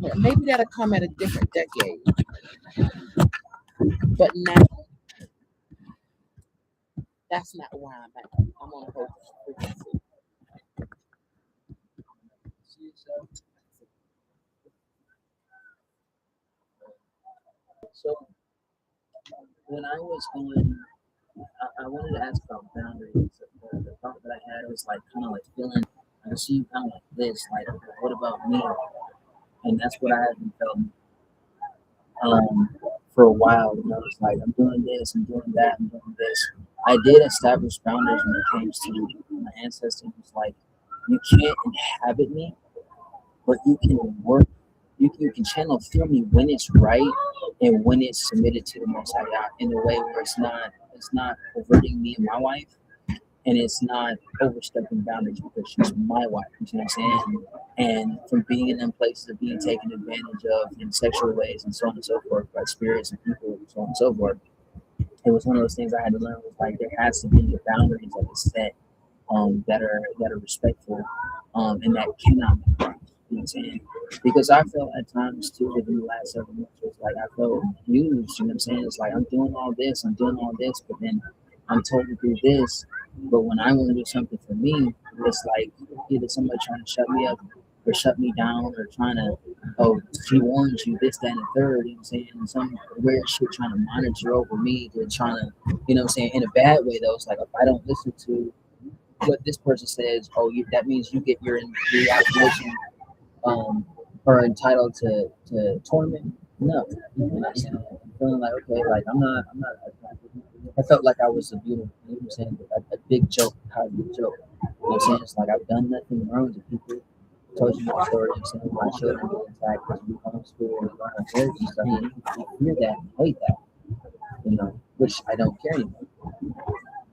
Yeah, maybe that'll come at a different decade. But now that's not where I'm at. I'm on a whole different frequency. So when I was going, I wanted to ask about boundaries. The thought that I had was like kind of like feeling, I see you kind of like this, like what about me? And that's what I haven't felt for a while. You know, it's like I'm doing this, I'm doing that, I'm doing this. I did establish boundaries when it came to my ancestors. It's like you can't inhabit me, but you can work. You can channel through me when it's right and when it's submitted to the Most High God in a way where it's not perverting me and my wife, and it's not overstepping boundaries because she's my wife. You know what I'm saying? And from being in them places of being taken advantage of in sexual ways and so on and so forth by spirits and people and so on and so forth, it was one of those things I had to learn was like there has to be boundaries that are set that are respectful and that cannot be crossed. You know what I'm saying? Because I felt at times too within the last several months, it's like I felt used. You know what I'm saying? It's like I'm doing all this, but then I'm told to do this. But when I want to do something for me, it's like either somebody trying to shut me up or shut me down or trying to, oh, she warns you this, that, and the third. You know what I'm saying? And some weird shit trying to monitor over me. They're trying to, you know what I'm saying? In a bad way, though. It's like if I don't listen to what this person says, oh, that means you get your obligation are entitled to torment. No, you know what I'm saying? I'm feeling like okay, like I'm not. I felt like I was a beautiful, you know what I'm saying, a big joke, positive joke. You know what I'm saying? It's like I've done nothing wrong to people. Told you my story. You know what I'm saying my children get attacked because we homeschool and learn our heritage and stuff. And you hear that and hate that, you know, which I don't care anymore.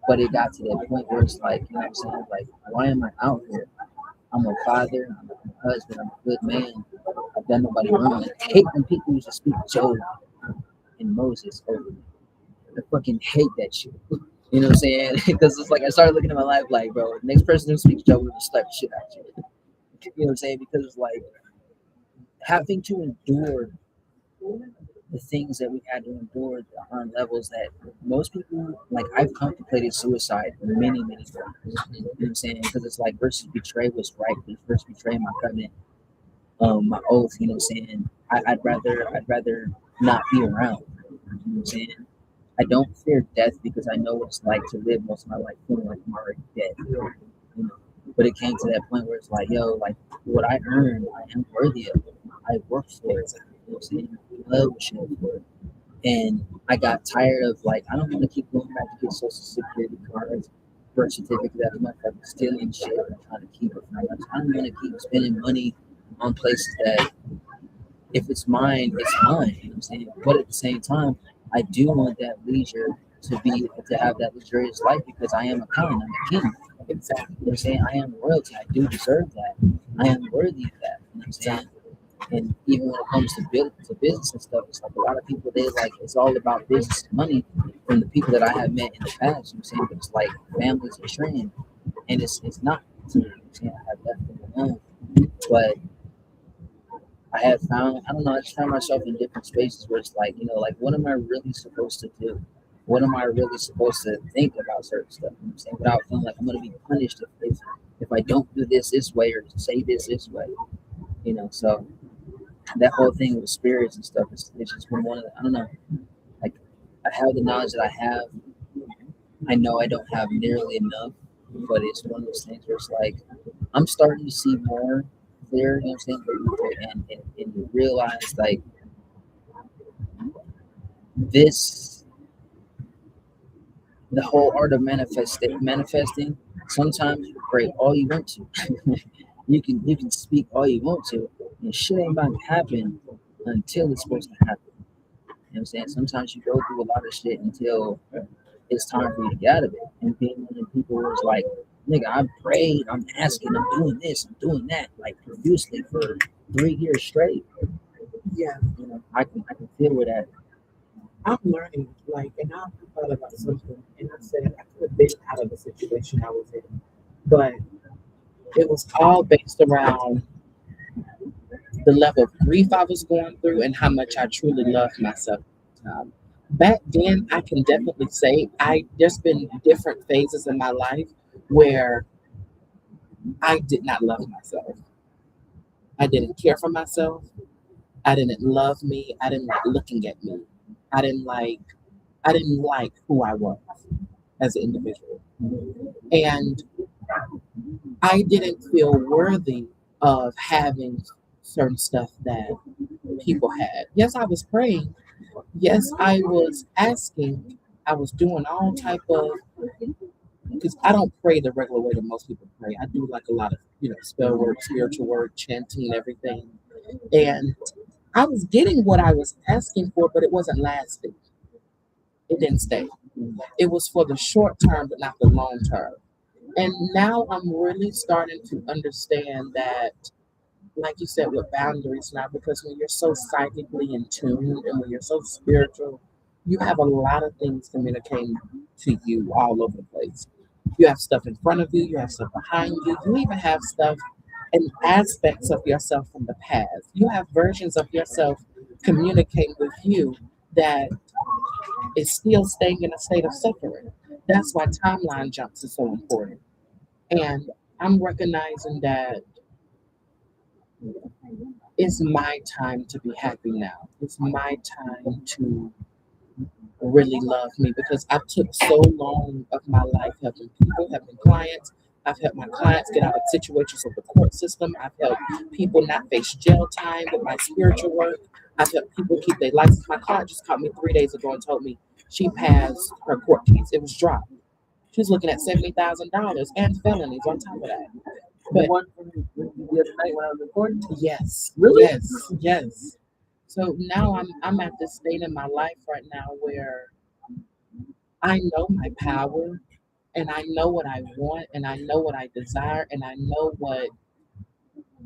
But it got to that point where it's like, you know what I'm saying? Like, why am I out here? I'm a father, I'm a husband, I'm a good man. I've done nobody wrong. I hate when people used to speak Job and Moses over me. I fucking hate that shit. You know what I'm saying? Because it's like I started looking at my life like, bro, the next person who speaks Job will just slap the shit out of you. You know what I'm saying? Because it's like having to endure the things that we had to endure on levels that most people like I've contemplated suicide many times. You know what I'm saying? Because it's like versus betray was right, versus betray my covenant, my oath, you know what I'm saying? I'd rather not be around. You know what I'm saying? I don't fear death because I know what it's like to live most of my life feeling like I'm already dead. You know? But it came to that point where it's like, yo, like what I earned, I am worthy of it. I worked for it. You know what I'm saying? Blood was shed for it. And I got tired of like I don't want to keep going back to get social security cards, birth certificate that much. I'm stealing shit and trying to keep it from us. I don't want to keep spending money on places that if it's mine, it's mine. You know what I'm saying? But at the same time, I do want that leisure to have that luxurious life because I am a Khan, I'm a king. Exactly. You know what I'm saying? I am royalty. I do deserve that. I am worthy of that. You know what I'm saying? And even when it comes to business and stuff, it's like a lot of people they like it's all about business and money from the people that I have met in the past. You know what I'm saying? But it's like families are trend and it's not. You know what I'm saying? I have that going on. But I have found, I don't know, I just found myself in different spaces where it's like, you know, like, what am I really supposed to do? What am I really supposed to think about certain stuff? You know what I'm saying? Without feeling like I'm going to be punished if I don't do this way or say this way, you know? So that whole thing with spirits and stuff, it's just been one of the, I don't know, like, I have the knowledge that I have. I know I don't have nearly enough, but it's one of those things where it's like, I'm starting to see more clear, you know what I'm saying? And you realize like this, the whole art of manifesting. Sometimes you pray all you want to, you can speak all you want to, and shit ain't about to happen until it's supposed to happen. You know what I'm saying? Sometimes you go through a lot of shit until it's time for you to get out of it. And being one of the people who's like, nigga, I prayed, I'm asking, I'm doing this, I'm doing that, like profusely for 3 years straight. Yeah, You know, I can feel where that. I'm learning, like, and I thought about something, and I said I could have been out of the situation I was in, but it was all based around the level of grief I was going through and how much I truly loved myself. Back then, I can definitely say there's been different phases in my life where I did not love myself. I didn't care for myself. I didn't love me. I didn't like looking at me. I didn't like I didn't like who I was as an individual. And I didn't feel worthy of having certain stuff that people had. Yes, I was praying. Yes, I was asking. I was doing all type of because I don't pray the regular way that most people pray. I do like a lot of spell work, spiritual work, chanting, everything. And I was getting what I was asking for, but it wasn't lasting. It didn't stay. It was for the short term, but not the long term. And now I'm really starting to understand that, like you said, with boundaries now, because when you're so psychically in tune and when you're so spiritual, you have a lot of things communicating to you all over the place. You have stuff in front of you, you have stuff behind you, you even have stuff and aspects of yourself from the past. You have versions of yourself communicating with you that is still staying in a state of suffering. That's why timeline jumps is so important. And I'm recognizing that it's my time to be happy now. It's my time to really love me because I took so long of my life helping people, helping clients. I've helped my clients get out of situations of the court system. I've helped people not face jail time with my spiritual work. I've helped people keep their license. My client just called me 3 days ago and told me she passed her court case. It was dropped. She was looking at $70,000 and felonies on top of that. The But one from the other night when I was recording? yes, Really? yes, yes. So now I'm at this state in my life right now where I know my power and I know what I want and I know what I desire and I know what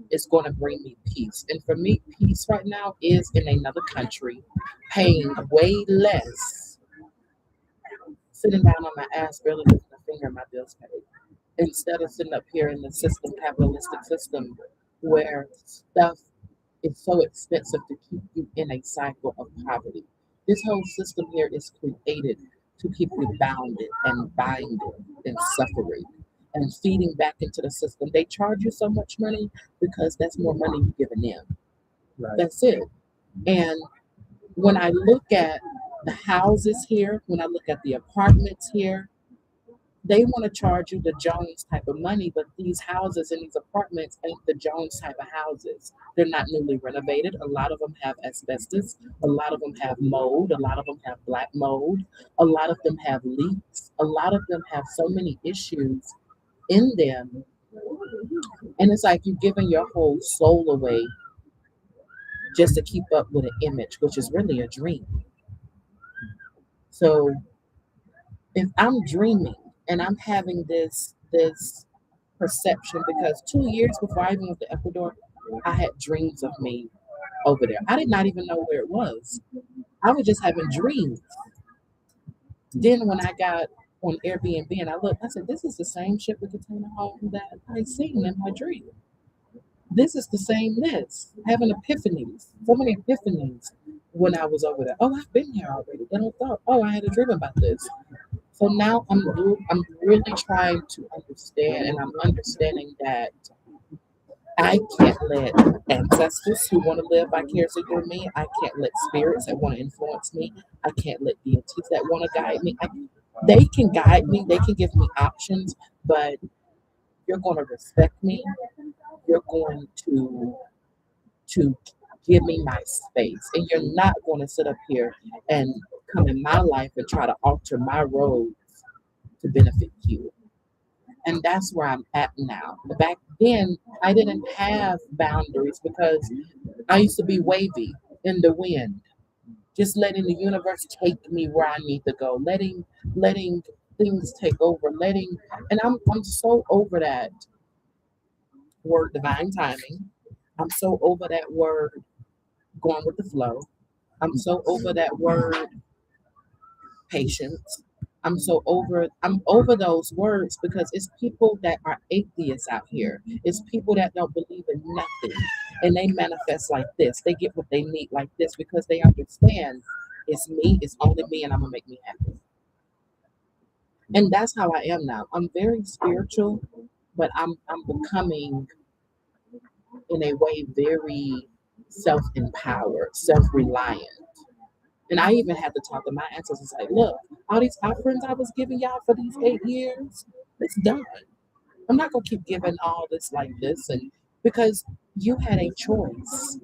is going to bring me peace. And for me, peace right now is in another country, paying way less, sitting down on my ass, barely lifting a finger, and my bills paid. Instead of sitting up here in the system, capitalistic system, where stuff is so expensive to keep you in a cycle of poverty. This whole system here is created to keep you bounded and binded and suffering and feeding back into the system. They charge you so much money because that's more money you're giving them. Right. That's it. And when I look at the houses here, when I look at the apartments here, they want to charge you the Jones type of money, but these houses and these apartments ain't the Jones type of houses. They're not newly renovated. A lot of them have asbestos. A lot of them have mold. A lot of them have black mold. A lot of them have leaks. A lot of them have so many issues in them. And it's like you're giving your whole soul away just to keep up with an image, which is really a dream. So if I'm dreaming and I'm having this perception because 2 years before I even went to Ecuador, I had dreams of me over there. I did not even know where it was. I was just having dreams. Then when I got on Airbnb and I looked, I said, this is the same shipping container home that I seen in my dream. This is the same this. Having epiphanies. So many epiphanies when I was over there. Oh, I've been here already. Then I thought, oh, I had a dream about this. So now I'm really trying to understand, and I'm understanding that I can't let ancestors who want to live vicariously through me. I can't let spirits that want to influence me. I can't let deities that want to guide me. They can guide me. They can give me options, but you're going to respect me. You're going to give me my space, and you're not going to sit up here and come in my life and try to alter my roads to benefit you. And that's where I'm at now. Back then, I didn't have boundaries because I used to be wavy in the wind, just letting the universe take me where I need to go, letting things take over, and I'm so over that word divine timing. I'm so over that word going with the flow. I'm so over that word patience. I'm over those words because it's people that are atheists out here. It's people that don't believe in nothing. And they manifest like this. They get what they need like this because they understand it's me, it's only me, and I'm gonna make me happy. And that's how I am now. I'm very spiritual, but I'm becoming in a way very self-empowered, self-reliant. And I even had to talk to my ancestors like, look, all these offerings I was giving y'all for these 8 years, it's done. I'm not gonna keep giving all this like this and because you had a choice.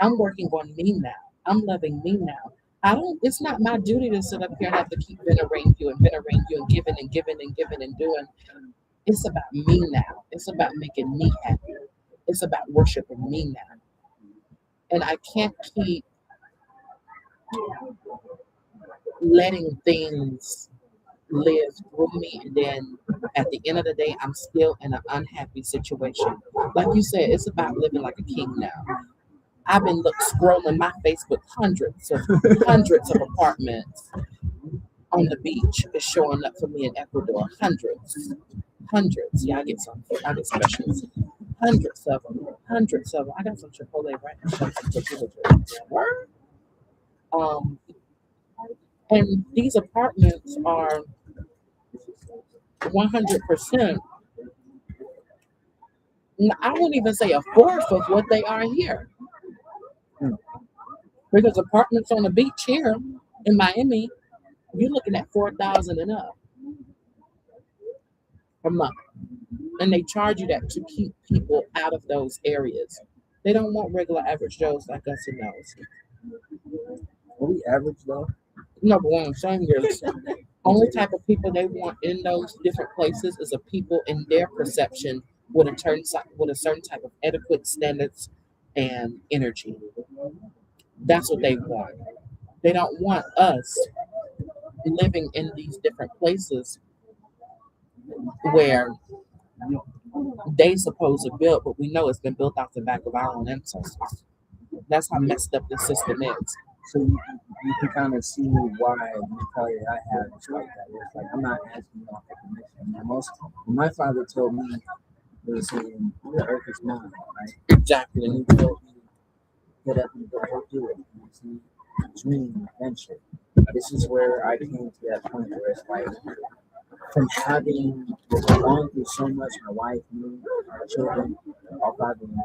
I'm working on me now. I'm loving me now. I don't it's not my duty to sit up here and have to keep venerating you and giving and giving and giving and doing. It's about me now. It's about making me happy. It's about worshiping me now. And I can't keep letting things live through me and then at the end of the day I'm still in an unhappy situation. Like you said, it's about living like a king now. I've been scrolling my Facebook hundreds of apartments on the beach is showing up for me in Ecuador. Hundreds. Yeah, I get specials. Hundreds of them. I got some Chipotle right now. Some Chipotle. Word. Um, and these apartments are 100%. I wouldn't even say a fourth of what they are here. Because apartments on the beach here in Miami, you're looking at 4,000 and up a month. And they charge you that to keep people out of those areas. They don't want regular average Joes like us in those. Are we average though? No, but what I'm saying is, only type of people they want in those different places is a people in their perception with a certain type of adequate standards and energy. That's what they want. They don't want us living in these different places where they supposed to build, but we know it's been built off the back of our own ancestors. That's how messed up the system is. So you can kind of see why the mentality that I have is like that. It's like I'm not asking you all for permission. And when my father told me, he was saying the earth is mine, right? Exactly. And he told me get up and go do it. You see, dream, adventure. This is where I came to that point where it's like from having gone through so much, my wife, me, our children, all five of them,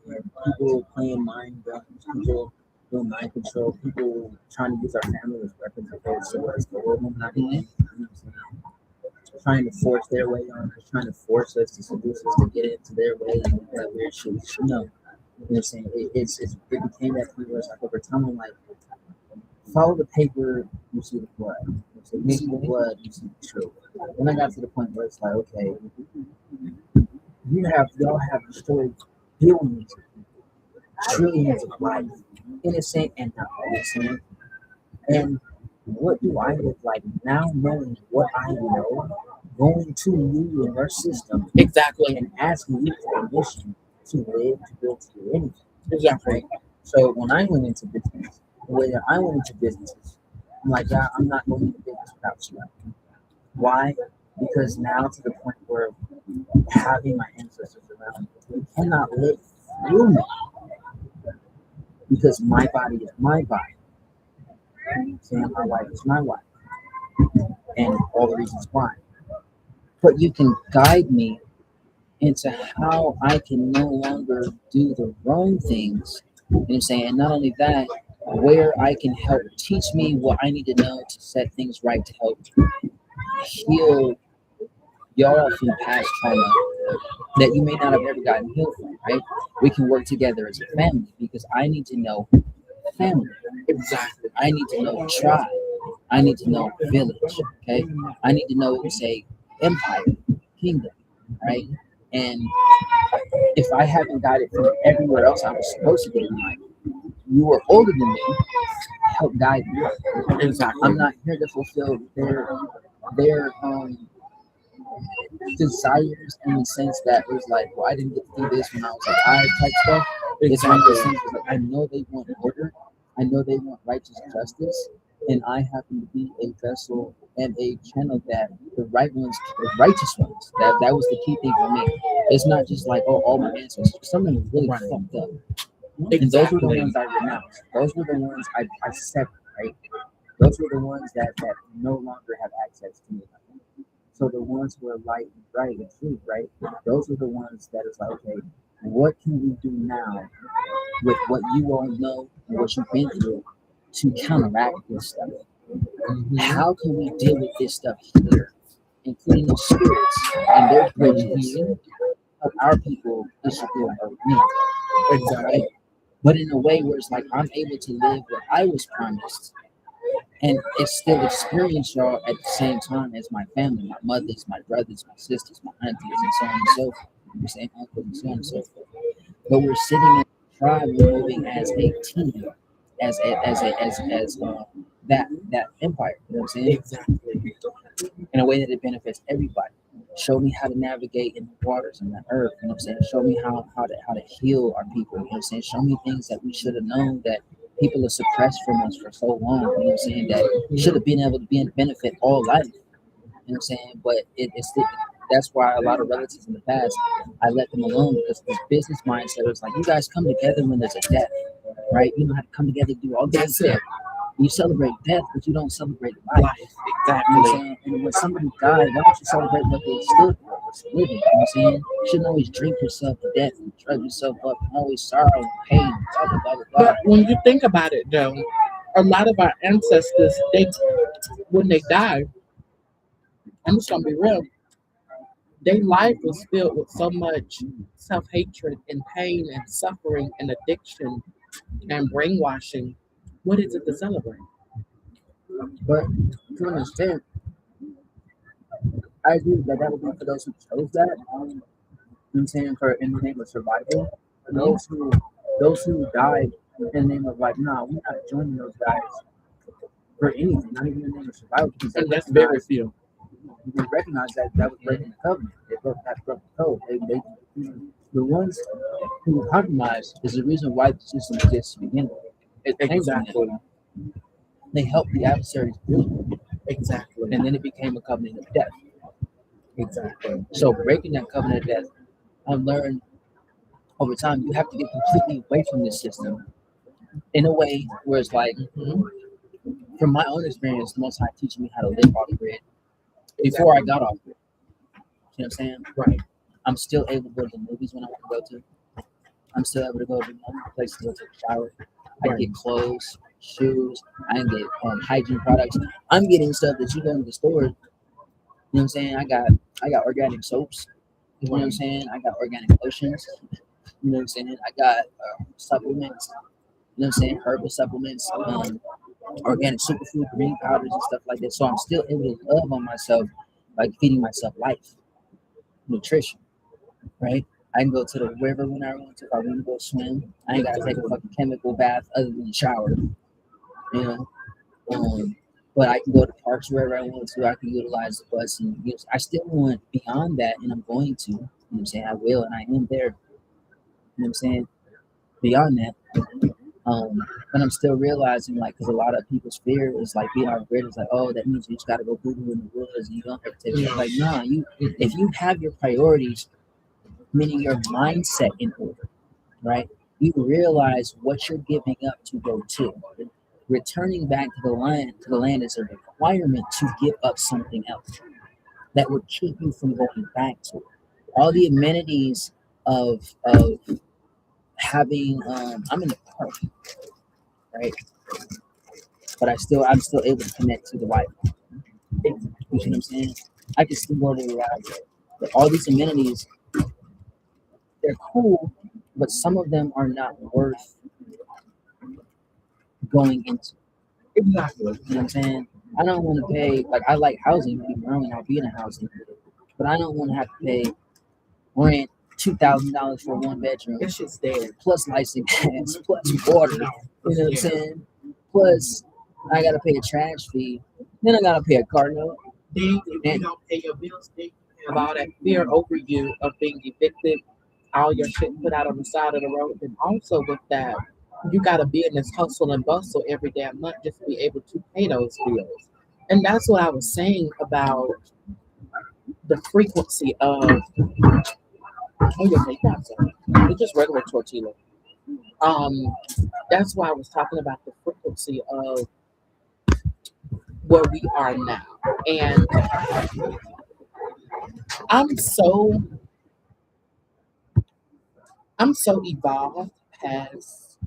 and people playing mind games, people doing mind control, people trying to use our family as weapons against us, the world not trying to force their way on us, trying to force us to seduce us to get into their way and that weird shit. No. You know what I'm saying? It became that point where it's like over time I'm like, follow the paper, you see the blood. So you see the blood, you see the truth. Then I got to the point where it's like, okay, y'all have destroyed billions, trillions of lives, innocent and not innocent. And what do I look like now knowing what I know, going to you in your system Exactly. and asking you for permission to live, to build, to do anything. Exactly. So when I went into business, the way that I went into businesses, I'm like, yeah, I'm not going into business without you. Why? Because now to the point where having my ancestors around, they cannot live through me because my body is my body. Saying my wife is my wife, and all the reasons why. But you can guide me into how I can no longer do the wrong things. You know what I'm saying? And not only that, where I can help teach me what I need to know to set things right to help heal y'all from past trauma that you may not have ever gotten healed from, right? We can work together as a family because I need to know family. Exactly. I need to know tribe. I need to know village. Okay. I need to know, say, empire, kingdom, right? And if I haven't got it from everywhere else I was supposed to get in life, you were older than me, help guide me. Exactly. I'm not here to fulfill their desires in the sense that it was like, well, I didn't get to do this when I was like I type stuff. It's one of those things like I know they want order, I know they want righteous justice, and I happen to be a vessel and a channel that the right ones, the righteous ones. That was the key thing for me. It's not just like, oh, all my ancestors. Some of them really Right. fucked up. And Exactly. those were the ones I renounced. Those were the ones I severed, right? Those were the ones that no longer have access to me. So the ones who are light and bright and truth, right? Those are the ones that is like, okay, what can we do now with what you all know and what you've been through to counteract this stuff? Mhm. How can we deal with this stuff here, including those spirits and their bridges of our people disappear of me, Exactly. right? But in a way where it's like I'm able to live what I was promised and it's still experience y'all at the same time as my family, my mothers, my brothers, my sisters, my aunties, and so on and so forth. The same uncles and so on and so forth. But we're sitting in a tribe, we're moving as a team, as that empire. You know what I'm saying? Exactly. In a way that it benefits everybody. Show me how to navigate in the waters and the earth. You know what I'm saying? Show me how to heal our people. You know what I'm saying? Show me things that we should have known that people have suppressed from us for so long. You know what I'm saying? That should have been able to be in benefit all life. You know what I'm saying? But that's why a lot of relatives in the past, I let them alone because this business mindset was like, you guys come together when there's a death, right? You know how to come together to do all this That's stuff. it. You celebrate death, but you don't celebrate life. Life. You know what I'm Exactly. saying? And when somebody died, why don't you celebrate what they stood for, what's living? You know what I'm saying? You shouldn't always drink yourself to death and drug yourself up and always sorrow and pain, blah, blah, blah, blah, blah. But when you think about it, though, a lot of our ancestors, they when they died, I'm just gonna be real. Their life was filled with so much self hatred and pain and suffering and addiction and brainwashing. What is it to celebrate? But to an extent, I agree that that would be for those who chose that. You know what I'm saying? For in the name of survival. For those who died in the name of like, nah, we're not joining those guys for anything, not even in the name of survival, because And that's very few. they recognize that that was breaking the covenant. They broke the code. The ones who compromised is the reason why the system exists to begin with. It came from Exactly. them. They helped the adversaries build it, Exactly. and then it became a covenant of death. Exactly. So breaking that covenant of death, I've learned over time you have to get completely away from this system in a way where it's like, Mhm. from my own experience, the Most High teaching me how to live off grid before I got off grid. You know what I'm saying? Right. I'm still able to go to the movies when I want to go to. I'm still able to go to places to go take a shower. I can get clothes, shoes. I can get hygiene products. I'm getting stuff that you go into the store. You know what I'm saying? I got organic soaps. You know what I'm saying? I got organic lotions. You know what I'm saying? I got supplements. You know what I'm saying? Herbal supplements, organic superfood, green powders, and stuff like that. So I'm still able to love on myself by feeding myself life, nutrition, right? I can go to the river when I want to. If I want to go swim, I ain't gotta take a fucking chemical bath other than shower, you know. But I can go to parks wherever I want to. I can utilize the bus, and I still want beyond that, and I'm going to. You know what I'm saying? I will, and I am there. You know what I'm saying? Beyond that, but I'm still realizing, like, because a lot of people's fear is like being off grid is like, oh, that means you just gotta go boo boo in the woods, and you don't have to take it. Like, nah, if you have your priorities, meaning your mindset in order, right? You realize what you're giving up to go to. Returning back to the land is a requirement to give up something else that would keep you from going back to it. All the amenities of having I'm in the park, right? But I'm still able to connect to the Wi-Fi. You know what I'm saying? I can still go to the library. But all these amenities, they're cool, but some of them are not worth going into. Exactly. You know what I'm saying? I don't want to pay, like, I like housing, keep growing, I'll be in a housing, but I don't want to have to pay rent $2,000 for one bedroom, That shit's dead. plus lights and gas, plus water. You know what I'm saying? Plus, I got to pay a trash fee, then I got to pay a car note. Then if you don't pay your bills, then you have all that fear over you of being evicted, all your shit put out on the side of the road. And also with that, You got to be in this hustle and bustle every damn month just to be able to pay those bills. And that's what I was saying about the frequency of, oh, yeah, they got some. It's just regular tortilla. Um, that's why I was talking about the frequency of where we are now. And I'm so I'm so evolved past,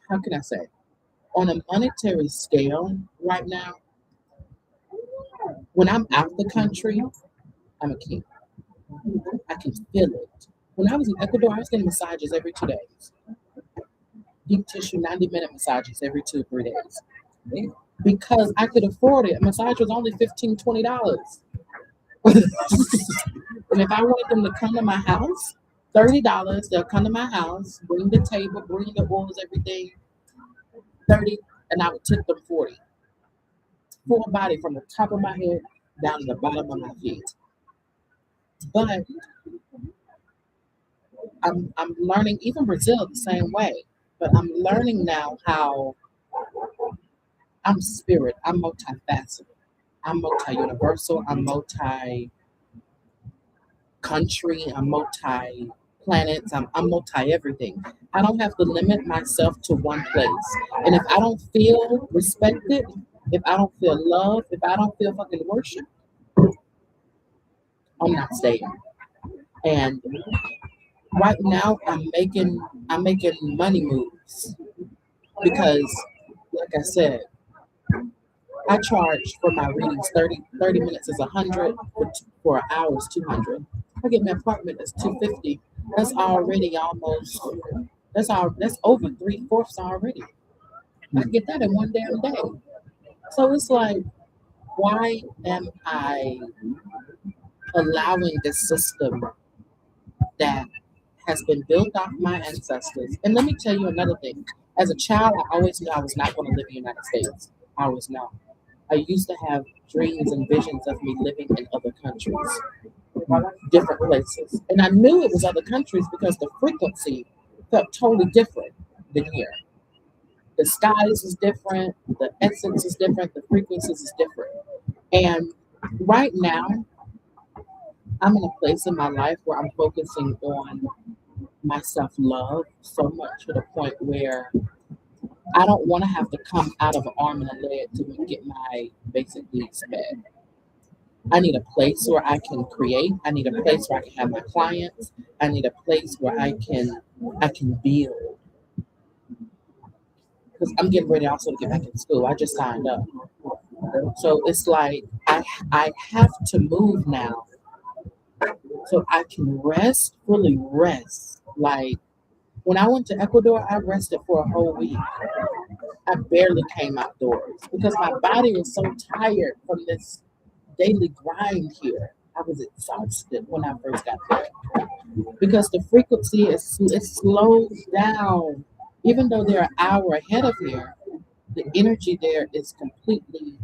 how can I say, on a monetary scale right now, when I'm out the country, I'm a king. I can feel it. When I was in Ecuador, I was getting massages every 2 days. Deep tissue 90-minute massages every 2 3 days. Because I could afford it. A massage was only $15 $20. And if I wanted them to come to my house, $30, they'll come to my house, bring the table, bring the oils, everything, 30, and I would tip them 40. Full body from the top of my head down to the bottom of my feet. But I'm learning, even Brazil the same way. But I'm learning now how I'm spirit, I'm multifaceted, I'm multi-universal, I'm multi-country, I'm multi-planets, I'm multi-everything. I don't have to limit myself to one place. And if I don't feel respected, if I don't feel love, if I don't feel fucking worship, I'm not staying. And right now I'm making money moves because, like I said, I charge for my readings 30 minutes is 100, for an hour is 200. I get my apartment is 250. That's already almost, that's over 3/4 already. I can get that in one damn day. So it's like, why am I allowing this system that has been built off my ancestors? And let me tell you another thing. As a child, I always knew I was not going to live in the United States. I always know. I used to have dreams and visions of me living in other countries, different places. And I knew it was other countries because the frequency felt totally different than here. The skies is different, the essence is different, the frequencies is different. And right now, I'm in a place in my life where I'm focusing on my self love so much to the point where I don't want to have to come out of an arm and a leg to get my basic needs met. I need a place where I can create. I need a place where I can have my clients. I need a place where I can build. Because I'm getting ready also to get back in school. I just signed up. So it's like I have to move now so I can rest, fully rest. Like when I went to Ecuador, I rested for a whole week. I barely came outdoors because my body was so tired from this daily grind here. I was exhausted when I first got there because the frequency is it slows down. Even though they're an hour ahead of here, the energy there is completely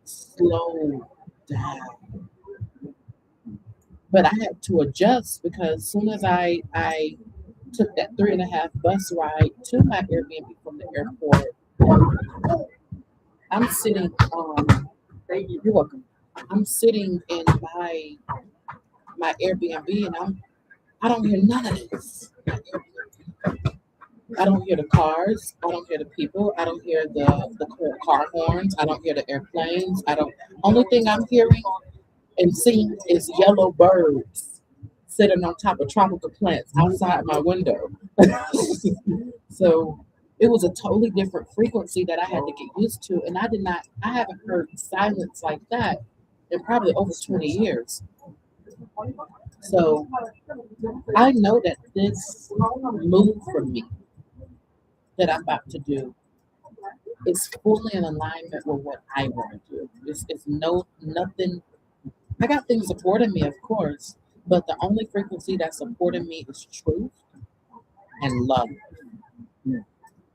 slowed down. But I had to adjust because as soon as I took that 3.5 bus ride to my Airbnb from the airport, I'm sitting you're welcome. I'm sitting in my Airbnb and I don't hear none of this. I don't hear the cars. I don't hear the people. I don't hear the car horns. I don't hear the airplanes. I don't. Only thing I'm hearing and seeing is yellow birds sitting on top of tropical plants outside my window. So it was a totally different frequency that I had to get used to, and I haven't heard silence like that in probably over 20 years. So I know that this move for me that I'm about to do is fully in alignment with what I want to do. It's no nothing. I got things supporting me, of course, but the only frequency that's supporting me is truth and love.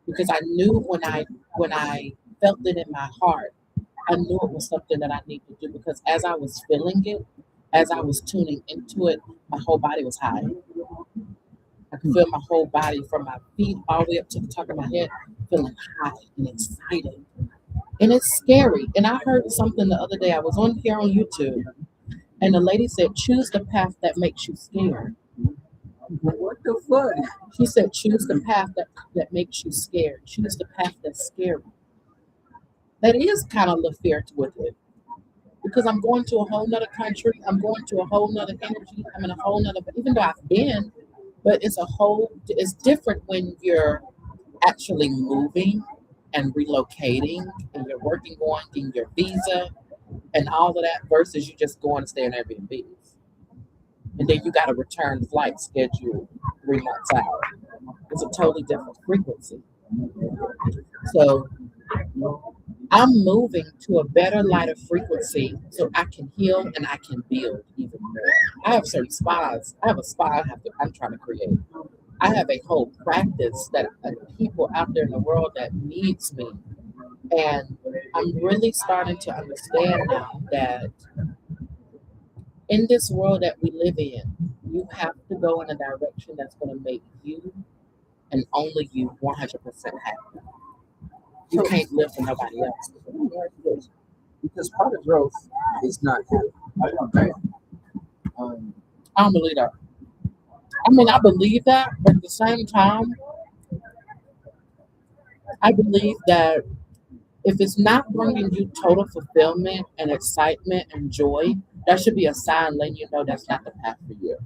Because I knew when I felt it in my heart, I knew it was something that I needed to do. Because as I was feeling it, as I was tuning into it, my whole body was high. I can feel my whole body from my feet all the way up to the top of my head, feeling high and excited. And it's scary. And I heard something the other day. I was on here on YouTube, and the lady said, choose the path that makes you scared. What the fuck? She said, choose the path that makes you scared. Choose the path that's scary. That is kind of a little fear with it. Because I'm going to a whole nother country. I'm going to a whole nother energy. I'm in a whole nother, even though I've been, but it's different when you're actually moving and relocating and you're working on getting your visa and all of that versus you just going to stay in Airbnbs. And then you got a return flight scheduled 3 months out. It's a totally different frequency. So I'm moving to a better, lighter frequency so I can heal and I can build even more. I have certain spas. I have a spa I'm trying to create. I have a whole practice that people out there in the world that needs me. And I'm really starting to understand now that in this world that we live in, you have to go in a direction that's going to make you and only you 100% happy. You can't live for nobody else. Because part of growth is not happy. Right? I don't believe that. I mean, I believe that, but at the same time, I believe that if it's not bringing you total fulfillment and excitement and joy, that should be a sign letting you know that's not the path for you.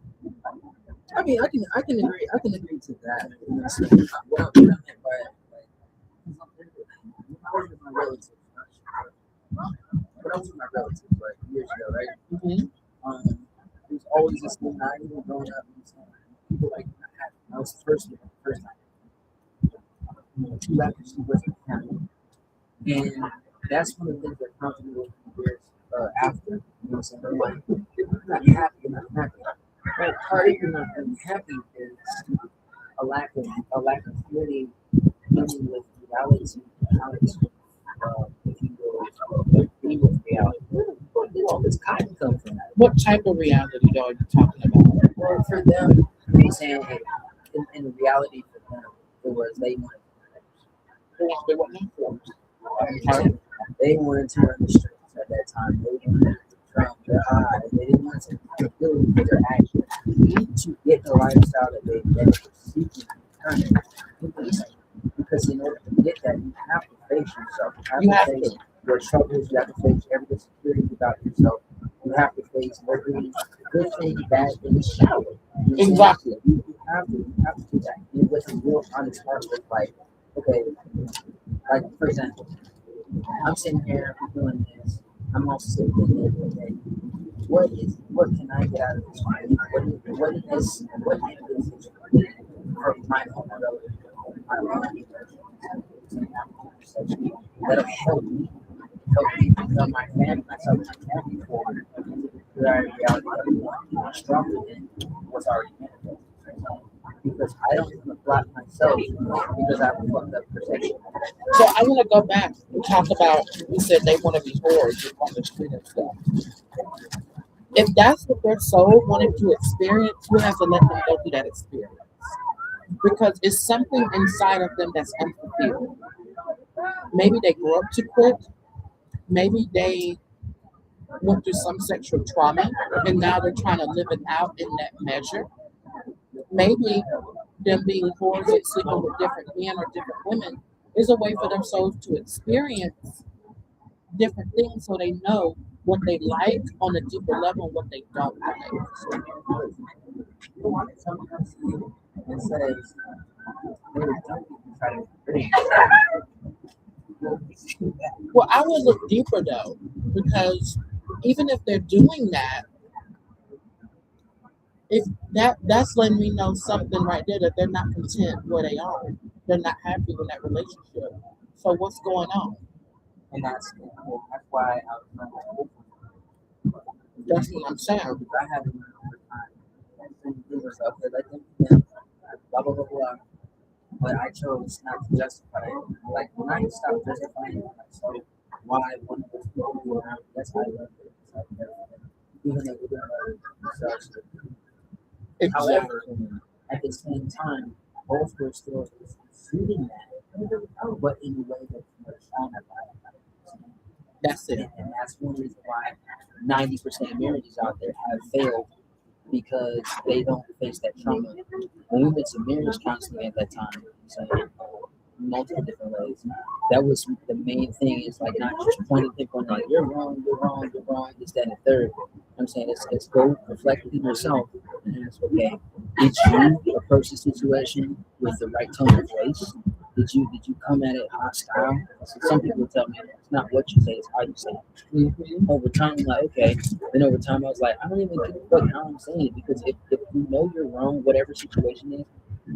I mean, I can agree to that. What I meant by I was with my relatives. But I was with my relatives like years ago, right? It was always this thing. I even growing up, people like I was first time. She left and she wasn't happy, and that's one of the things that comes to me with years after. You know, what I'm saying, like, I'm not happy, I'm not happy. But part of not being happy is a lack of really dealing with reality, how to if you will, be with reality. Where did all this cotton come from? What type of reality are you talking about? Well, for them, I'm saying that in reality for them, it was they wanted They want nothing. they wanted to run the streets at that time. They wanted to drown their eyes. They didn't want to fulfill their actions to get the lifestyle that they were seeking eternally. Because in order to get that, you have to face yourself. You have to face your troubles. You have to face every insecurity about yourself. You have to face every good thing, bad thing, shower. Exactly. You have to do that. You with a real honest heart with like, okay, like for example, I'm sitting here doing this. I'm also sitting there okay, what can I get out of this? What is this for my own relative, my own that'll help me become my family, myself, my family forward. The reality of stronger than what's already manifested. Because I don't want to block myself because I have a fucked up perception. So I want to go back and talk about, you said they want to be whores on the street and stuff. If that's what their soul wanted to experience, you have to let them go through that experience. Because it's something inside of them that's unfulfilled. Maybe they grew up to quit. Maybe they went through some sexual trauma and now they're trying to live it out in that measure. Maybe them being whores and sleeping with different men or different women is a way for their souls to experience different things so they know what they like on a deeper level and what they don't like. Sometimes it says they were dumb people try to be Well, I would look deeper though, because even if they're doing that, if that's letting me know something right there that they're not content where they are. They're not happy with that relationship. So what's going on? and that's why I was trying to That's what I'm saying. because I had to learn over time. And things were stuff that let them do them, blah blah blah blah. But I chose not to justify it. Like when I stopped justifying myself, why one of those people who around, that's how I left it. It's like, even though we don't know themselves. Exactly. However, At the same time, both were still feeding that, but in a way that was traumatized. That's it. And that's one reason why 90% of marriages out there have failed because they don't face that trauma. When we went to marriage counseling at that time, so multiple different ways. That was the main thing. Is like not just pointing people like you're wrong, you're wrong, you're wrong. This, that, and the third. I'm saying it's go reflect within yourself and ask, okay, did you approach the situation with the right tone of voice? Did you come at it hostile? So some people tell me it's not what you say, it's how you say it. Mm-hmm. Over time, I'm like, okay. Then over time, I was like, I don't even give a fuck how I'm saying it because if you know you're wrong, whatever situation is,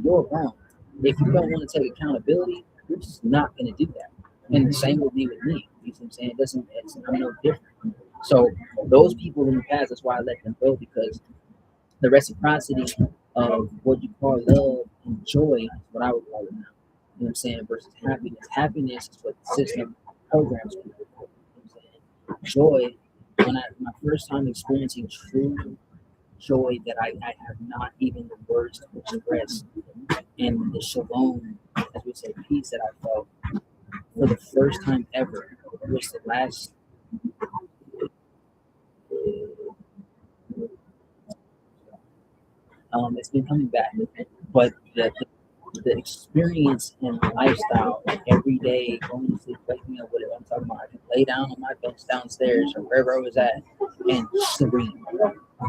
you're wrong. If you don't want to take accountability, you're just not going to do that. And the same would be with me. You see what I'm saying? I'm no different. So those people in the past, that's why I let them go because the reciprocity of what you call love and joy is what I would call it now. You know what I'm saying? Versus happiness. Happiness is what the system programs people. You know what I'm saying? Joy, when my first time experiencing true joy that I have not even the words to express, and the shalom, as we say, peace that I felt for the first time ever was the last. It's been coming back, but the experience and the lifestyle, like every day going to sleep, waking up with it. I'm talking about I can lay down on my bench downstairs or wherever I was at and serene.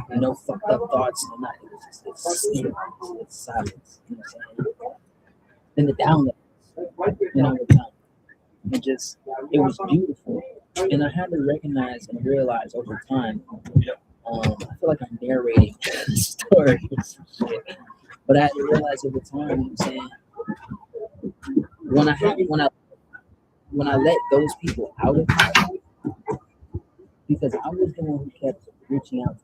No fucked up thoughts. No nothing. It's stillness. It's silence. You know what I'm saying? Then the download, over time. It was beautiful. And I had to recognize and realize over time, I feel like I'm narrating stories, but I had to realize over time, you know what I'm saying, when I let those people out of it, because I was the one who kept reaching out to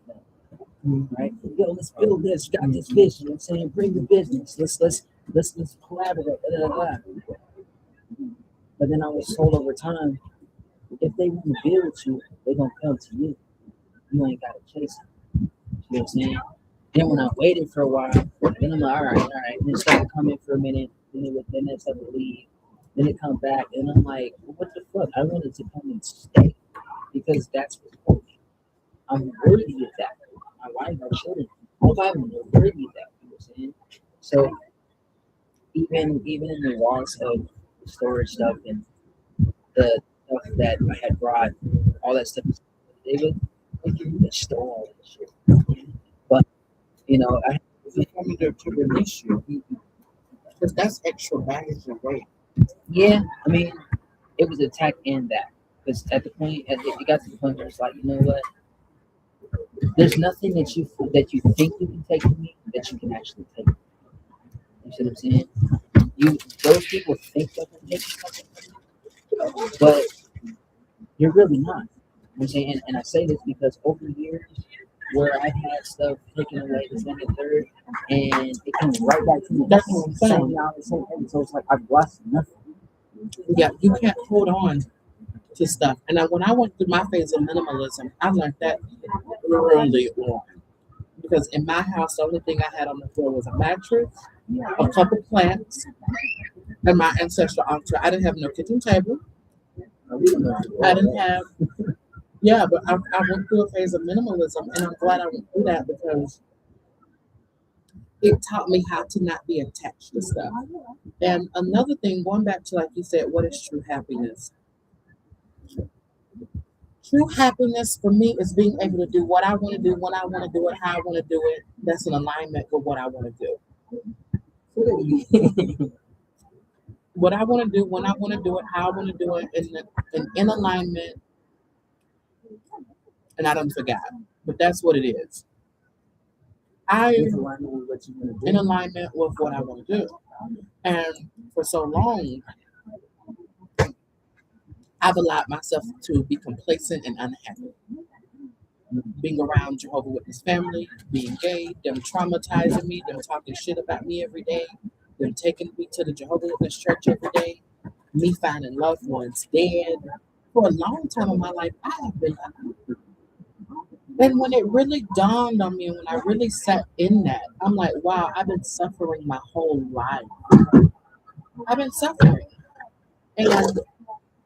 them, right? Yo, let's build this. Got this vision. I'm saying, bring the business. Let's collaborate. Blah, blah, blah. But then I was told over time, if they want to build with you, they're gonna come to you. You ain't gotta chase them. You know what I'm saying? Then when I waited for a while, then I'm like, all right. Then it started coming for a minute. Then it started to leave. Then it come back, and I'm like, well, what the fuck? I wanted to come and stay because that's what's important. I'm worthy of that. My wife, my children, all five of them are worthy of that. You know what I'm saying? So even in the walls of the storage stuff and the stuff that I had brought, all that stuff, David, they stole all that shit. But I Becoming there to release you. Because that's extra baggage and weight. yeah, I mean, it was attack and that because at the point, it got to the point where it's like, you know what? There's nothing that you think you can take from me that you can actually take. You see what I'm saying? Those people think they can take something from you, but you're really not. You know what I'm saying, and I say this because over the years where I had stuff taken away, this and the third, and it came right back to me. That's what I'm saying. So it's like I've lost nothing. Yeah, you can't hold on to stuff. And when I went through my phase of minimalism, I learned that early on. Because in my house, the only thing I had on the floor was a mattress, a couple plants, and my ancestral altar. I didn't have no kitchen table. I didn't have, yeah, but I went through a phase of minimalism, and I'm glad I went through that because it taught me how to not be attached to stuff. And another thing, going back to like you said, what is true happiness? True happiness for me is being able to do what I want to do, when I want to do it, how I want to do it. That's in alignment with what I want to do. What I want to do, when I want to do it, how I want to do it, and in alignment. And I don't forgot, but that's what it is. I am in alignment with what I want to do. And for so long, I've allowed myself to be complacent and unhappy. Being around Jehovah Witness family, being gay, them traumatizing me, them talking shit about me every day, them taking me to the Jehovah Witness church every day, me finding loved ones dead. For a long time in my life, I have been unhappy. And when it really dawned on me, when I really sat in that, I'm like, wow, I've been suffering my whole life. I've been suffering. And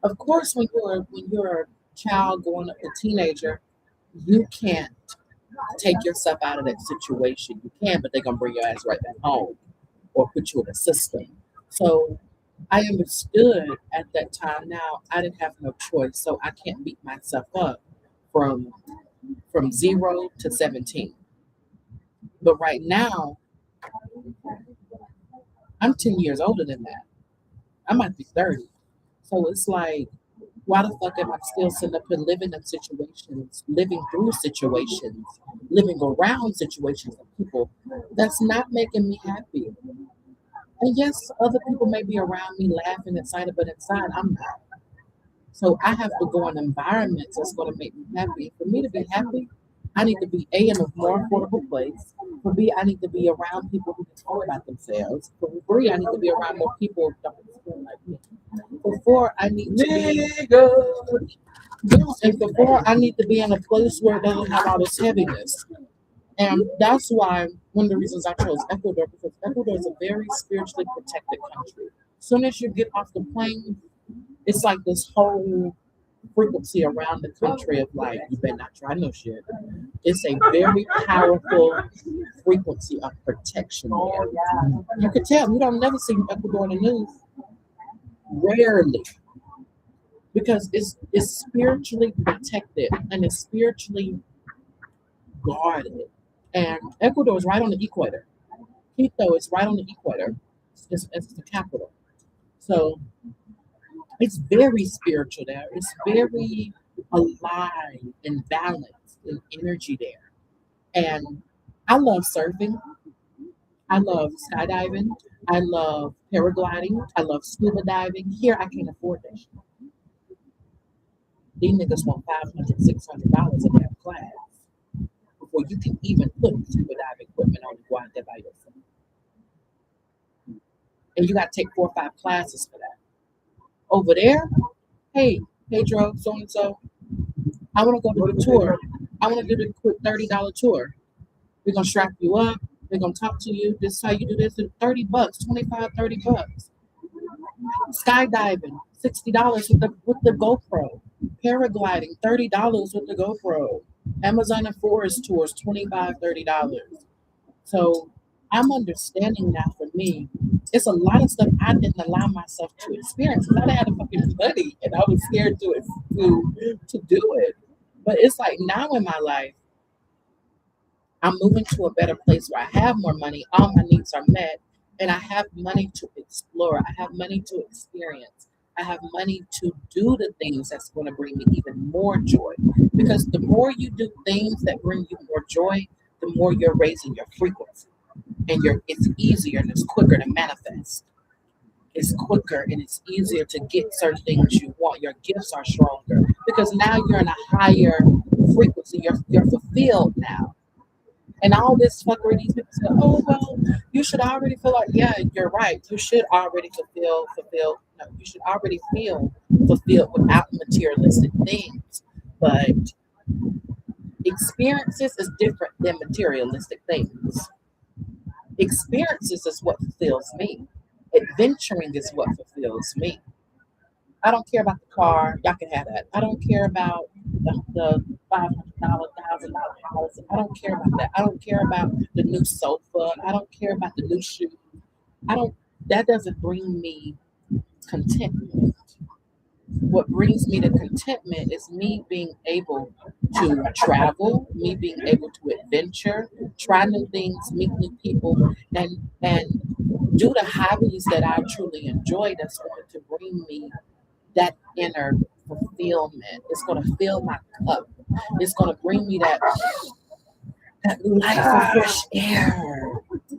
of course, when you're a child going up a teenager, you can't take yourself out of that situation. You can, but they're gonna bring your ass right back home or put you in a system. So I understood at that time. Now I didn't have no choice, so I can't beat myself up from 0 to 17. But right now, I'm 10 years older than that. I might be 30. So it's like, why the fuck am I still sitting up here living in situations, living through situations, living around situations of people that's not making me happy? And yes, other people may be around me laughing excited, but inside I'm not. So I have to go in environments that's going to make me happy. For me to be happy, I need to be A, in a more affordable place. For B, I need to be around people who can talk about themselves. For three, I need to be around more people who don't feel like me. For four, I need to be and for four, I need to be in a place where it doesn't have all this heaviness. And that's why one of the reasons I chose Ecuador, because Ecuador is a very spiritually protected country. As soon as you get off the plane, it's like this whole frequency around the country of like, you better not try no shit. It's a very powerful frequency of protection there. You can tell, you don't never see Ecuador in the news. Rarely. Because it's spiritually protected and it's spiritually guarded. And Ecuador is right on the equator. Quito is right on the equator. It's the capital. So it's very spiritual there. It's very alive and balanced in energy there. And I love surfing. I love skydiving. I love paragliding. I love scuba diving. Here, I can't afford that shit. These niggas want $500, $600 a damn class before you can even put scuba diving equipment on and go out there by yourself. And you got to take 4 or 5 classes for that. Over there, hey, Pedro, so and so, I want to go to the tour. I want to do the quick $30 tour. We're going to strap you up. We're going to talk to you. This is how you do this. $30, 25, $30. Skydiving, $60 with the GoPro. Paragliding, $30 with the GoPro. Amazon and Forest tours, $25, $30. So I'm understanding now for me, it's a lot of stuff I didn't allow myself to experience because I had a fucking money and I was scared to do it. But it's like now in my life, I'm moving to a better place where I have more money, all my needs are met, and I have money to explore. I have money to experience. I have money to do the things that's going to bring me even more joy. Because the more you do things that bring you more joy, the more you're raising your frequency. And it's easier and it's quicker to manifest. It's quicker and it's easier to get certain things you want. Your gifts are stronger because now you're in a higher frequency. You're fulfilled now. And all this fuckery, these people say, oh, well, you should already feel like, yeah, you're right. You should already fulfill. No, you should already feel fulfilled without materialistic things. But experiences is different than materialistic things. Experiences is what fulfills me. Adventuring is what fulfills me. I don't care about the car. Y'all can have that. I don't care about the $500, $1,000 house. I don't care about that. I don't care about the new sofa. I don't care about the new shoe. That doesn't bring me contentment. What brings me to contentment is me being able to travel, me being able to adventure, try new things, meet new people, and do the hobbies that I truly enjoy that's going to bring me that inner fulfillment. It's going to fill my cup. It's going to bring me that life of fresh air,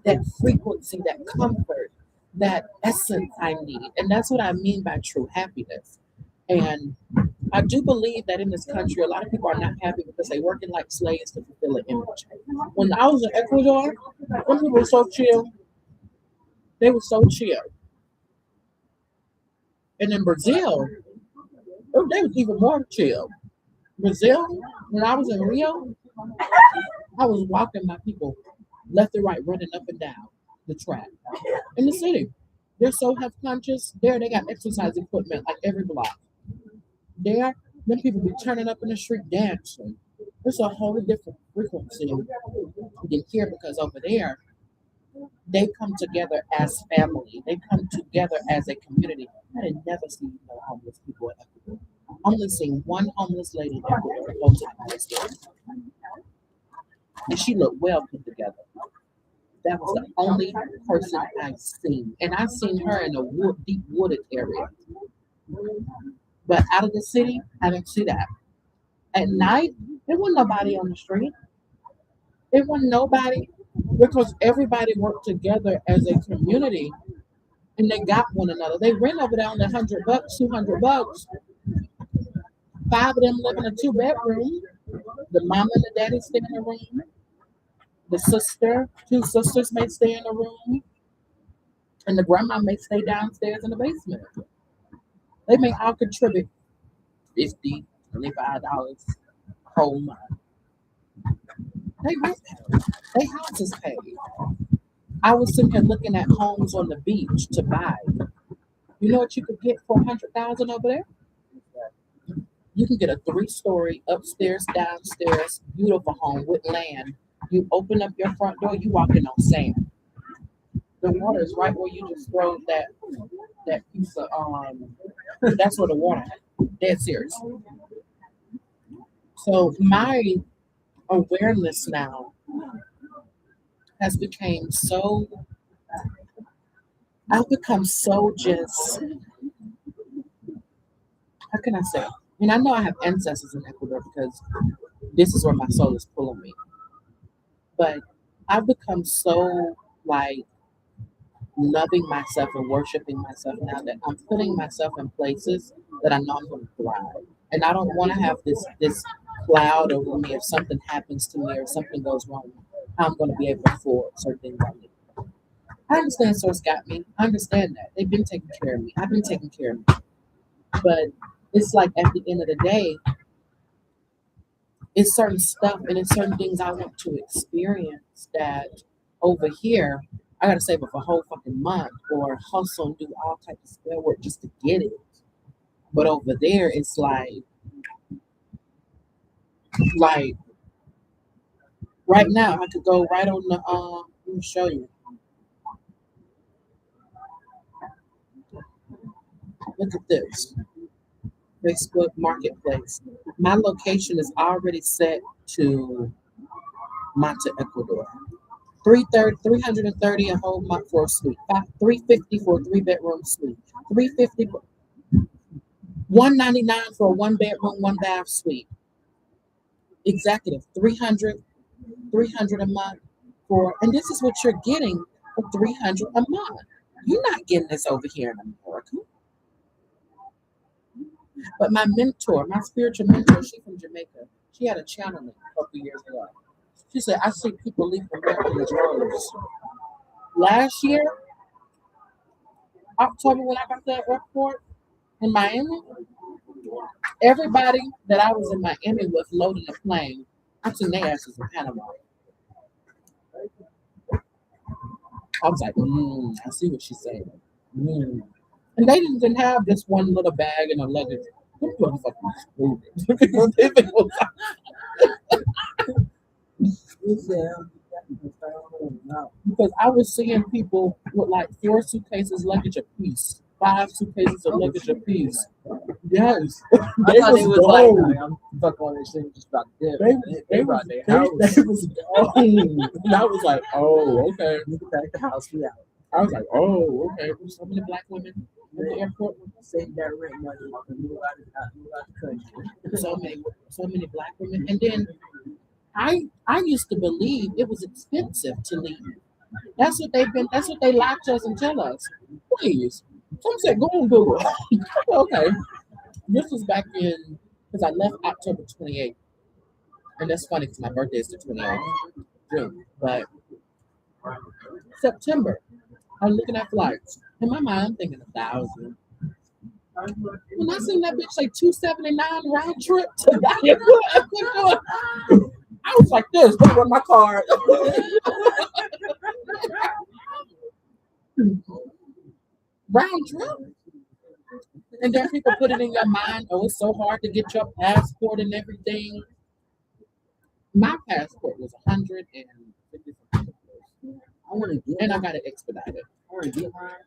that frequency, that comfort, that essence I need. And that's what I mean by true happiness. And I do believe that in this country, a lot of people are not happy because they're working like slaves to fulfill an image. When I was in Ecuador, some people were so chill. They were so chill. And in Brazil, they was even more chill. Brazil, when I was in Rio, I was walking my people left and right, running up and down the track in the city. They're so health conscious. There, they got exercise equipment like every block. There, them people be turning up in the street dancing. It's a whole different frequency than here because over there, they come together as family. They come together as a community. I had never seen no homeless people in Ecuador. Only seen one homeless lady in Ecuador the whole time I was there. And she looked well put together. That was the only person I've seen. And I've seen her in a deep wooded area. But out of the city, I didn't see that. At night, there wasn't nobody on the street. It wasn't nobody because everybody worked together as a community and they got one another. They rent over there on $100, $200. Five of them live in a two-bedroom. The mama and the daddy stay in a room. The sister, two sisters may stay in a room, and the grandma may stay downstairs in the basement. They may all contribute $50, $25 whole month. They rent paid. They houses paid. I was sitting here looking at homes on the beach to buy. You know what you could get for $100,000 over there? You can get a 3-story upstairs, downstairs, beautiful home with land. You open up your front door, you walk in on sand. The water is right where you just throw that piece of that's where the water is. Dead serious. So my awareness now has become so I've become so just how can I say? And I know I have ancestors in Ecuador because this is where my soul is pulling me. But I've become so like loving myself and worshiping myself now that I'm putting myself in places that I know I'm going to thrive. And I don't want to have this cloud over me if something happens to me or something goes wrong. I'm going to be able to afford certain things I need. I understand Source got me. I understand that. They've been taking care of me. I've been taking care of me. But it's like at the end of the day, it's certain stuff and it's certain things I want to experience that over here I gotta save up a whole fucking month or hustle and do all types of spell work just to get it. But over there it's like right now I could go right on the let me show you. Look at this. Facebook Marketplace. My location is already set to Monte, Ecuador. 330 a whole month for a suite. 350 for a 3-bedroom suite. 350 $199 for a 1-bedroom, 1-bath suite. Executive 300 a month for and this is what you're getting for 300 a month. You're not getting this over here in America. But my mentor, my spiritual mentor, she's from Jamaica. She had a channel a couple years ago. She said, I see people leave America in droves. Last year, October, when I got to that airport in Miami, everybody that I was in Miami with loading the plane, I seen their asses in Panama. I was like, I see what she's saying. And they didn't even have this one little bag and a luggage. Them motherfuckers stupid. Because I was seeing people with like 4 suitcases luggage a piece, 5 suitcases of luggage a piece. Yes, I thought they was like, I'm fucking on this thing just about dead. They brought their house. They was gone. And I was like, oh, okay. You can pack the house, we out. I was like, oh, okay. So many black women at the airport. Save that rent money and move out of the country. So many black women. And then I used to believe it was expensive to leave. That's what they lie to us and tell us. Please. Some said go on Google. Okay. This was back in because I left October 28th. And that's funny because my birthday is the 28th June. But September, I'm looking at flights. In my mind, I'm thinking 1,000. When I seen that bitch say $279 round trip to Ecuador, I was like this, put it on my card. Round trip. And then people put it in your mind, oh, it's so hard to get your passport and everything. My passport was 150. I want to get And I mine. got it expedited. I want to get mine.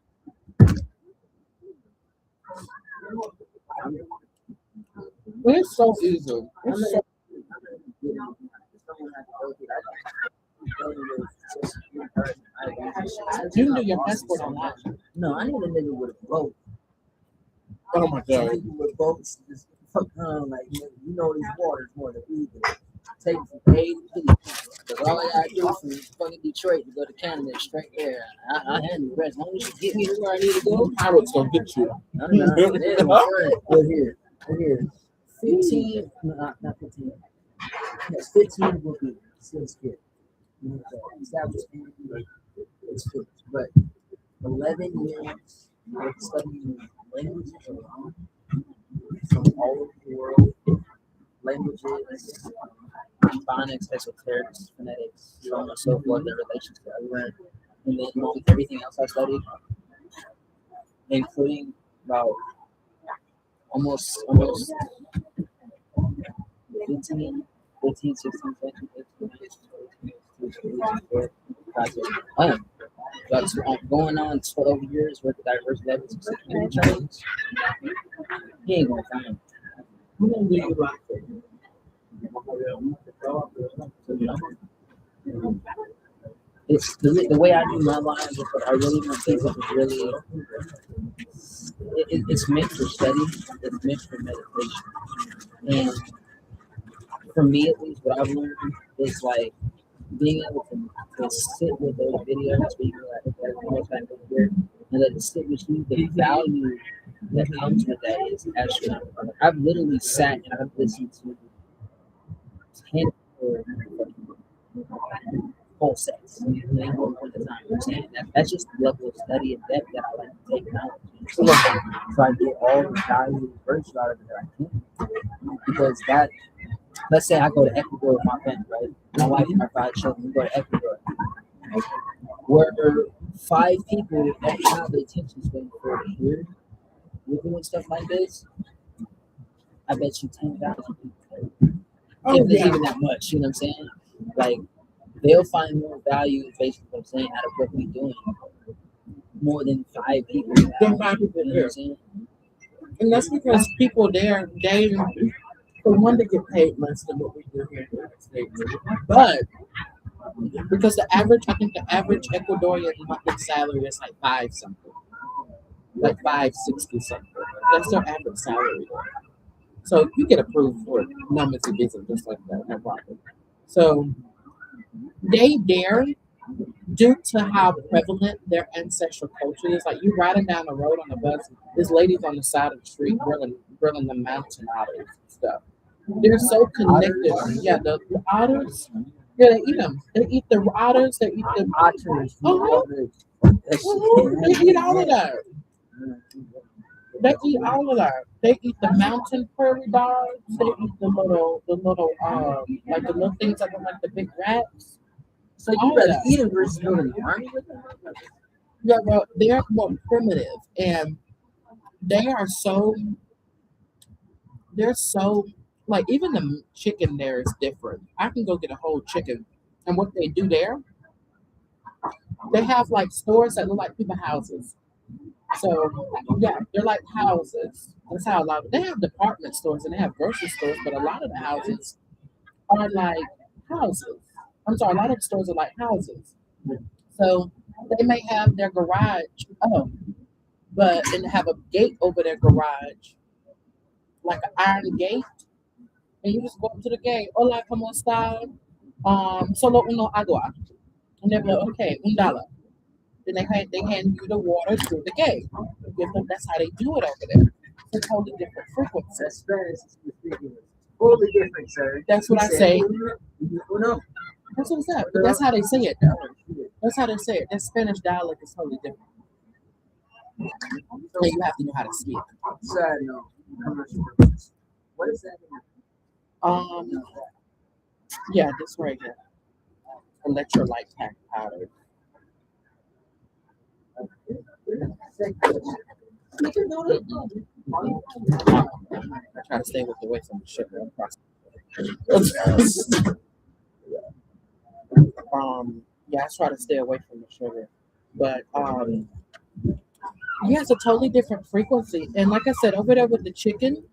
But it's so easy. It's so, you can do your passport online. No, I need a nigga with a boat. Oh my Some god. people with boats just fuck around like you know these waters more than we do. Take it from A to B. Because all I gotta do from fucking Detroit to go to Canada is straight there. I handle the rest. As long as you get me to where I need to go. I was gonna get you. No, we're here. We're here. 15, no, not 15. Yes, 15 will be still scared. Established it's fixed. But 11 years of studying languages alone from all over the world, languages, phonics, esoterics, phonetics, so on and so forth, in relation to everyone. And then along with everything else I studied, including about almost 15, 16, 17, that's going on 12 years worth of diverse levels of security trainings. He ain't gonna find me. How long do you like it? It's the way I do my lives. What I really want people to really, it's meant for study. It's meant for meditation. And for me, at least, what I've learned is like being able to sit with those videos where you go like, okay, what's back over here, and let it sit with you. The value that comes with that is actually. I've literally sat and I've listened to 10 or whole sets. At the time, I'm saying that's just the level of study and depth that I like to take knowledge. So I get all the value and virtue out of it that I can. Because that, let's say I go to Ecuador with my family, right? My wife and our 5 children, we go to Ecuador. Where 5 people don't have the attention span for it here, we're doing stuff like this. I bet you 10,000 people. Oh, If yeah. even that much, you know what I'm saying? Like, they'll find more value, basically, what I'm saying, out of what we're doing, more than 5 people. Then 5 people You know what here. I'm saying? And that's because people there, they, for one, to get paid less than what we do here in the United States. But because I think the average Ecuadorian monthly salary is like 5 something, like 560 something. That's their average salary. So you get approved for numbers and business just like that, no problem. So they dare, due to how prevalent their ancestral culture is, like you riding down the road on the bus, there's ladies on the side of the street grilling the mountain otters and stuff. They're so connected. Yeah, the otters. Yeah, they eat them. They eat the otters. They eat the Otters. They eat all of that. They eat all of that. They eat the mountain prairie dogs. They eat the little, like the little things that look like the big rats. So you All of better that. eat them versus building an army with them? Yeah, well, they're more primitive, and they are so. They're so like even the chicken there is different. I can go get a whole chicken, and what they do there, they have like stores that look like people houses. So yeah, they're like houses. That's how a lot of they have department stores and they have grocery stores, but a lot of the houses are like houses. I'm sorry, a lot of the stores are like houses. So they may have their garage but and have a gate over their garage, like an iron gate, and you just go up to the gate. Hola, como está? Solo uno agua. And they're like, okay, un dollar. Then they hand you the water through the gate. You give them, that's how they do it over there. It's a totally different frequency. That's Spanish is ridiculous. Totally different, sir. That's what I He said, say. Uno. That's what I said. But that's how they say it, though. That's how they say it. That Spanish dialect is totally different. And you have to know how to speak. Side note. Commercial. What is that? Um, Yeah, this right here. Electrolyte pack powder. I try to stay away from the sugar. Yeah, I try to stay away from the sugar. But yeah, it's a totally different frequency. And like I said, over there with the chicken,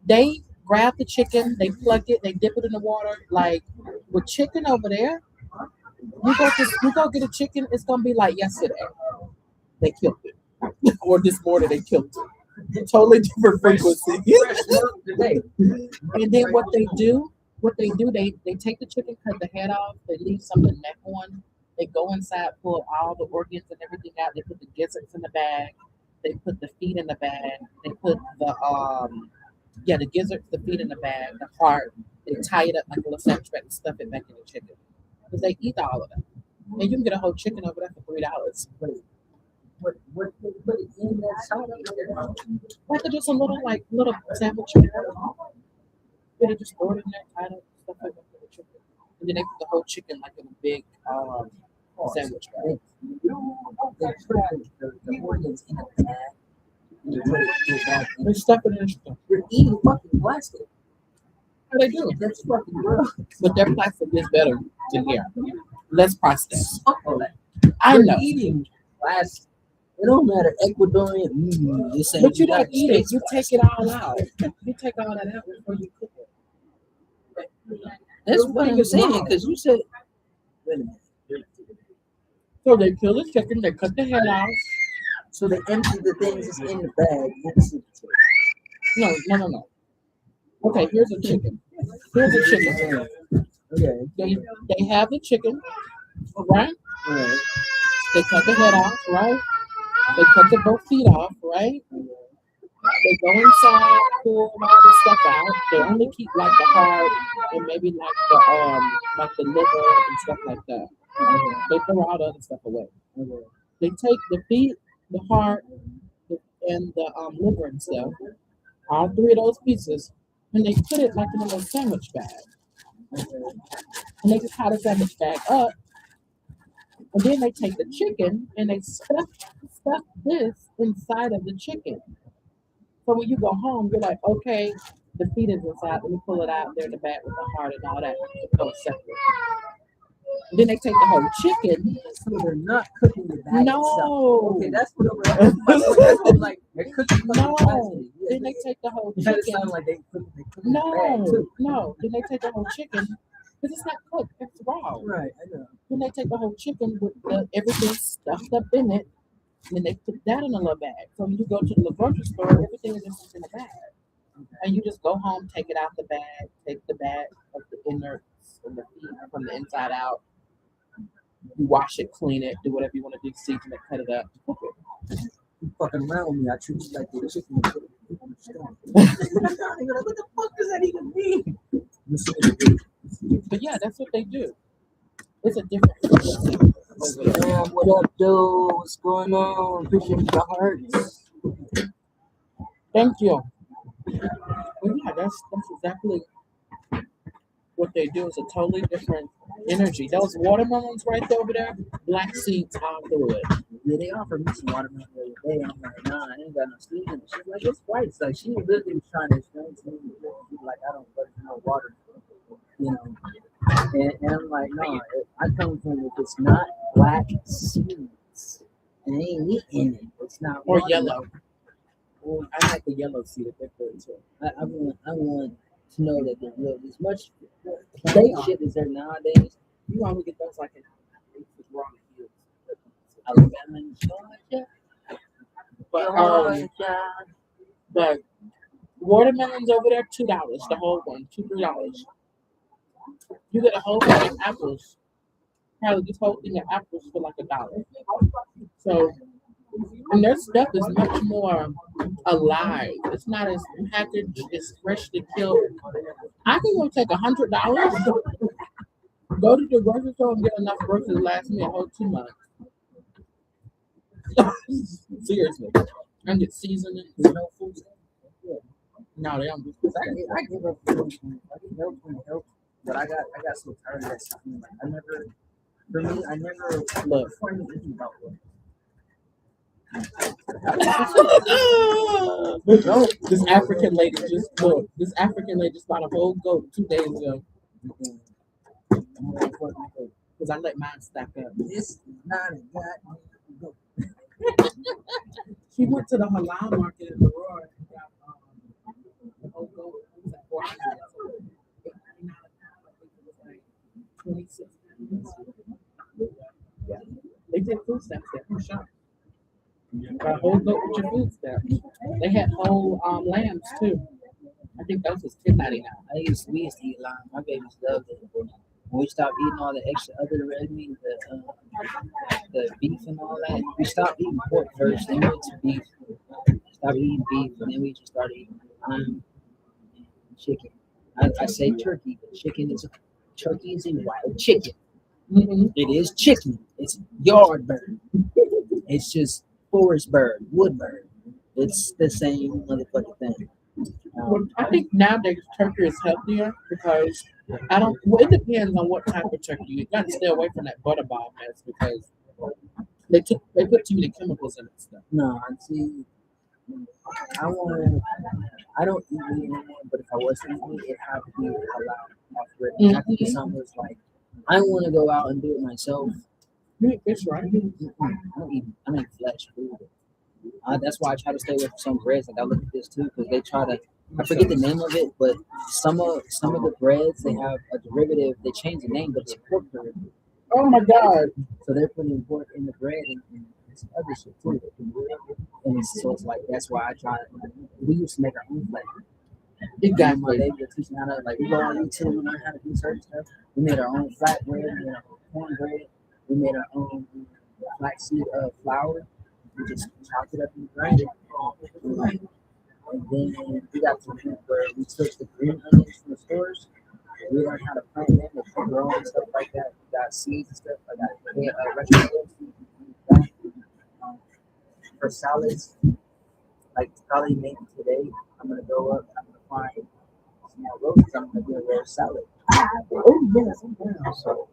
they grab the chicken, they pluck it, they dip it in the water. Like with chicken over there, you go get a chicken, it's gonna be like yesterday they killed it, or this morning they killed it. Totally different frequency. And then what they do, they take the chicken, cut the head off, they leave some of the neck on. They go inside, pull all the organs and everything out. They put the gizzards in the bag. They put the feet in the bag. They put the the gizzards, the feet in the bag, the heart. They tie it up like a little sandwich bag and stuff it back in the chicken because they eat all of that. And you can get a whole chicken over there for $3. What they put it in that side of it? Like just a little sandwich bag. They just throw it in there, tie it up, stuff like that for the chicken. And then they put the whole chicken like in a big sandwich bag. They put the organs in a bag. You put it in a bag. They stuff it in stuff. You're eating fucking plastic. How they do? That's fucking gross. But their plastic is better than here. Less processed. Fuck all that. I You're know. eating plastic. It don't matter. Ecuadorian. This ain't But you don't United eat it. States You plastic. take it all out. You take all that out before you cook it. That's what I'm saying. Because you said, wait a minute. So they kill the chicken, they cut the head off. So they empty the things that's in the bag. No. Okay, here's a chicken. Here's a chicken. Okay. They have the chicken, right? Alright. They cut the head off, right? They cut the both feet off, right? They go inside, pull all the stuff out. They only keep like the heart and maybe like the liver and stuff like that. They throw all the other stuff away. They take the feet, the heart, and the liver and stuff, all three of those pieces, and they put it like in a little sandwich bag. And they just tie the sandwich bag up. And then they take the chicken and they stuff this inside of the chicken. So when you go home, you're like, okay, the feet is inside. Let me pull it out there in the back with the heart and all that. It goes separate. And then they take the whole chicken. So they're not cooking the bag itself. No. Okay, that's what I'm like. They're cooking the No. plastic. Yeah, Then they take the whole that chicken. sounds like they cook the bag No. too. No. Then they take the whole chicken. Because it's not cooked. It's raw. Right, I know. Then they take the whole chicken with everything stuffed up in it. And then they put that in a little bag. So when you go to the grocery store, everything is just in a bag. And you just go home, take it out the bag, take the bag of the innards and the feet from the inside out. You wash it, clean it, do whatever you want to do, season it, cut it up, cook it. You fucking around with me, I treat you like the chicken. And put it on the stone. What the fuck does that even mean? But yeah, that's what they do. It's a different. What up, dude? What's going on? Appreciate the hearts. Thank you. Well, yeah, that's exactly what they do. Is a totally different energy. Those watermelons right over there, black seeds all through it. Yeah, they offered me some watermelon the other day. I'm like, nah, I ain't got no seeds in it. She's like, it's white. It's like, she literally was trying to explain to me. She's like, I don't put no water, you know. And I'm like, no, I come from if it's not black seeds and ain't meat in it, it's not Or watermelon. yellow. Well, I like the yellow seed if they're good too. I want to know that there's real as much fake shit is there nowadays. You always get those like in raw hills. Alabama and Georgia. But watermelons over there, $2, the whole one, $2-3. You get a whole thing of apples. Probably this whole thing of apples for like $1. So, and their stuff is much more alive. It's not as packaged, it's freshly killed. I can go take $100, go to the grocery store and get enough groceries to last me a whole 2 months. Seriously. And get seasoning. No food. No, they don't do I give up food. I give up food. But I got so tired of that stuff. Like I never, for me, I never Look. before I knew anything about what. No, This African lady just look. This African lady just bought a whole goat 2 days ago because I let mine stack up. this is not a goddamn goat. She went to the halal market in Aurora and got the whole goat. It was like 400. $8.99 a pound. I think it was like 26 pounds. Yeah. They did food stamps there. I'm shocked. Got a whole goat with your food stamps. They had whole lambs too. I think those was $10.99. We used to eat lamb. My babies loved it. When we stopped eating all the extra other red meat, the beef and all that, we stopped eating pork first, then we went to beef. Stopped eating beef, and then we just started eating lamb and chicken. I say turkey, but turkey is a wild chicken. Mm-hmm. It is chicken. It's yard bird. It's just forest bird, wood bird. It's the same motherfucking thing. Well, I think nowadays turkey is healthier because I don't. Well, it depends on what type of turkey. You got to stay away from that butterball mess because they put too many chemicals in it stuff. No, I see. I want. I don't eat meat anymore, but if I was to eat meat, it had to be halal. It had to be something that's like I want to go out and do it myself. You eat fish, right? I don't eat flesh food. That's why I try to stay away from some breads. Like I look at this too, because they try to. I forget the name of it, but some of the breads they have a derivative. They change the name, but it's pork derivative. Oh my God! So they're putting pork in the bread and some other shit too. And so it's like that's why I try. We used to make our own flavor. Exactly. They were teaching how to like we go on YouTube and learn how to do certain stuff. We made our own flat bread. We made our own cornbread. We made our own flaxseed flour. We just chopped it up and grind it. And then we got to the point where we took the green onions from the stores. We learned how to plant them and grow and stuff like that. We got seeds and stuff. I got retro seeds. For salads, like probably maybe today, I'm gonna go up. I'm gonna find some more roses. I'm gonna do a roast salad. Oh yes, I'm down. So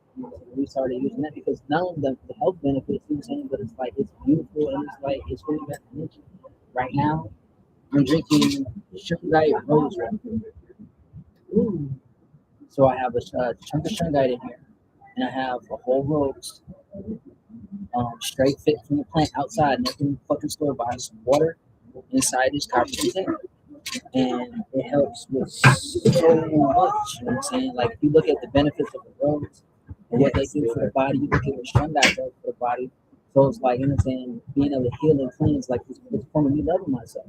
we started using that because not only the health benefits, you know what I'm saying, but it's like it's beautiful and it's like it's really best nature. Right now, I'm drinking Shungite rose water. Ooh. So I have a chunk of Shungite in here, and I have a whole rose, straight fit from the plant outside, nothing fucking store bought. Some water inside this copper container, and it helps with so much. You know what I'm saying? Like if you look at the benefits of the rose and what they do for the body, you look at what Shungite does for the body. So it's like, you know what I'm saying, being able to heal and cleanse, like it's a form of me loving myself.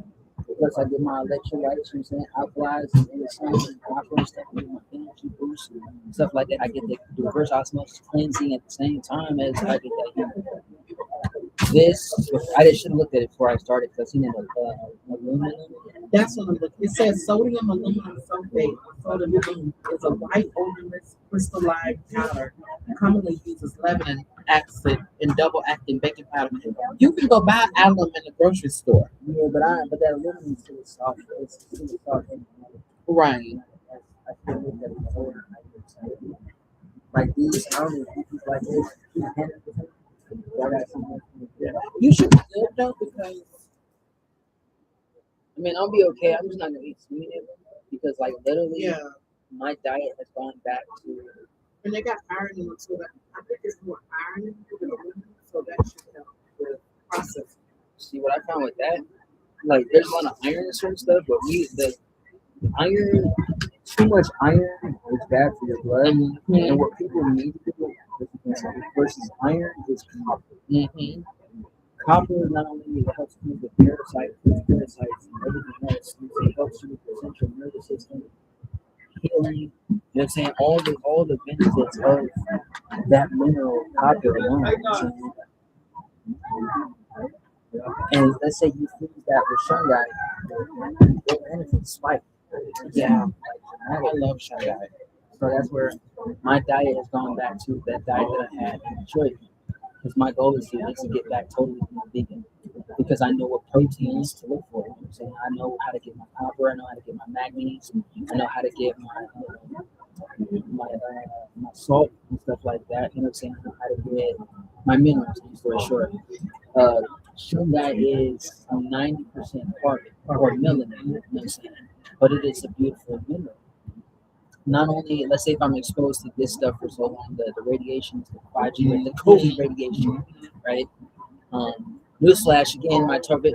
Plus, I get my electrolytes, you know what I'm saying, alkalis and the sun and copper and stuff, I get my energy boost and stuff like that. I get the reverse osmosis cleansing at the same time as I get that healing. This, I should have looked at it before I started because I seen it aluminum. That's what I'm looking. It says sodium aluminum sulfate. Sodium is a white odorless crystalline powder commonly used as leavening acid in double acting baking powder. You can go buy alum in the grocery store. Yeah, but that aluminum is still soft. It's still soft. Right. I feel like that before. Like these, I don't know if these like this. I got something. Yeah. You should be good though because I mean, I'll be okay. I'm just not gonna eat sweet because, like, literally, my diet has gone back to. And they got iron in it, so that I think it's more iron than aluminum, so that should help with processing. See what I found with that? Like, there's a lot of iron in certain stuff, but the iron, too much iron is bad for your blood, and what people need to do versus iron is copper. Mm-hmm. Copper not only helps you with parasites, and everything else, it helps you with your central nervous system, healing. You know what I'm saying? All the benefits of that mineral copper alone. You know what I'm saying? And let's say you freeze that with shungite, your benefits spike. Yeah, I love shungite. So that's where my diet has gone back to that diet that I had in Detroit. Because my goal is to get back totally vegan. Because I know what proteins to look for. You know what I'm saying? I know how to get my copper. I know how to get my manganese. I know how to get my my salt and stuff like that. You know what I'm saying? I know how to get my minerals. Long story short, uh, sugar is 90% carbon or melanin. You know what I'm saying? But it is a beautiful mineral. Not only, let's say if I'm exposed to this stuff for so long, the radiations, the 5G, the COVID radiation, right? Newsflash again, my COVID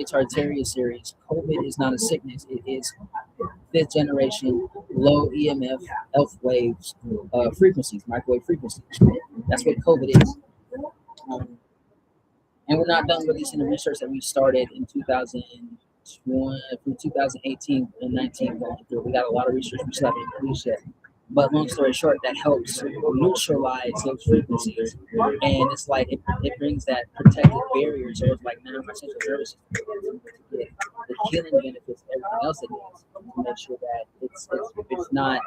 Tartaria series. COVID is not a sickness; it is fifth generation low EMF health waves frequencies, microwave frequencies. That's what COVID is. Um, and we're not done releasing the research that we started in 2020, from 2018 and 19 going through. We got a lot of research we still haven't released yet. But long story short, that helps neutralize those frequencies, and it's like it brings that protective barrier. So it's like now my central nervous system to get the healing benefits, everything else it needs to make sure that it's not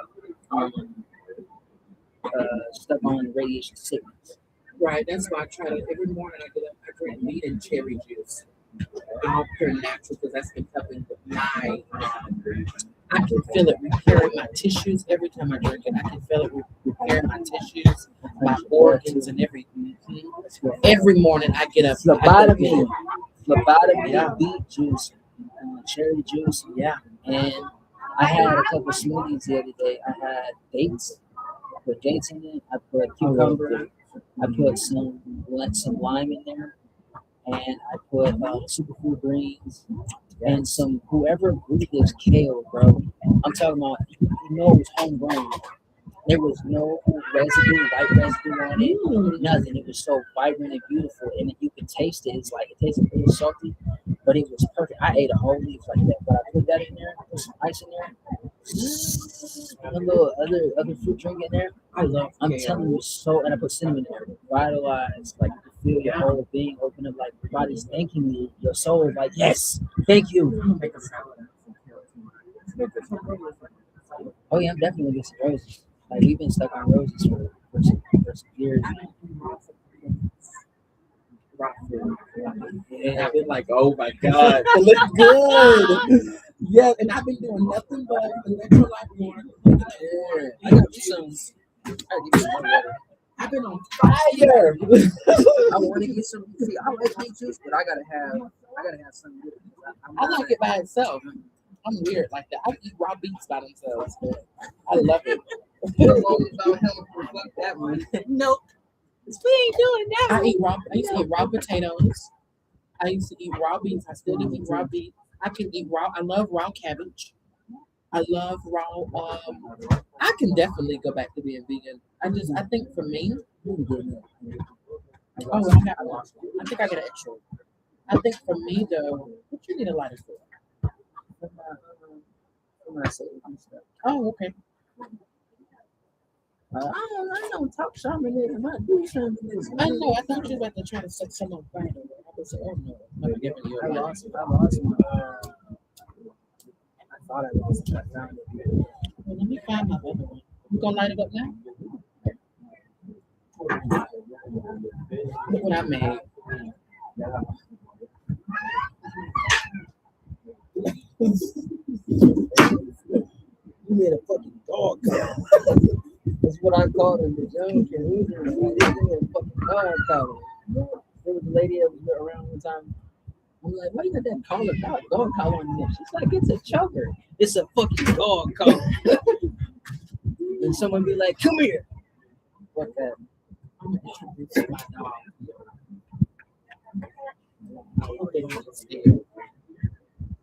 stuck on radiation sickness. Right. That's why I try to every morning I get up, I drink meat and cherry juice. All pure natural because that's been helping with my. I can feel it repairing my tissues every time I drink it. I can feel it repairing my tissues, my organs, and everything. Every morning I get up. Phlebotomy, Yeah. beet juice, cherry juice, Yeah. and I had a couple smoothies the other day. I had dates, I put dates in it. I put cucumber. I put some lime in there, and I put superfood greens and some whoever grew this kale, bro. I'm talking about, you know, it was homegrown. There was no residue, white residue on it, nothing. It was so vibrant and beautiful, and you could taste it. It's like it tasted a little salty, but it was perfect. I ate a whole leaf like that, but I put that in there, put some ice in there, a little other fruit drink in there. I love I'm kale. telling you, so, and I put cinnamon in there. Vitalize, like you feel your whole being open up, like your body's thanking you. Your soul is like, yes, thank you. Make a salad. Oh yeah, I'm definitely gonna get some roses. Like we've been stuck on roses for some years. Rock food. And I've been like, oh my God, it looks good. Yeah, and I've been doing nothing but electrolyte water. Yeah, I got you some. I gotta give you some more water. I've been on fire. I want to get some. See, I like beet juice, but I gotta have something with it. I like it by itself. I'm weird like that. I eat raw beets by themselves. I love it. Fuck that one. Nope. We ain't doing that. I used to eat raw potatoes. I used to eat raw beets. I still do eat raw beets. I can eat raw. I love raw cabbage. I love raw. I can definitely go back to being vegan. I think for me. Oh, I got one. I think I got an extra. I think for me though, what you need a lighter for? Oh, okay. I don't talk shamanism. I do shamanism. I know. I thought you were about to try to set someone fire. I was like, oh no, I'm not giving you a lighter. I lost my. I thought I lost it. I found it. Well, let me find my other one. You gonna light it up now? Look what I made. You made a fucking dog collar. That's what I called him, the junkie. He made a fucking dog collar. There was a lady that was around one time. I'm like, why you got that collar, dog collar on your neck? She's like, it's a choker. It's a fucking dog collar. And someone be like, come here. Fuck that. I'm gonna introduce my dog.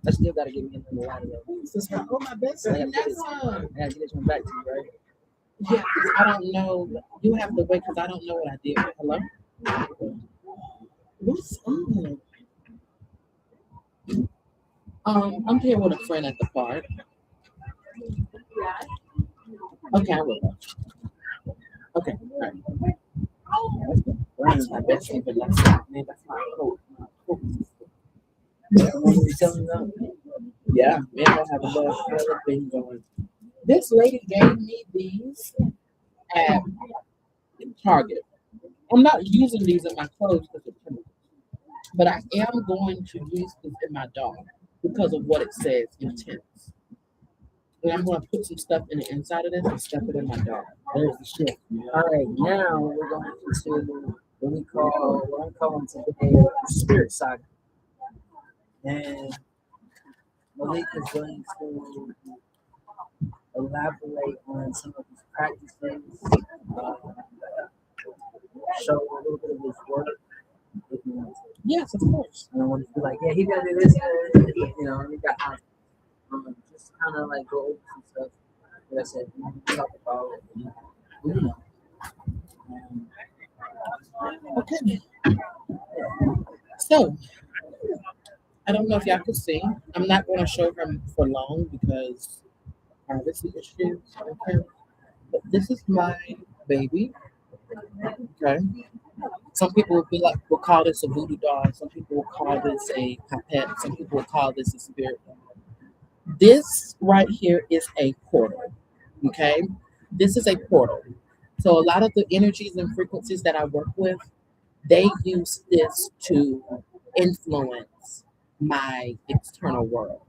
I still gotta get me another lighter though. This is my, oh, my best I friend. gotta That's get this one back to you, right? Yeah, 'cause I don't know. You have to wait because I don't know what I did. Hello? What's on? I'm here with a friend at the park. Okay, I will. Okay, all right. That's my best friend, but that's not, man, that's my coat. My coat. Yeah, man, I have a little thing going. This lady gave me these at Target. I'm not using these in my clothes because of chemicals, but I am going to use this in my dog because of what it says, intense. And I'm gonna put some stuff in the inside of this and stuff it in my jar. There's the shift. All right, now we're going into what I'm calling today Spirit Saga. And Malik is going to elaborate on some of his practices, uh, show a little bit of his work if you want to. Yes, of course. I don't want to be like, yeah, he's gonna do this, we got just kind of like go over some stuff that I said we talk about, you know. Um, Okay. So I don't know if y'all can see. I'm not going to show him for long because privacy issues. Okay. But this is my baby. Okay. Some people will call this a voodoo doll. Some people will call this a pipette. Some people will call this a spirit doll. This right here is a portal. Okay. This is a portal. So a lot of the energies and frequencies that I work with, they use this to influence my external world.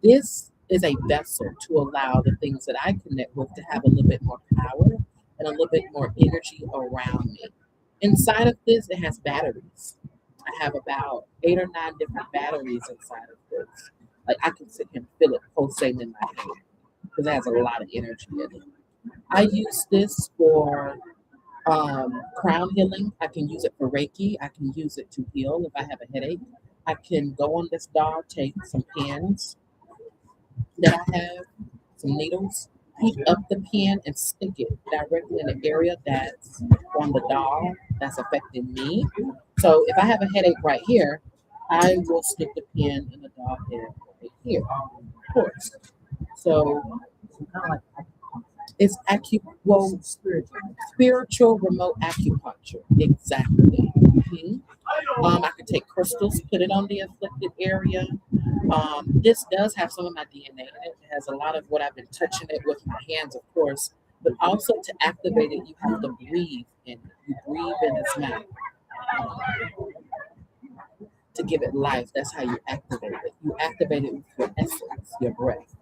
This is a vessel to allow the things that I connect with to have a little bit more power and a little bit more energy around me. Inside of this, it has batteries. I have about 8 or 9 different batteries inside of this. Like I can sit here and feel it pulsating in my hand because it has a lot of energy in it. I use this for crown healing. I can use it for Reiki. I can use it to heal if I have a headache. I can go on this doll, take some pins that I have, some needles, heat up the pin and stick it directly in the area that's on the doll that's affecting me. So if I have a headache right here, I will stick the pin in the doll head right here, of course. So kind of like it's spiritual remote acupuncture. Exactly. I can take crystals, put it on the afflicted area. This does have some of my DNA in it. It has a lot of what I've been touching it with my hands, of course. But also to activate it, you have to breathe in it. You breathe in its mouth to give it life. That's how you activate it. You activate it with your essence, your breath.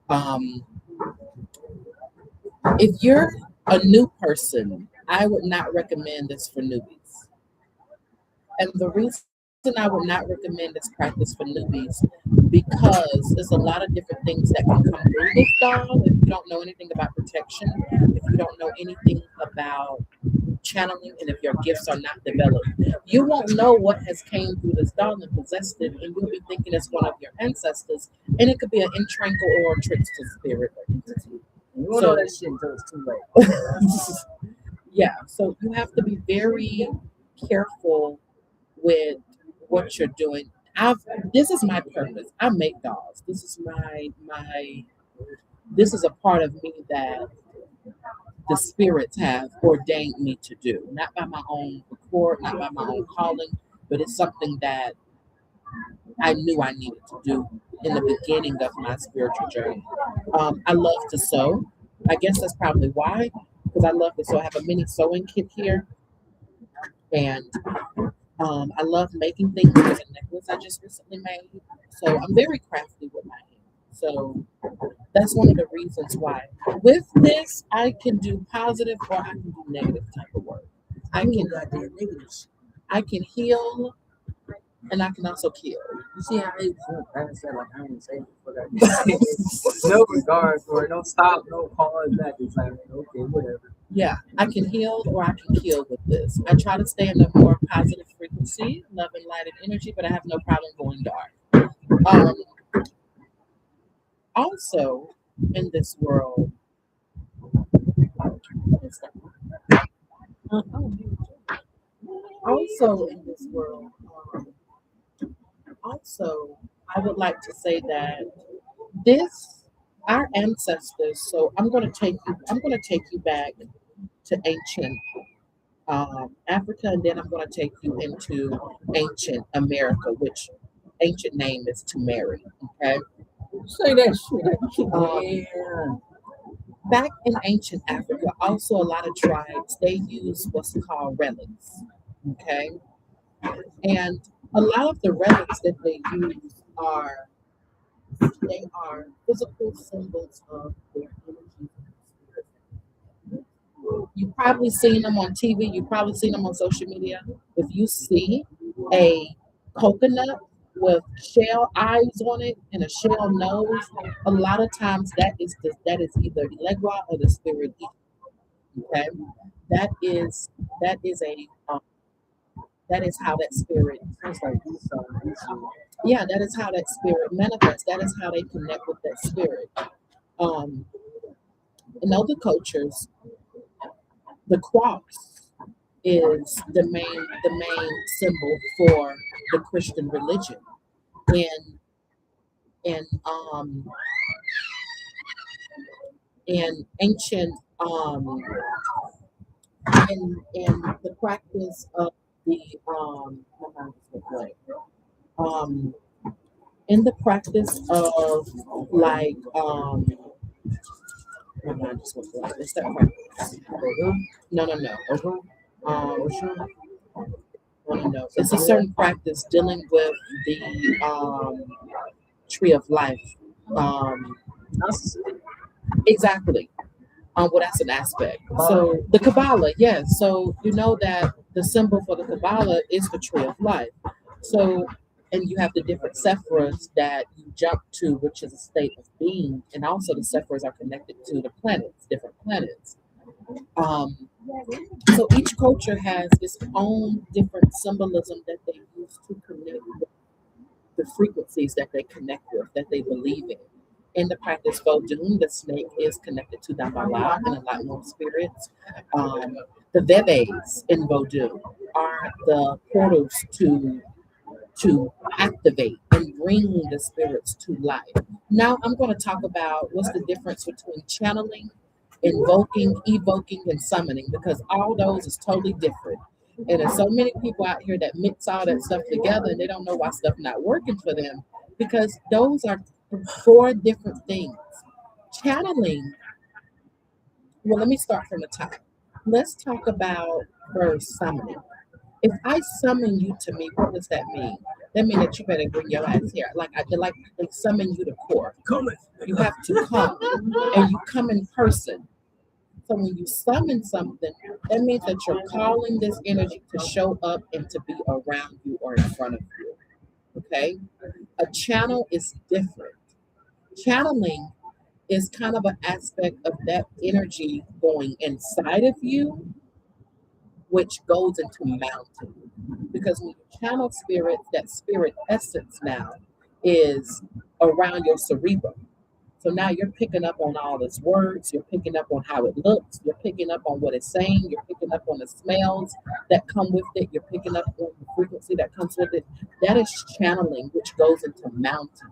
Um, if you're a new person, I would not recommend this for newbies. And the reason I would not recommend this practice for newbies because there's a lot of different things that can come through this doll if you don't know anything about protection, if you don't know anything about channeling, and if your gifts are not developed. You won't know what has came through this doll and possessed it, and you'll be thinking it's one of your ancestors, and it could be an entrankle or a trickster spirit or entity. you won't know that shit until it's too late. Yeah, so you have to be very careful with what you're doing. This is my purpose. I make dolls. This is this is a part of me that the spirits have ordained me to do. Not by my own accord, not by my own calling, but it's something that I knew I needed to do in the beginning of my spiritual journey. I love to sew. I guess that's probably why, because I love to sew. I have a mini sewing kit here, and I love making things. There's a necklace I just recently made. So I'm very crafty with my hands. So that's one of the reasons why. With this, I can do positive or I can do negative type of work. I can heal and I can also kill. You see how I said like I ain't saying no regard for it, no stop, no pause back. It's like okay, whatever. Yeah, I can heal or I can kill with this. I try to stay in a more positive frequency, love and light and energy, but I have no problem going dark. Also, in this world, also in this world, also, I would like to say that our ancestors. So I'm going to take you back to ancient Africa, and then I'm going to take you into ancient America, which ancient name is Tamari. Okay, Say that shit. yeah. Back in ancient Africa, also a lot of tribes they use what's called relics. Okay, and a lot of the relics that they use are They are physical symbols of their energy and spirit. You've probably seen them on TV, you've probably seen them on social media. If you see a coconut with shell eyes on it and a shell nose, a lot of times that is either the legua or the spirit. Okay, that is that is a that is how that spirit. Sounds like Yeah, that is how that spirit manifests. That is how they connect with that spirit. Um, in other cultures, the cross is the main symbol for the Christian religion. In in in ancient in the practice of the my mind just went blank. um in the practice of like my mind just went blank. It's that practice. No, no, no. Um, no, no, no. It's a certain practice dealing with the tree of life. Um, exactly. Well, that's an aspect. So the Kabbalah, yes. So you know that the symbol for the Kabbalah is the tree of life. So, and you have the different sephiras that you jump to, which is a state of being, and also the sephiras are connected to the planets, different planets. Um, so each culture has its own different symbolism that they use to connect with the frequencies that they connect with, that they believe in. In the practice Vodun, the snake is connected to Dambala and a lot more spirits. Um, the Veves in Vodun are the portals to activate and bring the spirits to life. Now I'm going to talk about what's the difference between channeling, invoking, evoking, and summoning, because all those is totally different. And there's so many people out here that mix all that stuff together and they don't know why stuff not working for them because those are four different things. Channeling, well, let me start from the top. Let's talk about first summoning. If I summon you to me, what does that mean? That means that you better bring your ass here. Like I feel like they summon you to court. You have to come, and you come in person. So when you summon something, that means that you're calling this energy to show up and to be around you or in front of you. Okay? A channel is different. Channeling is kind of an aspect of that energy going inside of you, which goes into mountain. Because when you channel spirit, that spirit essence now is around your cerebrum. So now you're picking up on all its words, you're picking up on how it looks, you're picking up on what it's saying, you're picking up on the smells that come with it, you're picking up on the frequency that comes with it. That is channeling, which goes into mountain.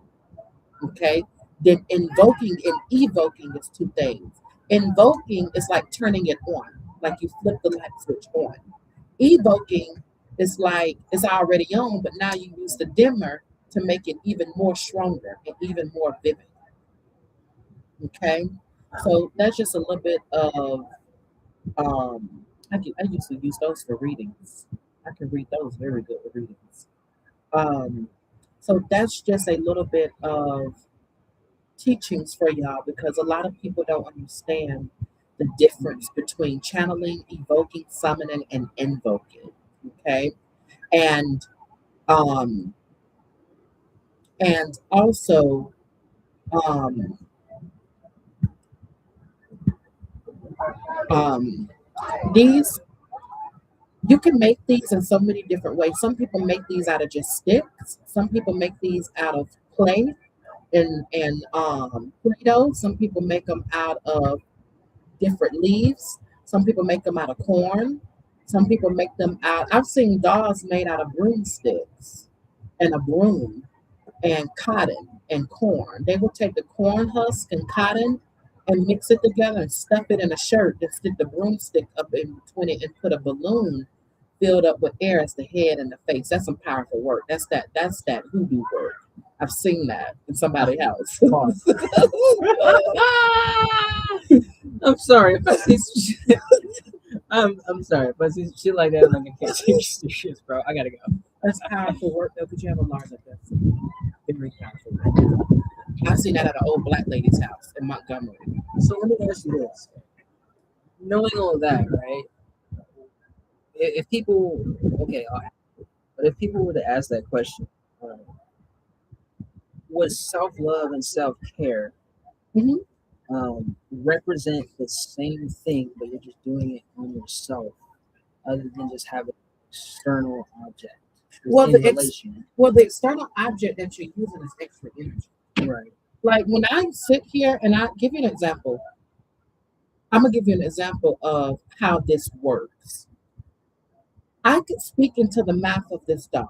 Okay. Then invoking and evoking is two things. Invoking is like turning it on, like you flip the light switch on. Evoking is like it's already on, but now you use the dimmer to make it even more stronger and even more vivid. Okay, so that's just a little bit of I used to use those for readings. I can read those very good readings. Um, so that's just a little bit of teachings for y'all because a lot of people don't understand the difference between channeling, evoking, summoning, and invoking. Okay, and um, and also um, um, these you can make these in so many different ways. Some people make these out of just sticks. Some people make these out of clay and Play-Doh. Some people make them out of different leaves. Some people make them out of corn. Some people make them out. I've seen dolls made out of broomsticks and a broom and cotton and corn. They will take the corn husk and cotton and mix it together and stuff it in a shirt and stick the broomstick up in between it and put a balloon filled up with air as the head and the face. That's some powerful work. That's that hoodoo work. I've seen that in somebody's house. I'm sorry if I see some shit. I'm sorry if I see some shit like that. Like I can't take you serious, bro. I gotta go. That's powerful work though, because you have a large like that's very powerful work. I seen that at an old black lady's house in Montgomery. So let me ask you this: knowing all that, right? If people, okay, all right, but if people were to ask that question, uh, would self love and self care hmm represent the same thing, but you're just doing it on yourself, other than just having an external object Well, in relation? the external object that you're using is extra energy. Right. Like when I sit here and I give you an example, I'm gonna give you an example of how this works. I could speak into the mouth of this dog.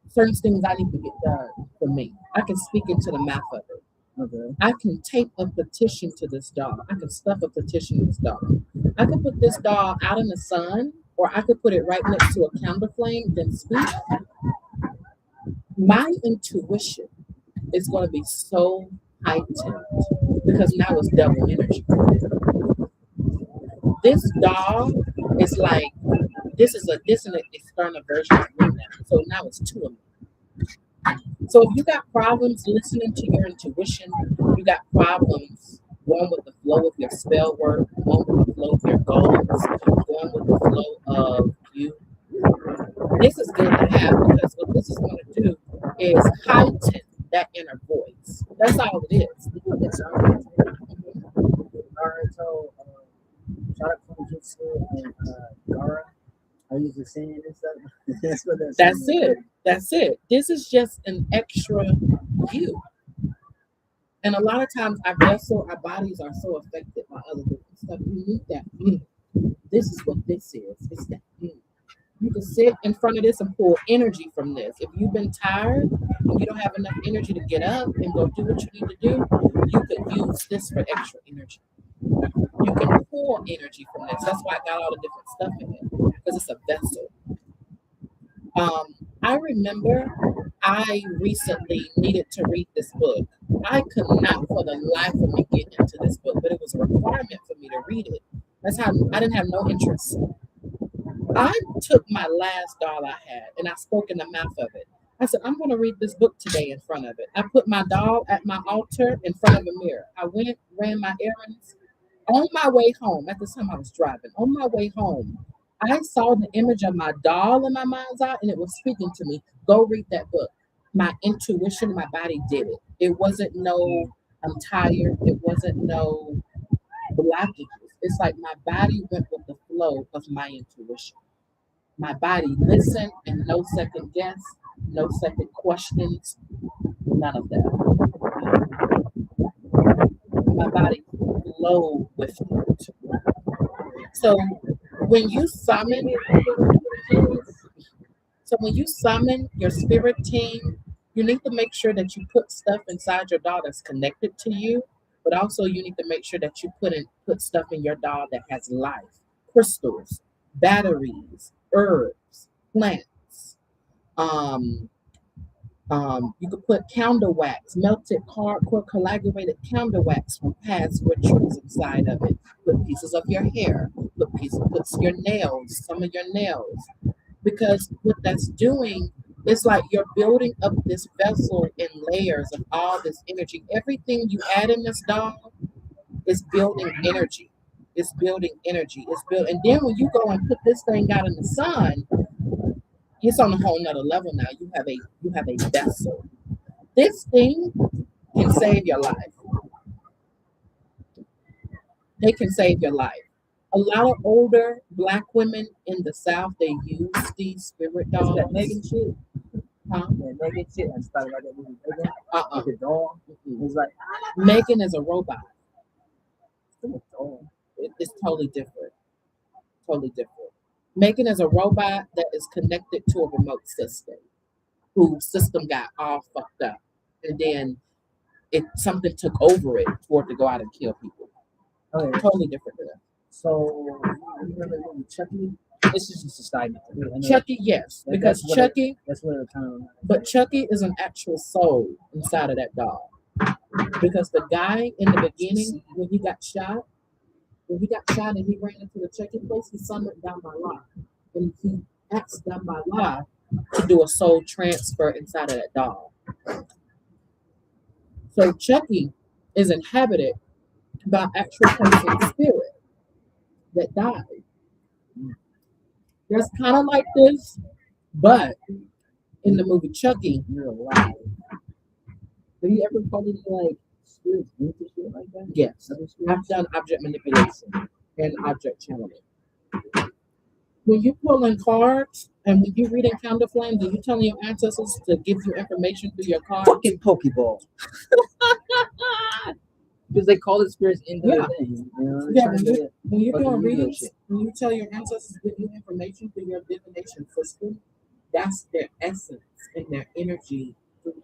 Certain things I need to get done for me. I can speak into the mouth of it. Okay. I can tape a petition to this dog. I can stuff a petition to this dog. I could put this dog out in the sun, or I could put it right next to a candle flame, then speak. My intuition is going to be so heightened because now it's double energy. This dog is like this is an external version of me now. So now it's two of me. So if you got problems listening to your intuition, you got problems going with the flow of your spell work, going with the flow of your goals, going with the flow of you. This is good to have because what this is going to do is heighten that inner voice. That's all it is. It sounds like Naruto, Shotgun Jutsu, and Gara. I use the saying and stuff. That's what that's. That's it. That's it. This is just an extra you. And a lot of times our bodies are so affected by other different stuff. We need that. This is what this is. It's that. You can sit in front of this and pull energy from this. If you've been tired and you don't have enough energy to get up and go do what you need to do, you could use this for extra energy. You can pull energy from this. That's why I got all the different stuff in it because it's a vessel. I remember I recently needed to read this book. I could not for the life of me get into this book, but it was a requirement for me to read it. That's how I didn't have no interest. I took my last doll I had and I spoke in the mouth of it. I said, I'm going to read this book today in front of it. I put my doll at my altar in front of a mirror. I went, ran my errands. On my way home, at the time I was driving, on my way home, I saw the image of my doll in my mind's eye and it was speaking to me. Go read that book. My intuition, my body did it. It wasn't no, I'm tired. It wasn't no blockages. It's like my body went with the flow of my intuition. My body listened and no second guess, no second questions, none of that. My body flowed with it. So when you summon, your spirit team, you need to make sure that you put stuff inside your doll that's connected to you, but also you need to make sure that you put stuff in your doll that has life, crystals, batteries, herbs, plants. You could put candle wax, melted hardcore coagulated candle wax from past rituals inside of it. Put pieces of your hair, put your nails, some of your nails. Because what that's doing is like you're building up this vessel in layers of all this energy. Everything you add in this doll is building energy. It's building energy. And then when you go and put this thing out in the sun, it's on a whole nother level now. You have a vessel. This thing can save your life. They can save your life. A lot of older black women in the South, they use these spirit That's dolls. that Megan shit. Huh? That Megan shit. I started about that movie Megan. Uh-uh. The doll. It's like Megan is a robot. still a doll. It's totally different. Totally different. Megan is a robot that is connected to a remote system, whose system got all fucked up, and then something took over it for it to go out and kill people. Okay. Totally different than that. So you remember the movie Chucky? This is just a side note. Chucky, yes, because Chucky, that's what it kind of. but Chucky is an actual soul inside of that doll. Because the guy in the beginning, when he got shot and he ran into the Chucky place, he summoned down my law. And he asked down my law to do a soul transfer inside of that doll. So Chucky is inhabited by actual person's spirit that died. That's kind of like this, but in the movie Chucky, You're alive. Have you ever called any like spirits into shit like that? yes, Other I've spirits? done object manipulation and object channeling. When you pull in cards and when you read in Candle Flames, are you telling your ancestors to give you information through your cards? Fucking Pokeball. Because they call it spirits into Yeah. the thing. You know, Yeah, trying to when you're fucking doing Yu-Gi-Oh readings, shit. when you tell your ancestors to give you information through your divination system, that's their essence and their energy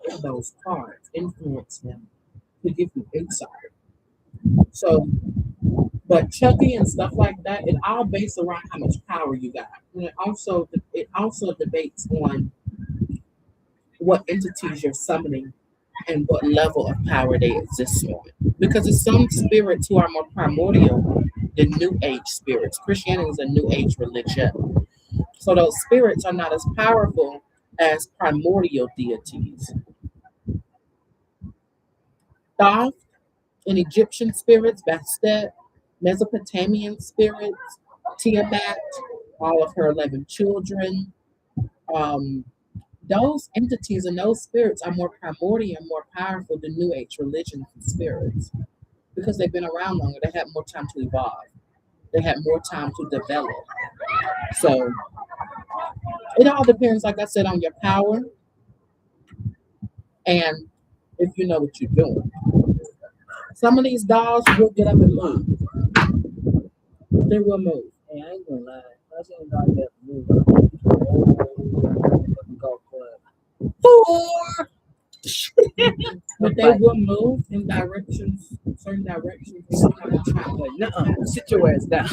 in those cards influence them to give you insight. So, but Chucky and stuff like that, it all based around how much power you got. And it also debates on what entities you're summoning and what level of power they exist on. Because there's some spirits who are more primordial than New Age spirits. Christianity is a New Age religion. So those spirits are not as powerful as primordial deities. Thoth and Egyptian spirits, Bastet, Mesopotamian spirits, Tiamat, all of her 11 children. Um, those entities and those spirits are more primordial and more powerful than New Age religions and spirits because they've been around longer. They had more time to evolve. They had more time to develop. So it all depends, like I said, on your power and if you know what you're doing. Some of these dolls will get up and move. They will move. Hey, I ain't gonna lie. I seen a dog that move up fucking golf club. Four. But they Like, will move in directions, certain directions. They don't have to travel. like, nuh-uh, sit your ass down.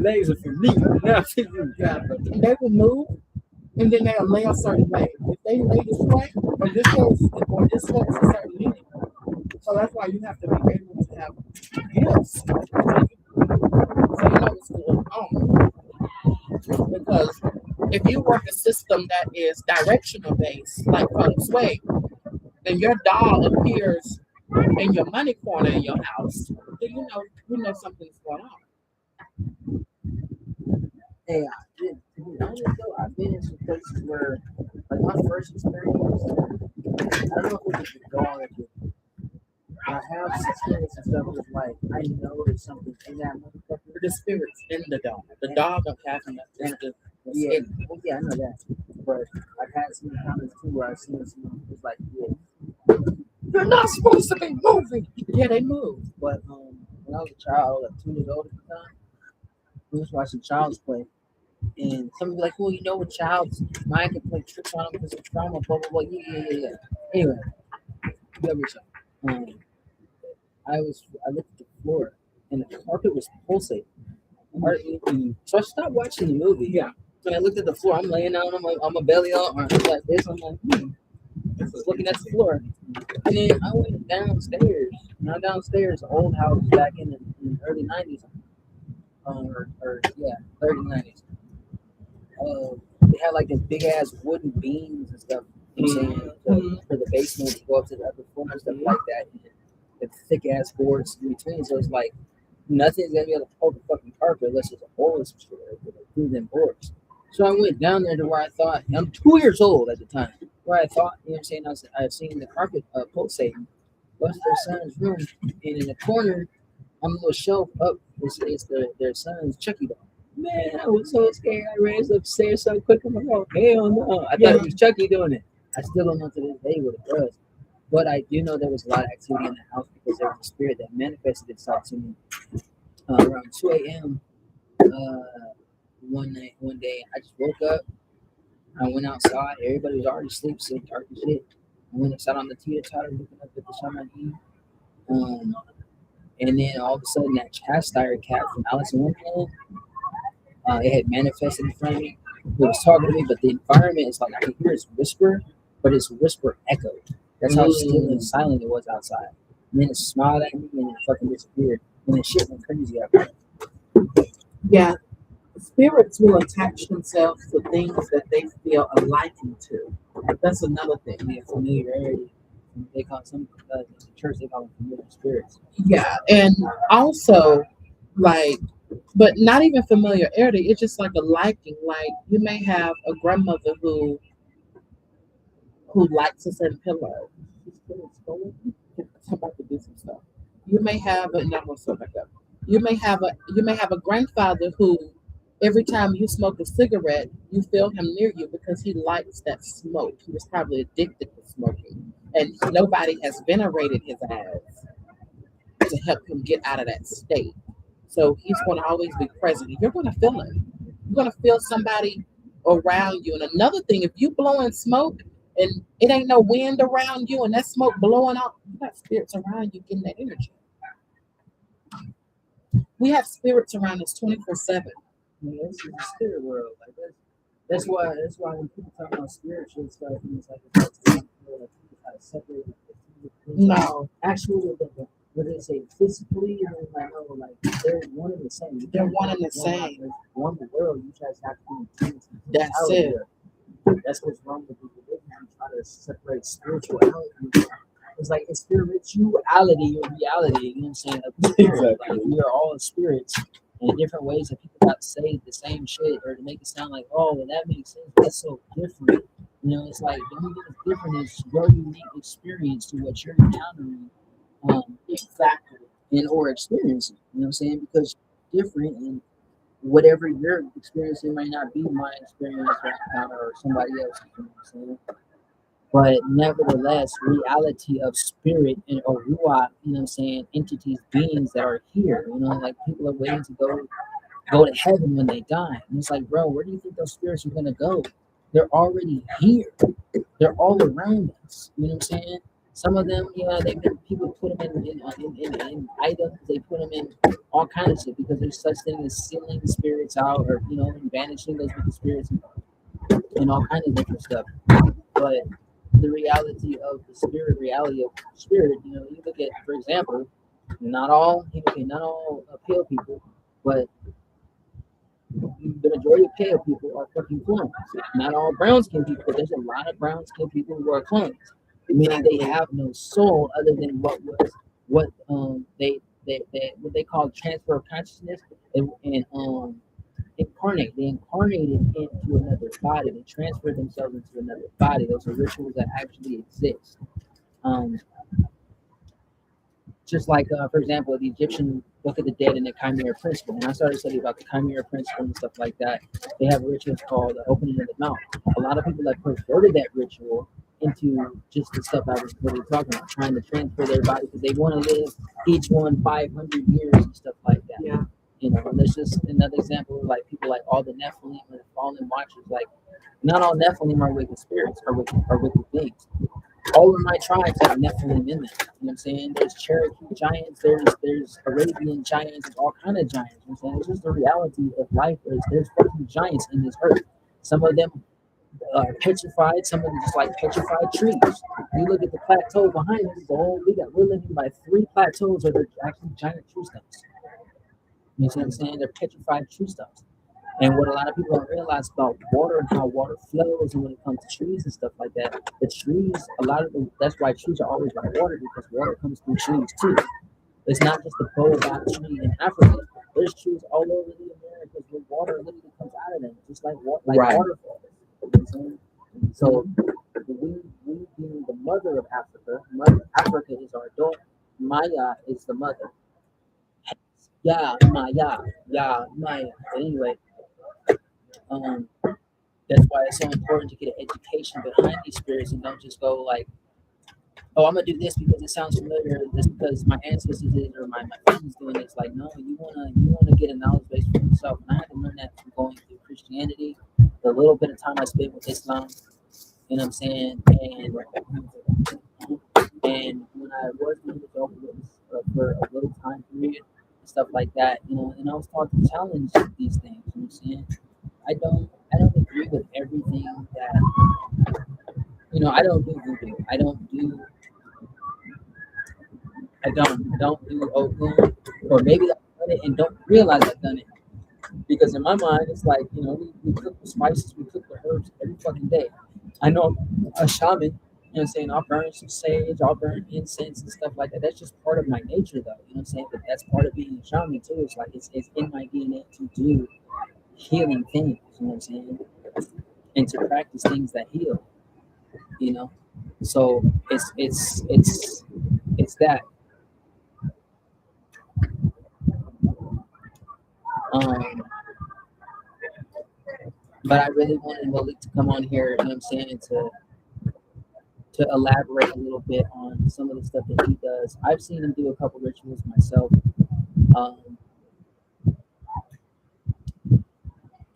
Legs are for me, not for you. Yeah, and they will move, and then they'll lay a certain way. If they lay this way, or this way, or this way, it's a certain meaning. So that's why you have to be able to have gifts, so you know what's going on. Because if you work a system that is directional based, like feng shui, then your doll appears in your money corner in your house, then you know something's going on. Hey, to be honest though, I've been in some places where, like my first experience, I don't know if it was the dog or the I have experience and stuff with like I know there's something in that motherfucker. The spirits in the dog. The dog don't have nothing. Yeah, well, yeah, I know that. But I've had some encounters too where I've seen someone who's like, yeah, you're not supposed to be moving. Yeah, they move. But when I was a child, like 2 years old at the time, we was watching Child's Play. And somebody like, well, you know what Child's mind can play tricks on him because of trauma, blah, blah, blah. Yeah. Anyway, I looked at the floor and the carpet was pulsating. So I stopped watching the movie. Yeah. When I looked at the floor, I'm laying down on my belly on like this. I'm like, just looking at the floor. And then I went downstairs. Now downstairs, the old house back in the early 90s. Early 90s. They had like the big ass wooden beams and stuff. You know what I'm saying? For the basement to go up to the upper floor and stuff like that. The thick ass boards in between. So it's like nothing's gonna be able to hold the fucking carpet unless there's a hole or some shit through them boards. So I went down there to where I thought I'm 2 years old at the time. Where I thought, you know what I'm saying, I had seen the carpet pulsating. Go to their son's room, and in the corner on the little shelf up is their son's Chucky doll. Man, I was so scared. I ran upstairs so quick. I'm like, oh hell no! I thought it was Chucky doing it. I still don't know to this day what it was. But I do know there was a lot of activity in the house because there was a spirit that manifested itself to me around 2 a.m. One day. I just woke up. I went outside. Everybody was already asleep, so dark as shit. I went outside on the teeter-totter looking up at the shaman. And then all of a sudden, that chastire cat from Alice in Wonderland, it had manifested in front of me. It was talking to me, but the environment is like I could hear its whisper, but its whisper echoed. That's how still and silent it was outside. And then it smiled at me and it fucking disappeared. And then shit went crazy after that. Yeah. Spirits will attach themselves to things that they feel a liking to. That's another thing. Yeah, familiarity. They call some in the church they call them familiar spirits. Yeah, and also like, but not even familiarity. It's just like a liking. Like you may have a grandmother who likes a certain pillow. She's still going. I'm about to do some stuff. You may have a, and I'm gonna start back up. You may have a grandfather who every time you smoke a cigarette, you feel him near you because he likes that smoke. He was probably addicted to smoking. And nobody has venerated his ass to help him get out of that state. So he's going to always be present. You're going to feel it. You're going to feel somebody around you. And another thing, if you blowing smoke and it ain't no wind around you and that smoke blowing out, you got spirits around you getting that energy. We have spirits around us 24/7. Yeah, this is the spirit world. Like that's why when people talk about spiritual stuff, and it's like like people try to separate it. It's like No, actually, what they say physically, and then like oh, like they're one and the same. You they're can't one have and the same. one world. You guys have to be in That's totality it. there. That's what's wrong with people. They try to separate spirituality. It's like it's spirituality or reality. You know what I'm saying? Of the spirit. Like we are all spirits in different ways that people got to say the same shit or to make it sound like, oh, well, that makes sense. That's so different. You know, it's like the only thing that's different is your unique experience to what you're encountering, Exactly. and or experiencing. You know what I'm saying? Because you're different and whatever you're experiencing might not be my experience or encounter or somebody else's. You know what I'm saying? But nevertheless, reality of spirit and or ruach, you know what I'm saying, entities, beings that are here, you know, like people are waiting to go to heaven when they die. And it's like, bro, where do you think those spirits are gonna go? They're already here. They're all around us. You know what I'm saying? Some of them, yeah, they've been people put them in items. They put them in all kinds of shit because there's such thing as sealing the spirits out or banishing those with the spirits and all kinds of different stuff. But the reality of the spirit, reality of spirit, you look at, for example, not all pale people, but the majority of pale people are fucking clones. Not all brown skinned people, but there's a lot of brown skinned people who are clones, meaning they have no soul other than what what they call transfer of consciousness and incarnate. They incarnated into another body. They transferred themselves into another body. Those are rituals that actually exist. Um, just like, for example, the Egyptian Book of the Dead and the Chimera Principle. When I started studying about the Chimera Principle and stuff like that, they have rituals called the opening of the mouth. A lot of people have perverted that ritual into just the stuff I was really talking about, trying to transfer their body because they want to live each one 500 years and stuff like that. Yeah. And there's just another example of like people like all the Nephilim and the fallen watchers. Like, not all Nephilim are wicked spirits or wicked beings. All of my tribes have Nephilim in them. You know what I'm saying? There's Cherokee giants, there's Arabian giants, there's all kind of giants. You know what I'm saying? It's just the reality of life. There's fucking giants in this earth. Some of them are petrified, some of them just like petrified trees. You look at the plateau behind us, we're living by 3 plateaus where they're actually giant tree stumps. You know what I'm saying? They're petrified tree stumps. And what a lot of people don't realize about water and how water flows and when it comes to trees and stuff like that, the trees, that's why trees are always by water because water comes through trees too. It's not just the baobab tree in Africa. There's trees all over the Americas where water literally comes out of them, just like Right. waterfalls. You know what I'm saying? So we being the mother of Africa, Africa is our daughter. Maya is the mother. Maya. But anyway, that's why it's so important to get an education behind these spirits and don't just go like, oh, I'm gonna do this because it sounds familiar, just because my ancestors did it or my family's doing this. Like, no, you wanna get a knowledge base for yourself. And I had to learn that from going through Christianity, the little bit of time I spent with Islam, you know what I'm saying? And when I was doing the Jehovah's Witness for a little time period, stuff like that, and I was taught to challenge these things, you know what I'm saying? I don't agree with everything that I don't do voodoo. I don't do ogun, or maybe I've done it and don't realize I've done it. Because in my mind it's like, we cook the spices, we cook the herbs every fucking day. I know a shaman know what I'm saying? I'll burn some sage, I'll burn incense and stuff like that. That's just part of my nature, though. You know what I'm saying? But that's part of being a shaman too. It's like it's in my DNA to do healing things. You know what I'm saying? And to practice things that heal. You know, so it's that. Um, but I really wanted Malik to come on here. You know what I'm saying? To elaborate a little bit on some of the stuff that he does. I've seen him do a couple rituals myself. Um,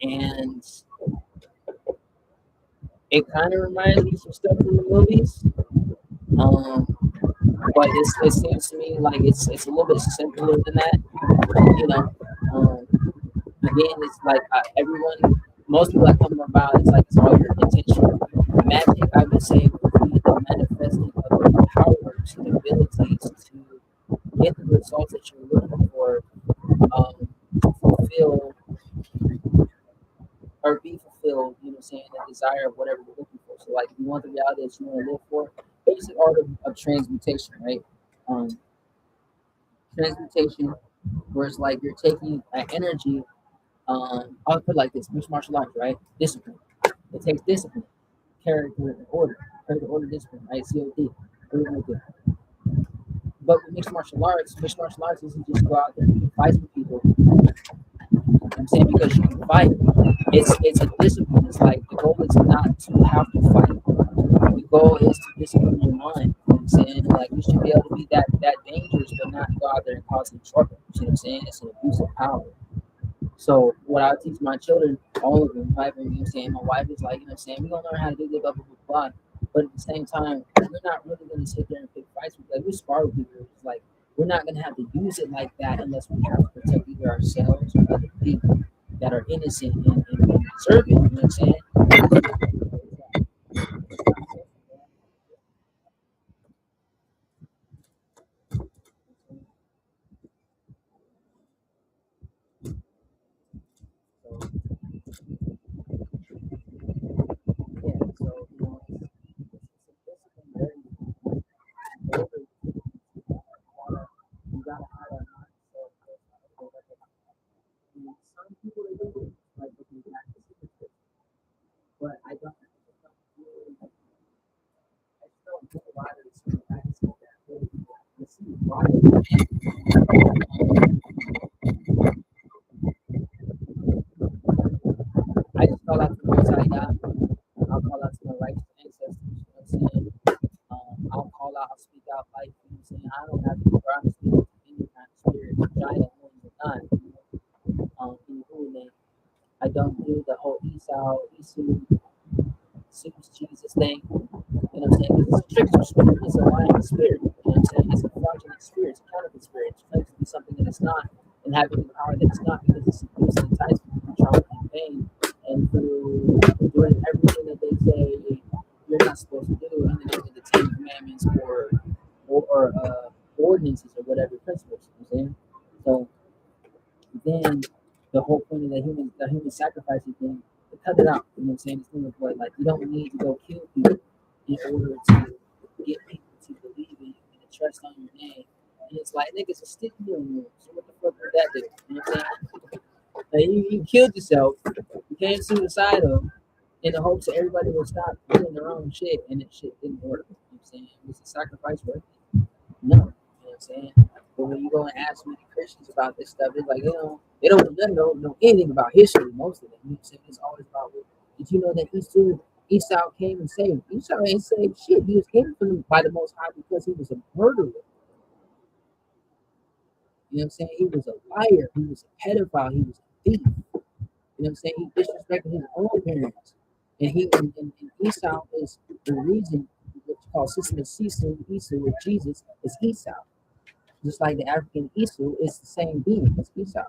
and it kind of reminds me of some stuff from the movies. Um, but it seems to me like it's a little bit simpler than that. You know, again, it's like everyone, most people that come about, it's like it's all your intention. Magic, I would say, would be the manifesting of the powers and abilities to get the results that you're looking for, fulfill or be fulfilled, you know what I'm saying, the desire of whatever you're looking for. So like if you want the reality that you want to live for, basic art of transmutation, right? Um, transmutation where it's like you're taking an energy, I'll put it like this, mixed martial arts, right? Discipline. It takes discipline, character and order discipline, right? COD. Really good. But with mixed martial arts isn't just go out there and fight with people. I'm saying because you can fight. It's a discipline. It's like the goal is not to have to fight. The goal is to discipline your mind. You know what I'm saying? Like you should be able to be that dangerous but not go out there and cause them trouble. You know what I'm saying? It's an abuse of power. So what I teach my children, all of them, you know what I'm saying? My wife is like, you know what I'm saying, we're gonna learn how to do this, blah blah blah blah. But at the same time, we're not really gonna sit there and pick fights with like we spar with people. It's like we're not gonna have to use it like that unless we have to protect either ourselves or other people that are innocent and deserving. You know what I'm saying? So yeah, so you know, it's very you gotta have a mindset. Some people they do it, like looking back to see it, but I don't. Really, I just don't think a lot of this practices that really see why. I just call out to the Most High God. I'll call out to my righteous ancestors. You know what I'm saying? I'll call out, I'll speak out life. You know what I'm saying? I don't have to go around and speak to any kind of spirit, giant or not. In the name. I don't do the whole Esau, Isu, Jesus thing. You know what I'm saying? Because it's a trickster spirit. It's a lying spirit. You know what I'm saying? It's a fraudulent spirit. It's a counterfeit spirit. It's trying to be something that it's not and having the power that it's not because it's seduced and enticed through trauma and pain and through doing everything that they say you're not supposed to do in the name of the Ten Commandments or ordinances or whatever principles. You know what I'm saying? So then the whole point of the human sacrificing thing, to cut it out. You know what I'm saying? It's thing of what like you don't need to go kill people in order to get people to believe in you and to trust on your name. And it's like niggas are still doing you. So what the fuck would that do? You know what I'm saying? Like, you killed yourself, you came suicidal in the hopes that everybody will stop doing their own shit and that shit didn't work. You know what I'm saying? Was the sacrifice worth it? No. You know what I'm saying? But when you go and ask many Christians about this stuff, it's like, they don't know anything about history, most of them. You know what I'm saying? It's always about, did you know that Esau came and saved? Esau ain't saved shit. He was came from by the Most High because he was a murderer. You know what I'm saying? He was a liar. He was a pedophile. He was a thief. You know what I'm saying? He disrespected his own parents. And Esau is the reason what you call system of Esau with Jesus is Esau. Just like the African Esau is the same being as Esau.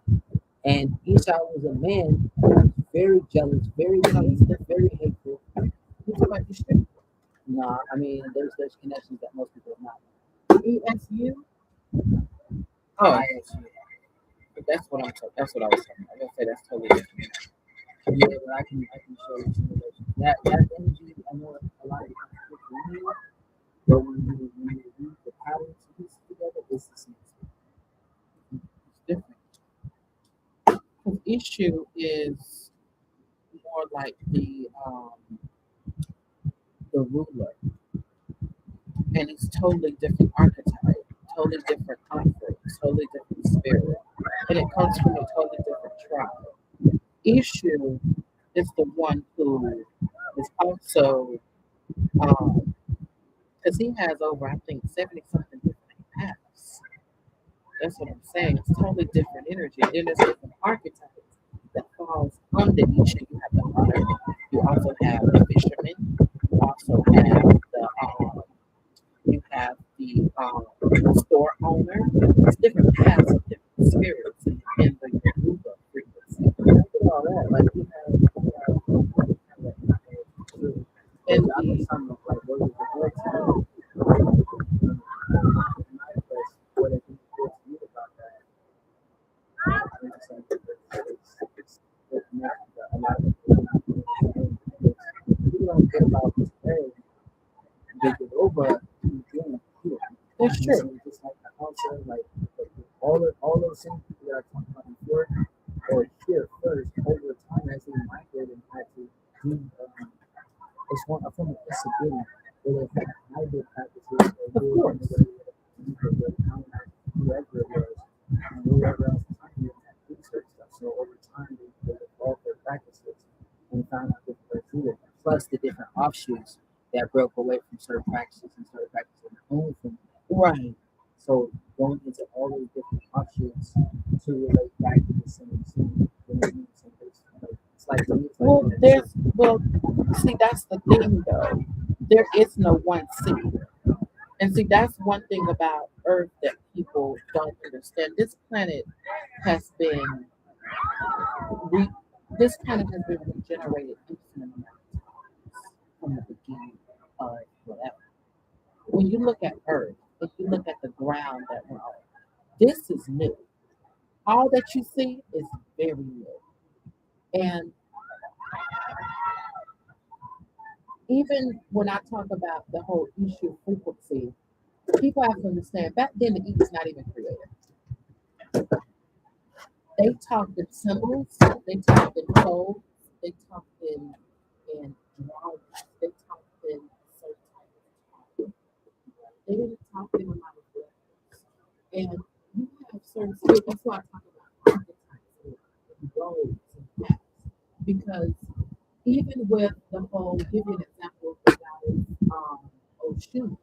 And Esau was a man who was very jealous, very jealous, very hateful. He's like the street. No, I mean there's connections that most people have not. ESU? Oh, ISU. But that's what I'm talking. That's what I was talking about. I'm gonna say that's totally different. Yeah, but I can show you some relation. That energy, I know a lot of times But when you read the patterns piece together, it's the same. It's different. The issue is more like the ruler, and it's totally different archetype, totally different offering, totally different spirit, and it comes from a totally different tribe. Issue is the one who is also because he has over I think 70 something different paths. That's what I'm saying. It's totally different energy. Then there's different archetypes that falls under each. And you have the hunter. You also have the fisherman. You also have the store owner. It's different paths of different spirits in the Yoruba frequency. Look at all that. Like And I know the some of like what is the word to me? What it feels to you about that. I think it's like it's a lot of people don't get about this way. They get over doing here. that's And true. so just like the culture, like all those same people that I talked about before, or here first over time as they migrated and had to do it's one a form of disability where they had hybrid practices or Of course. whoever it was and whoever else was trying to research stuff. So over time they evolved their practices and found out different ways to do it. Plus the different offshoots that broke away from certain practices and started practicing only from Right. so going into all those different offshoots to relate back to the same it's like to me, it's Well, like see, that's the thing though. There is no one seed. And see, that's one thing about Earth that people don't understand. Has been re- this planet has been regenerated infinite amount of times from the beginning of whatever. When you look at Earth, if you look at the ground that we're on, this is new. All that you see is very new. And even when I talk about the whole issue frequency, people have to understand back then the E was not even created. They talked in symbols, they talked in codes, they talked in drawings, they talked in certain type of they didn't talk in a lot of words. And you have certain spirits, that's why I talk about archetypes and roles and paths. Because even with the whole, give you an example of the goddess Oshun.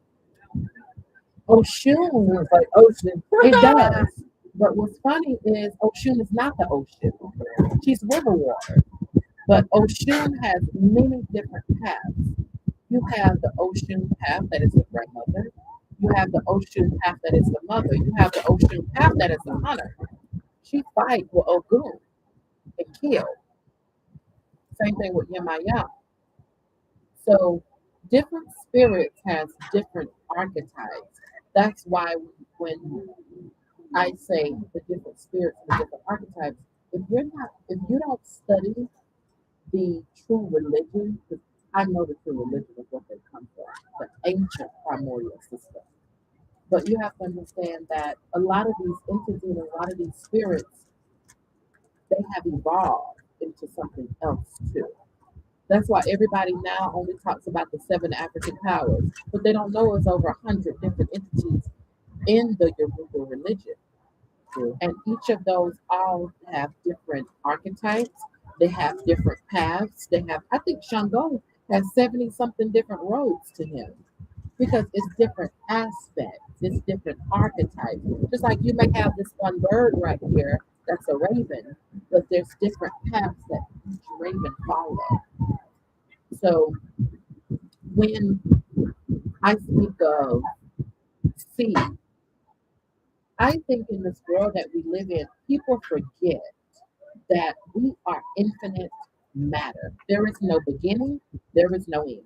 Oshun, it's like ocean. it does. But what's funny is Oshun is not the ocean. She's river water. But Oshun has many different paths. You have the Oshun path that is the grandmother. You have the Oshun path that is the mother. You have the Oshun path that is the hunter. She fight with Ogun and kill. Same thing with Yemayam. So different spirits has different archetypes. That's why when I say the different spirits and the different archetypes, if you don't study the true religion, because I know the true religion is what they come from, the ancient primordial system. But you have to understand that a lot of these entities and a lot of these spirits, they have evolved into something else too. That's why everybody now only talks about the seven African powers, but they don't know it's over 100 different entities in the Yoruba religion. And each of those all have different archetypes. They have different paths. They have, I think Shango has 70 something different roads to him because it's different aspects, it's different archetypes. Just like you may have this one bird right here that's a raven, but there's different paths that each raven follow. So when I speak of seed, I think in this world that we live in, people forget that we are infinite matter. There is no beginning, there is no end.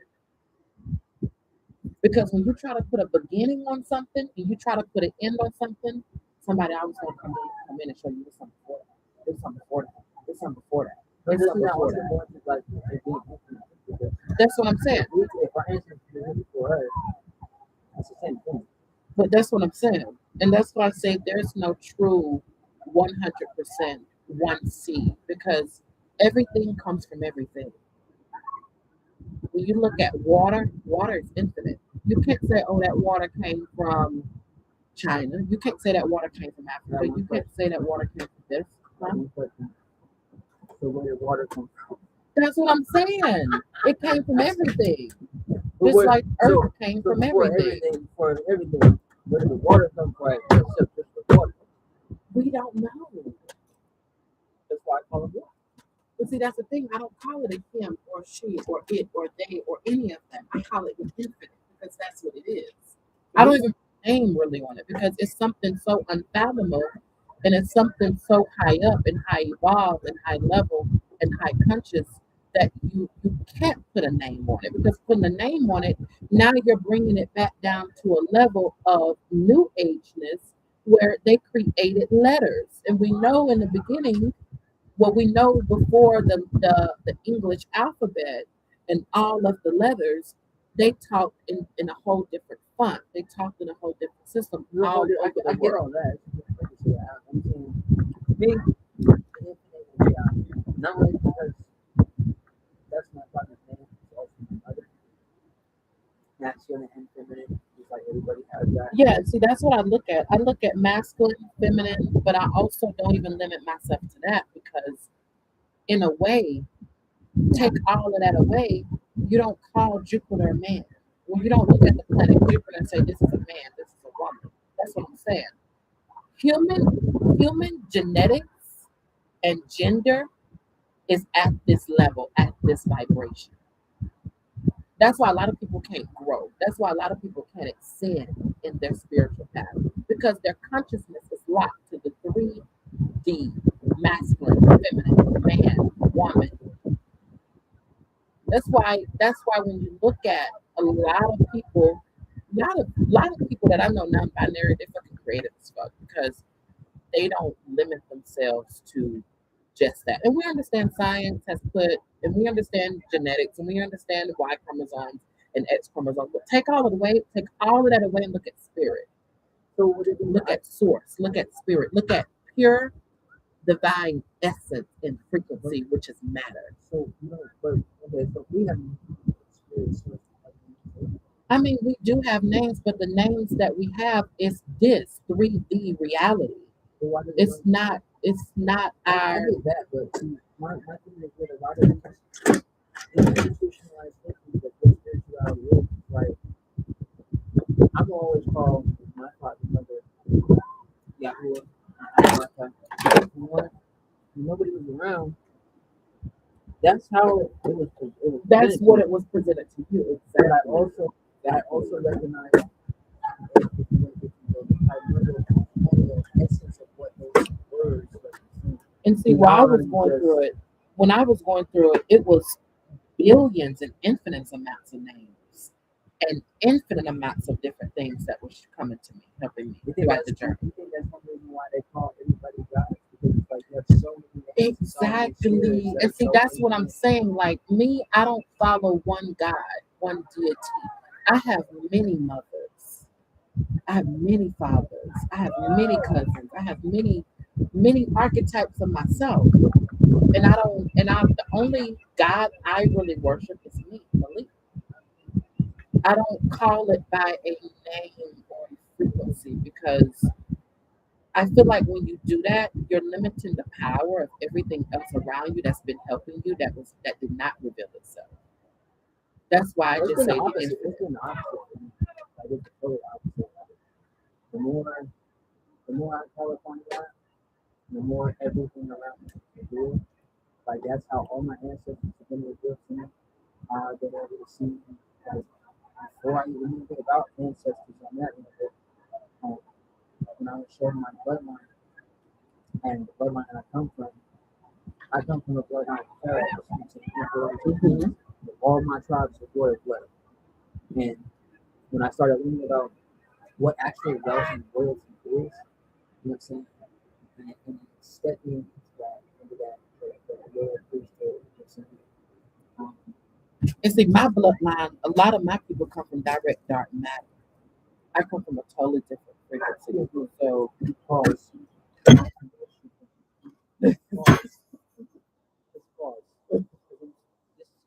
Because when you try to put a beginning on something and you try to put an end on something, somebody always gonna come in and show you there's something before that. There's something before that. There's something before that. But There's this is something not before also that. going to like it being That's what I'm saying. if our ancestors did it for us, It's the same thing. But that's what I'm saying. And that's why I say there's no true 100% one seed because everything comes from everything. When you look at water, water is infinite. You can't say, oh, that water came from China. You can't say that water came from Africa. You can't say that water came from this. Huh? So where did water come from? That's what I'm saying. It came from everything. But Just where, like so, Earth came so from before everything. everything, where did the water come from? Except just the water. We don't know. That's why I call it water. But see, that's the thing. I don't call it a him or she or it or they or any of them. I call it an infinite because that's what it is. I don't even put a name really on it because it's something so unfathomable and it's something so high up and high evolved and high level and high conscious that you can't put a name on it because putting a name on it, now you're bringing it back down to a level of new ageness where they created letters. And we know in the beginning well, we know before the English alphabet and all of the letters, they talked in a whole different font. They talked in a whole different system No, all I, over I the get all world. that. I'm saying, me, not only because that's my partner's name, it's also my mother. Masculine and feminine, just like everybody has that. Yeah, see, that's what I look at. I look at masculine, feminine, but I also don't even limit myself to that because, in a way, take all of that away, you don't call Jupiter a man. Well, you don't look at the planet Jupiter and say this is a man, this is a woman. That's what I'm saying. Human genetics and gender is at this level, at this vibration. That's why a lot of people can't grow. That's why a lot of people can't ascend in their spiritual path because their consciousness is locked to the 3D masculine, feminine, man, woman. That's why when you look at a lot of people, lot of people that I know non-binary, they're fucking creative as fuck because they don't limit themselves to just that. And we understand science has put, and we understand genetics, and we understand the Y chromosomes and X chromosomes. But take all of that away and look at spirit. So what is it? Look at source. Look at spirit. Look at pure divine essence and frequency, which is matter. So but okay, so we have experience. I mean, we do have names, but the names that we have is this 3D reality. So why does It's not I our get that, but see, my thing is with a lot of these institutionalized thinking that this spirituality is like I'm always call my father mother Yahweh. You know what? Nobody was around. That's how it was. It was that's presented what to it was presented to you. But I Exactly. also recognize the essence of what those words represent. And see, while I Beyond was going just through it, when I was going through it, it was billions and infinite amounts of names and infinite amounts of different things that was coming to me, helping me throughout the journey. you think that's one reason why they call everybody God? Because it's like there's so many names, so many Exactly. spirits, And see, so that's what I'm many- saying. Like me, I don't follow one God, one deity. I have many mothers. I have many fathers. I have many cousins. I have many archetypes of myself. And the only God I really worship is me, Malik. I don't call it by a name or a frequency because I feel like when you do that, you're limiting the power of everything else around you that's been helping you that did not reveal itself. That's why I It's just been the say the opposite. infinite. It's been the opposite. For me. Like it's the total opposite. The more, the more I call upon God, the more everything around me is real. Like that's how all my ancestors have been revealed to me. I've been able to see like before I even knew anything about ancestors on that level. Um, when I was showing my bloodline and the bloodline that I come from a bloodline of Pharaohs, Mhm. all my tribes are royal blood. And when I started learning about what actual wealth and royalty is, you know what I'm saying? And stepping into that the royal priesthood, you know what I'm saying? Um, And see, my bloodline, a lot of my people come from direct dark matter. I come from a totally different frequency. So Pause. Pause. Just pause. This is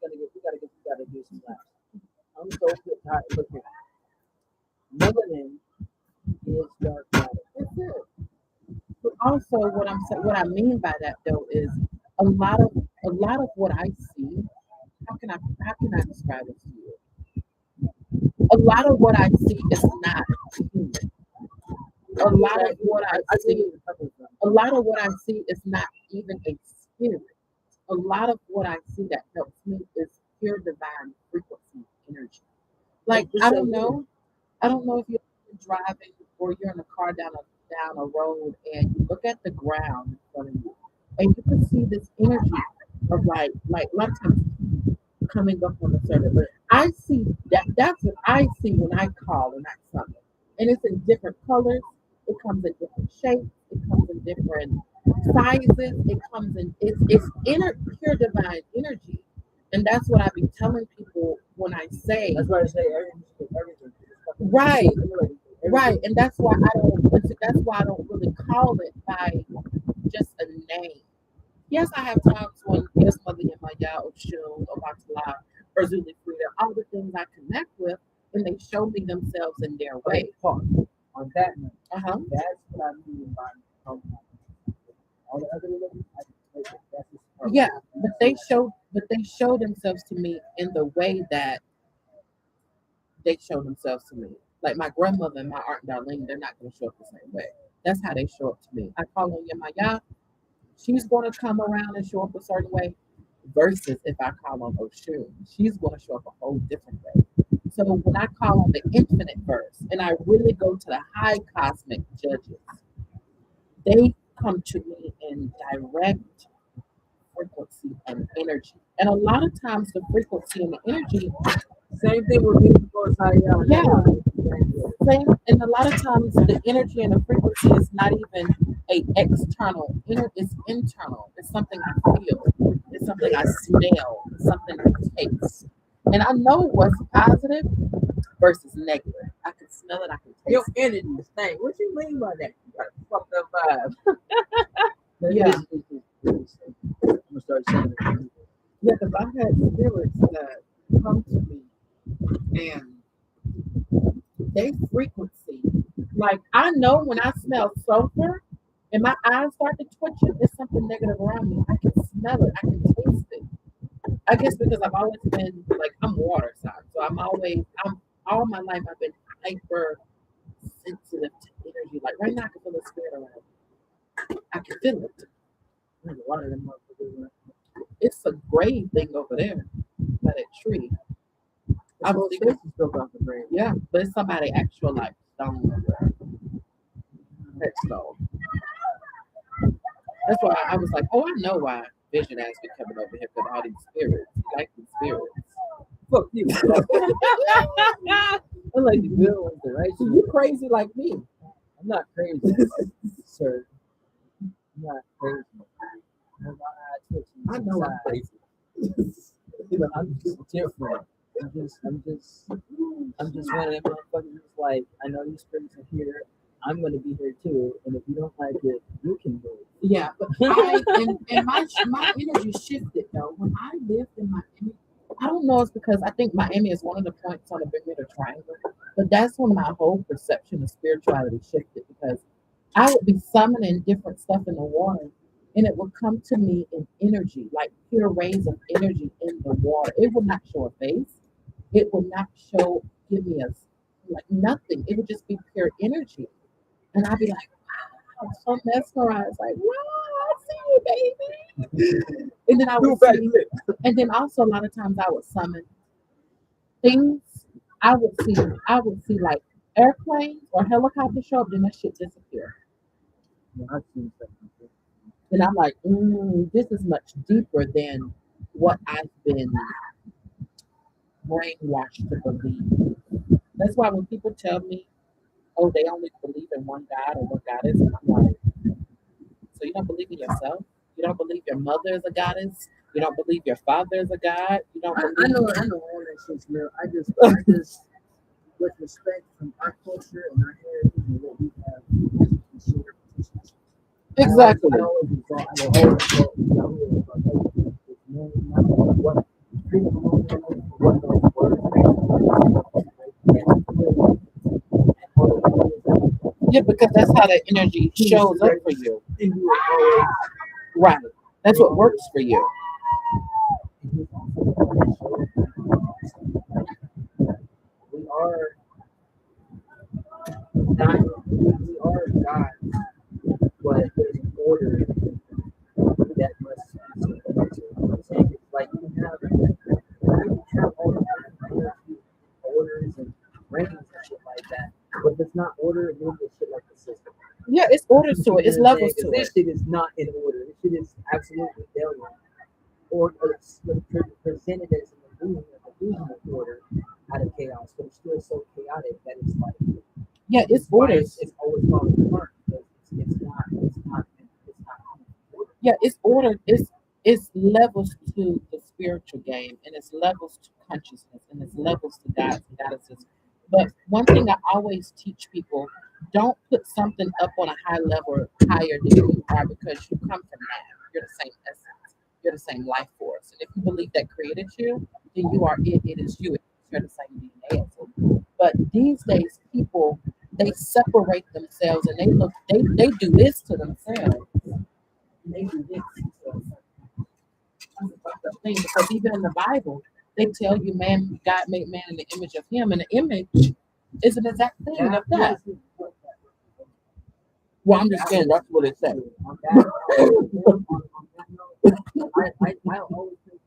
gonna get. We gotta do some laps. I'm so tired. Look here. Melanin is dark matter. that's it. But also, what I mean by that though is a lot of a lot of what I see. How can I describe it to you? A lot of what I see is not human. A lot of what I I think see, it's a couple of them. a lot of what I see is not even a spirit. A lot of what I see that helps me is pure divine frequency energy. Like Just I say don't here. know, I don't know if you're driving or you're in a car down a road and you look at the ground in front of you and you can see this energy of like a lot of times coming up on a certain but I see that's what I see when I call and I summon. And it's in different colors, it comes in different shapes, it comes in different sizes, it comes in it's pure divine energy. And that's what I be telling people when I say That's why I say everything. right. Everything. Right, and that's why I don't really call it by just a name. Yes, I have times when yes, Mother Yamaya or Shun or Batala or Zuli Frida, all the things I connect with, and they show me themselves in their Okay, way. pause. On that note, Uh-huh. that's what I mean by all the other religions. That's just part of Yeah, it. but they show themselves to me in the way that they show themselves to me. Like my grandmother and my aunt Darlene, they're not going to show up the same way. That's how they show up to me. I call on Yamaya, she's going to come around and show up a certain way versus if I call on Oshun, she's going to show up a whole different way. So when I call on the infinite verse and I really go to the high cosmic judges, they come to me in direct frequency and energy. And a lot of times the frequency and the energy, Same thing with people inside yeah, same. And a lot of times the energy and the frequency is not even a external, it's internal. It's something I feel. It's something I smell. It's something I taste. And I know what's positive versus negative. I can smell it. I can Your taste it. energy is thing. What you mean by that? You got a fucked up vibe. Yeah. I'm gonna start saying it. Yeah, because I've had spirits that come to me and they frequency. Like I know when I smell sulfur and my eyes start to twitching, there's something negative around me. I can smell it. I can taste it. I guess because I've always been like I'm water sign, so I'm all my life I've been hyper sensitive to energy. Like right now, I can feel the spirit around me. I can feel it. There's a lot of them motherfuckers, man. It's a grave thing over there by that tree. I was thinking it's built off the brain. Yeah, but it's somebody actual like stone over there. Headstone. That's why I was like, oh, I know why Vision has been coming over here because all these spirits, he like these spirits. Fuck you. I like the good ones, the right? So you crazy like me? I'm not crazy, sir. I'm not crazy. My eye twitching I know I'm inside. crazy. But I'm just different. I'm just one of them motherfuckers who's like, I know these spirits are here. I'm gonna be here too. And if you don't like it, you can go. Yeah, but my energy shifted though. When I lived in Miami, I don't know it's because I think Miami is one of the points on the Bermuda Triangle, but that's when my whole perception of spirituality shifted because I would be summoning different stuff in the water and it would come to me in energy, like pure rays of energy in the water. It would not show a face. It would not give me like nothing. It would just be pure energy. And I'd be like, wow, so mesmerized, like, wow, I see you, baby. And then I would see, and then also a lot of times I would summon things. I would see like airplanes or helicopters show up, then that shit disappear. Yeah, I've seen stuff before. And I'm like, this is much deeper than what I've been brainwashed to believe. That's why when people tell me, oh, they only believe in one God or one goddess, and I'm like, so you don't believe in yourself? You don't believe your mother is a goddess? You don't believe your father is a god? You don't I believe know all that shit's real. I just with respect from our culture and our heritage and what we have in share petitions. Exactly. I always result, I will always result in Yahweh about hey, it's man, not what freedom of what those words Yeah, because that's how the energy shows up for you. and you will always Right. That's what works for you. we are not we are gods, but there's an order that must be I'm saying it's like you have all the orders and rankings and shit like that. But if it's not order, it means shit like the system. Yeah, it's orders to it. It's levels to This it. shit is not in order. This shit is absolutely failure. Or it's presented as an illusion of order out of chaos, but it's still so chaotic that it's like Yeah, it's orders. it's always falling apart because it's not order. Yeah, it's order. It's levels to the spiritual game, and it's levels to consciousness, and it's levels to gods and goddesses. But one thing I always teach people: don't put something up on a high level higher than you are, because you come from that. You're the same essence. You're the same life force. And if you believe that created you, then you are it. It is you. You're the same DNA as it. But these days, people, they separate themselves, and they do this to themselves. They do this to themselves. That's a fucked up thing, because even in the Bible, they tell you man, God made man in the image of Him, and the image is an exact thing of that. Well, I'm just saying that's what it says. I always think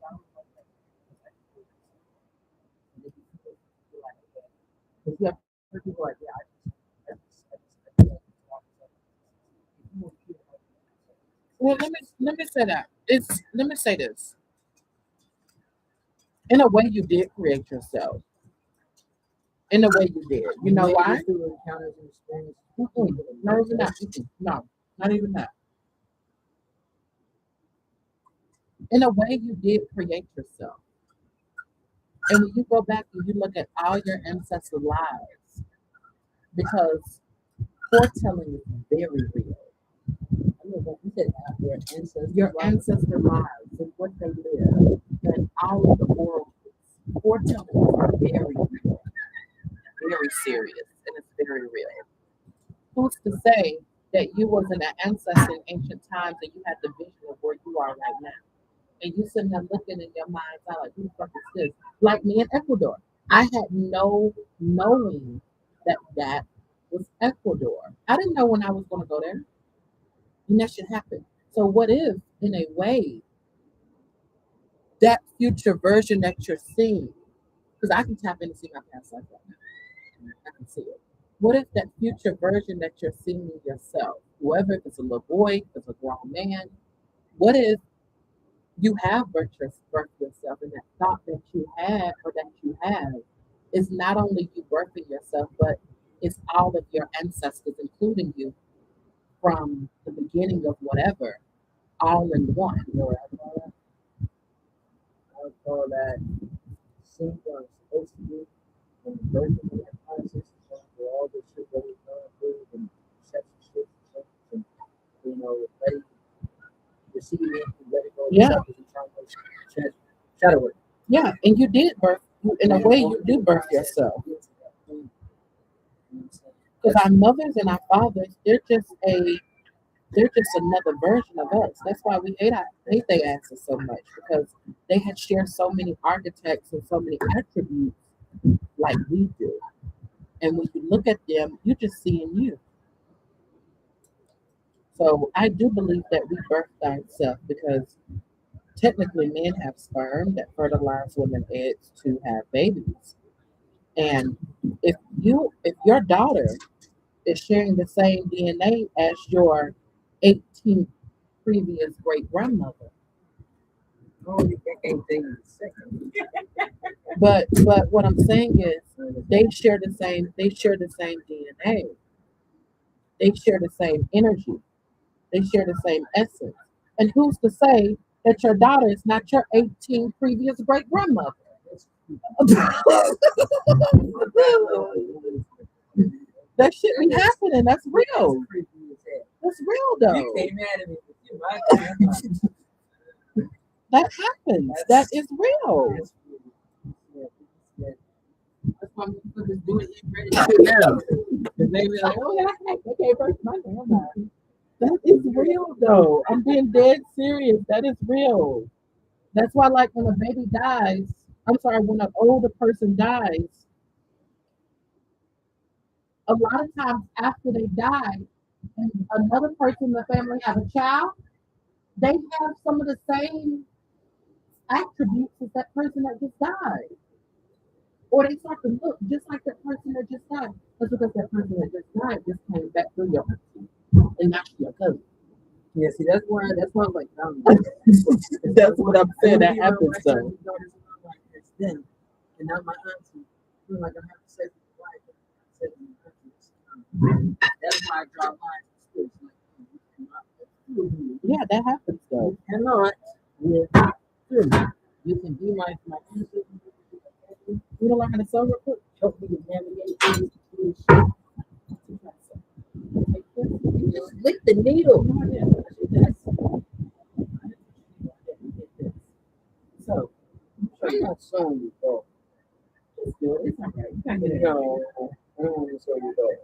because you have people like, yeah, Well, let me say that. Let me say this. In a way, you did create yourself. In a way, you did. You know why? through encounters and experiences. No, even not. No, not even that. In a way, you did create yourself. And when you go back and you look at all your ancestor lives, because foretelling is very real. You said your ancestors. Your ancestor lives and what they live, and all of the oracles. Foretelling are very real, very serious, and it's very real. Who's to say that you was an ancestor in ancient times and you had the vision of where you are right now? And you sitting there looking in your mind's eye like, who the fuck is this? Like me in Ecuador. I had no knowing that that was Ecuador. I didn't know when I was going to go there. And that should happen. So what if, in a way, that future version that you're seeing, because I can tap in and see my past life right now. I can see it. What if that future version that you're seeing in yourself, whoever, if it's a little boy, if it's a grown man, what if you have birthed yourself, and that thought that you had or that you have is not only you birthing yourself, but it's all of your ancestors, including you from the beginning of whatever, all in one. I would call that seeing what I'm supposed to do and birthing the empire system for all the shit that we've gone through and perception shit and letting receive it and let it go. Yeah. Shadow work. Yeah, and you did birth, in a way, you do birth yourself. Because our mothers and our fathers, they're just another version of us. That's why we hate their asses so much, because they had shared so many architects and so many attributes like we do. And when you look at them, you're just seeing you. So I do believe that we birthed ourselves, because technically men have sperm that fertilize women's eggs to have babies. And if your daughter is sharing the same DNA as your 18th previous great grandmother. But what I'm saying is they share the same DNA. They share the same energy. They share the same essence. And who's to say that your daughter is not your 18th previous great grandmother? That shit be happening. That's real. That's real though. You came mad at me, but you like That happens. That is real. That's why people just do it ready now. Because they be like, oh, yeah, okay, first my name. That is real though. I'm being dead serious. That is real. That's why, like, when a baby dies, I'm sorry, when an older person dies, a lot of times after they die, and another person in the family have a child, they have some of the same attributes as that person that just died. Or they start to look just like that person that just died. That's because that person that just died just came back through your auntie and not your cousin. Yeah, see, that's why I'm like, That's what I'm saying. That happens though. It's them, and not my auntie. I feel like I have to say something right. That's why I draw lines. Yeah, that happens though. Cannot. Yeah. You can be my auntie. You don't learn how to sew real quick? Help me to navigate through this shit. You just lick the needle. So, I'm not sewing you, bro. It's good. It's all right. You can get it. No, I don't want to sew you, though.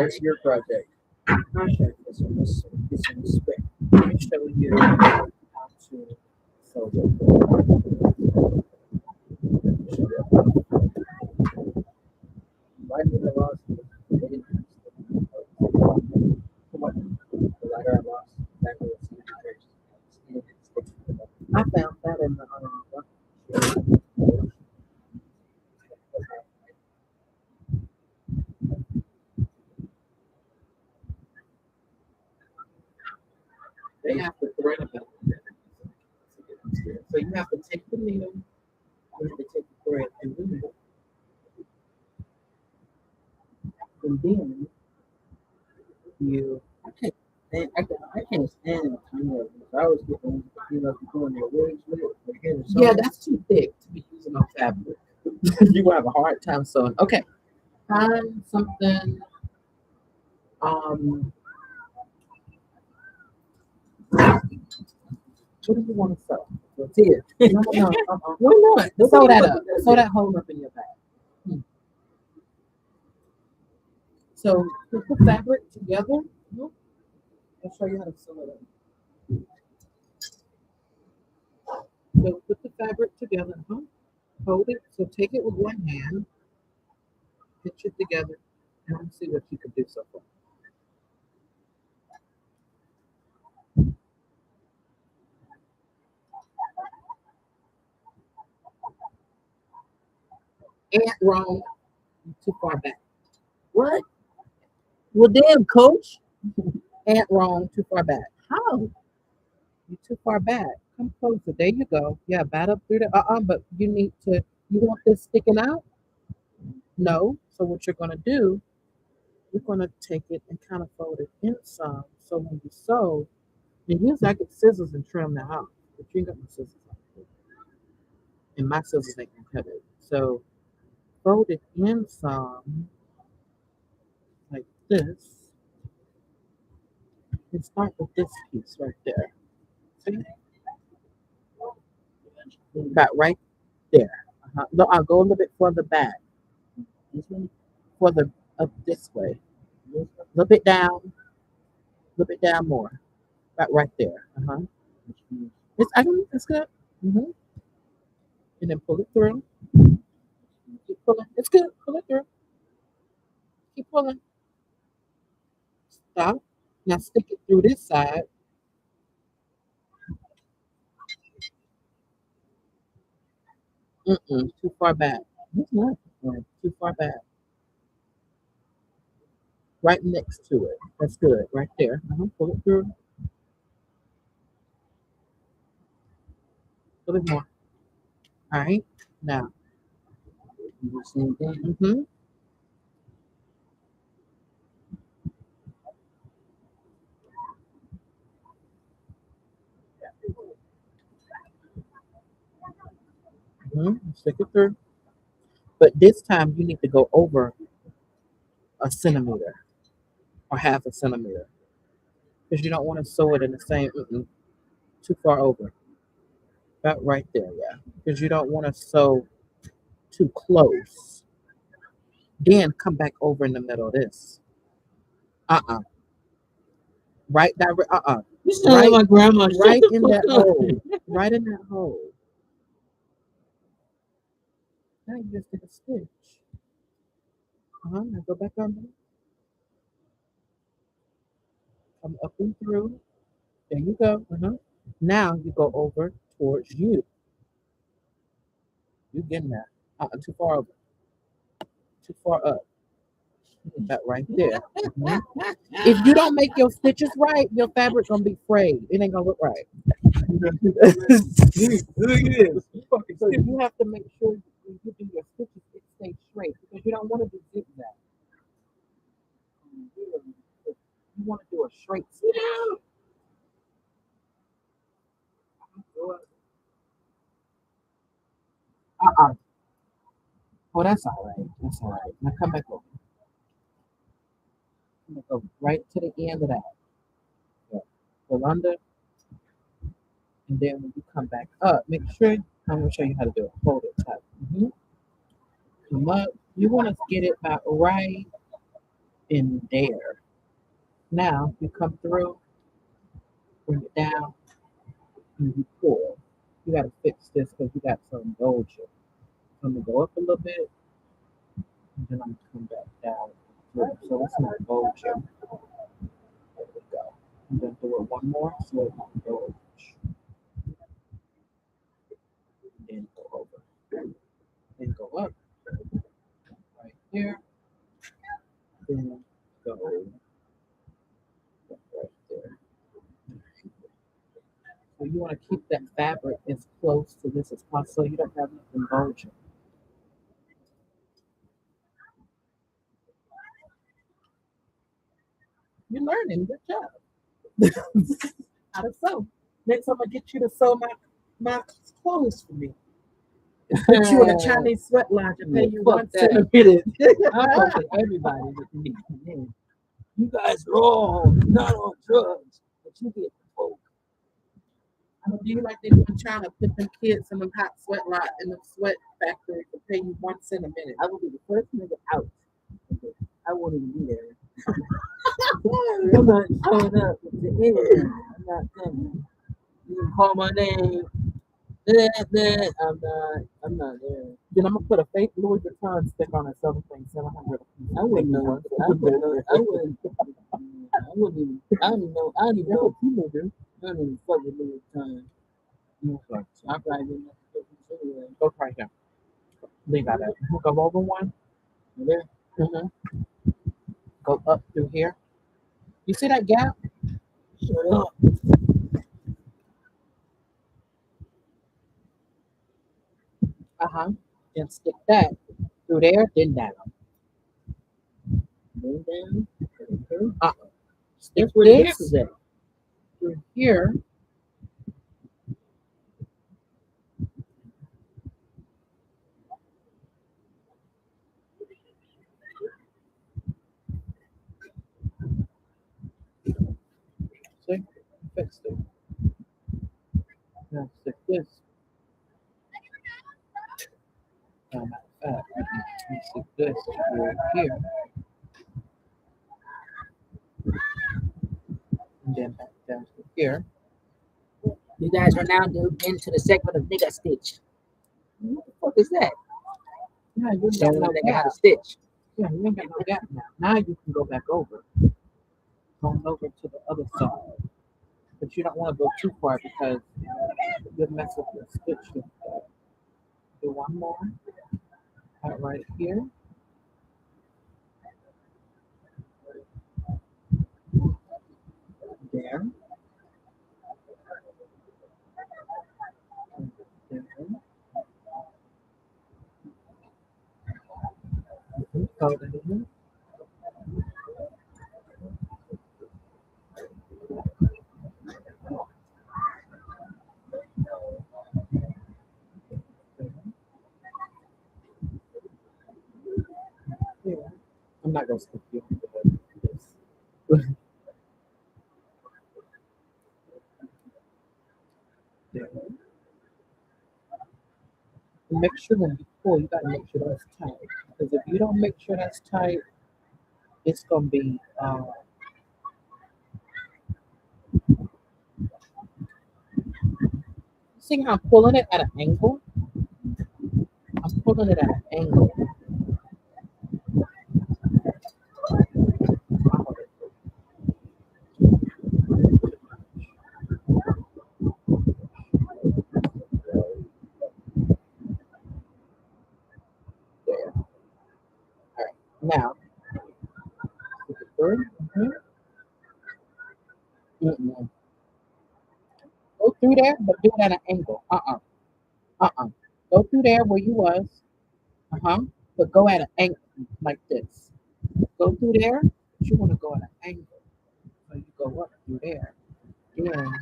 That's your project. I'll show you some respect. Let me show you how to sew it. Why did I lost? They didn't what? The letter I lost. That was I found that in the they have to thread about it. So you have to take the needle, you have to take the thread and then you I can't stand the time of this. I always get them, doing their wigs with it. Their hair is yeah, that's too thick to be using on fabric. You will have a hard time sewing. Okay. Find something. What do you want to sew? It's here. No, no, Why not? sew that up. Sew that hole up in your back. So put the fabric together. I'll show you how to sew it up. So put the fabric together. Hold it. So take it with one hand, pinch it together, and see what you can do so far. And wrong. You're too far back. What? Well, damn, coach. And wrong. Too far back. How? You're too far back. Come closer. There you go. Yeah, bat up through the but you need to you want this sticking out? No. So what you're gonna do, you're gonna take it and kind of fold it inside. So when you sew, and usually I get scissors and trim that out. But you ain't got no scissors out here. And my scissors ain't gonna cut it. So fold it inside like this. And start with this piece right there. See? About right there. No, I'll go a little bit further back. This one? Further up this way. A little bit down. A little bit down more. About right there. It's good. And then pull it through. Keep pulling. It's good. Pull it through. Keep pulling. Stop. Now stick it through this side. Too far back. It's not. Too far back. Right next to it. That's good. Right there. Pull it through. A little bit more. All right. Now. Do the same thing. Stick it through. But this time you need to go over a centimeter or half a centimeter because you don't want to sew it in the same too far over. About right there, yeah. Because you don't want to sew too close. Then come back over in the middle of this. Uh-uh. Right direct. You sound like my grandma. Shut Right the in fuck that up. hole. Right in that hole. Now you just did a stitch. Now go back under. Come up and through. There you go. Now you go over towards you. You getting that? Too far over. Too far up. That right there. If you don't make your stitches right, your fabric gonna be frayed. It ain't gonna look right. So you have to make sure when you do your stitches, it stays straight because you don't want to do zigzag. You want to do a straight stitch. Oh, that's all right. That's all right. Now come back over. Come back over. Right to the end of that. Yeah. Pull under, and then when you come back up, make sure I'm gonna show you how to do it. Hold it tight. Come up. You want to get it about right in there. Now you come through, bring it down, and you pull. You got to fix this because you got some bulging. I'm gonna go up a little bit, and then I'm gonna come back down. So it's not bulging. There we go. I'm gonna do it one more so it won't bulge. Then go over. Then go up. Right here. Then go right there. So you want to keep that fabric as close to this as possible so you don't have nothing bulging. You're learning. Good job. How to sew. Next time I get you to sew my clothes for me. Put you in a Chinese sweat lodge and pay you Fuck 1 that. centimeter. I fuck with everybody with me. Man, you guys are all not on drugs, but you get folk. Do you like they do in China? Put them kids in the hot sweat lodge in the sweat factory to pay you 1 cent a minute. I will be the first nigga out. I won't even be there. I'm not showing up with the anything. I'm not coming. You can call my name. I'm not there. Then I'm gonna put a fake Louis Vuitton stick on it, selling things 700. I wouldn't know. I wouldn't know. I wouldn't even. I don't even know. I don't even know. I don't even fuck with Louis Vuitton. Okay. I probably didn't know what to do anyway. Go right here. Leave that out. Go over one. There. Go up through here. You see that gap? Shut up. Then stick that through there, then down. Go down. Stick That's where the gap this is at. through here. See? Fixed it. Now stick this. Matter of fact, let me stick this through here. And then back down to here. You guys are now into the segment of nigga stitch. What the fuck is that? Yeah, you Showing ain't a got no nigga how gap. to stitch. Yeah, you ain't got no gap now. Now you can go back over. Going over to the other side. But you don't want to go too far because you'll mess up your stitch with that. Do one more. Right here. There. There. Hold it in. I'm not gonna stick you on this. There. Make sure when you pull, you gotta make sure that's tight. Because if you don't make sure that's tight, it's gonna be. See how I'm pulling it at an angle? I'm pulling it at an angle. There. All right. Now, mm-hmm. Mm-mm. Go through there, but do it at an angle. Go through there where you was. Uh-huh. But go at an angle like this. Go through there, but you want to go at an angle. So you go up through there. Then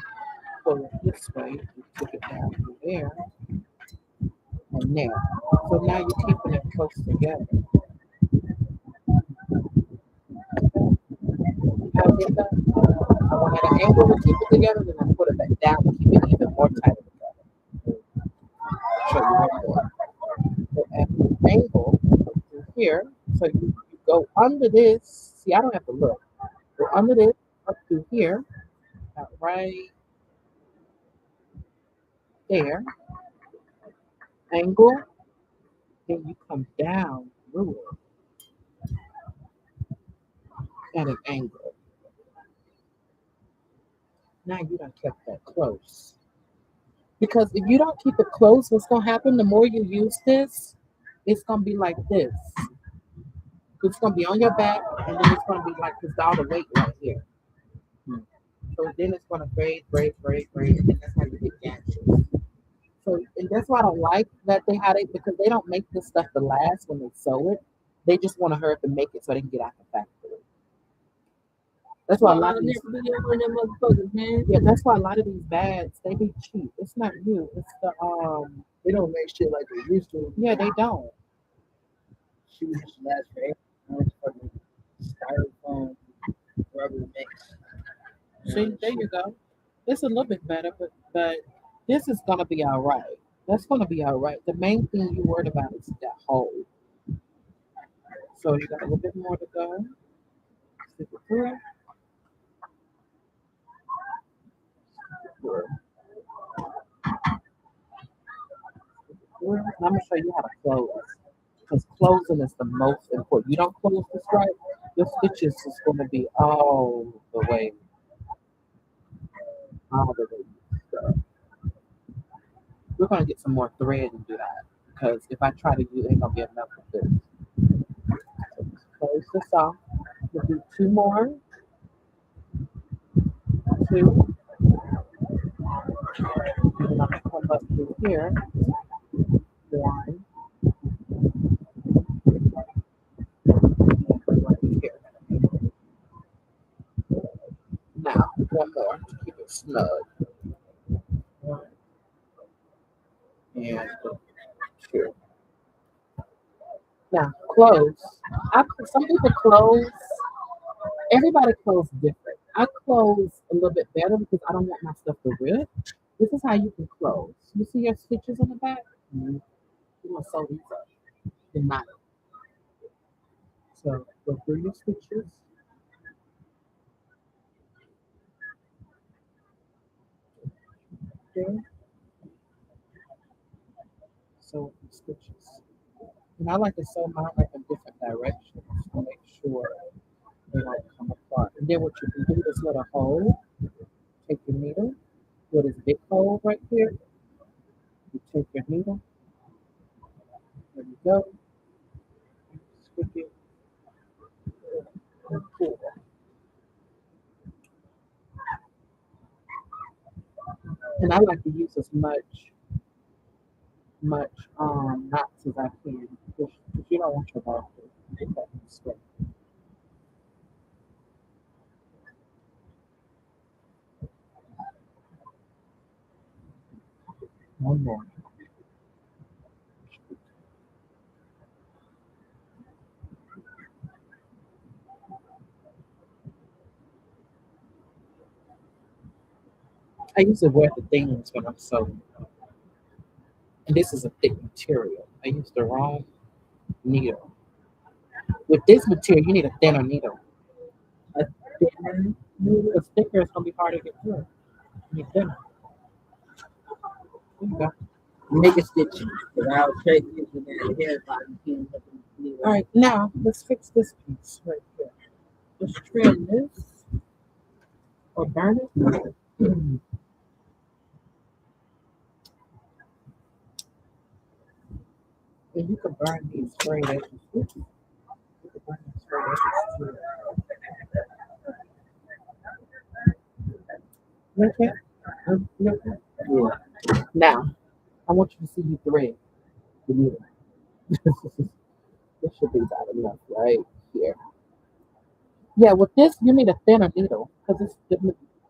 pull it this way. You take it down through there and there. So now you're keeping it close together. How I did that? I went at an angle to keep it together, then I put it back down to keep it even more tighter together. Show you one more. So at the angle through here, so you go under this. See, I don't have to look. Go under this, up through here, about right there, angle, then you come down through it at an angle. Now you done kept that close. Because if you don't keep it close, what's gonna happen? The more you use this, it's gonna be like this. It's gonna be on your back, and then it's gonna be like this all the weight right here. So then it's gonna braid, and that's how you get gashes. So and that's why I don't like that they had it because they don't make this stuff to last when they sew it. They just want to hurry up and make it so they can get out the factory. That's why a lot of these motherfuckers, man. yeah, that's why a lot of these bags they be cheap. It's not you, it's the They don't make shit like they used to. yeah, they don't. Shoes just last forever. It's fucking styrofoam, rubber mix. See, there you go. It's a little bit better, but this is gonna be all right. That's gonna be all right. The main thing you worried about is that hole. So you got a little bit more to go. Stick it through. Through. Through. I'm gonna show you how to close. Because closing is the most important. You don't close this right, your stitches is gonna be all the way. So we're gonna get some more thread and do that. Because if I try to use it, ain't gonna be enough of this. So just close this off. We'll do two more. Two. And then I'm gonna come up through here. One. And right here. Now, one more to keep it snug. One and two. Now, close. Some people close. Everybody close different. I close a little bit better because I don't want my stuff to rip. This is how you can close. You see your stitches on the back? Mm-hmm. You're gonna sew these up. Then not. So go through your stitches. Okay. Sew the stitches. And I like to sew mine like in different directions to make sure they don't come apart. And then what you can do is let a hole, take your needle, with this big hole right here, you take your needle, there you go, stick it, and pull. And I like to use as much knots as I can because you don't want your ball to get that mistake. One more. I usually wear the things when I'm sewing. And this is a thick material. I used the wrong needle. With this material, you need a thinner needle. A thinner needle. If thicker, it's gonna be harder to get through. You need thinner. There you go. Make a stitching. Because I was straight using that hair button. All right, now let's fix this piece right here. Let's trim this or burn it. And you can burn these straight edges. You can burn these straight edges too. Okay? Okay. Yeah. Now, I want you to see you thread the needle. This should be about enough right here. Yeah, with this, you need a thinner needle because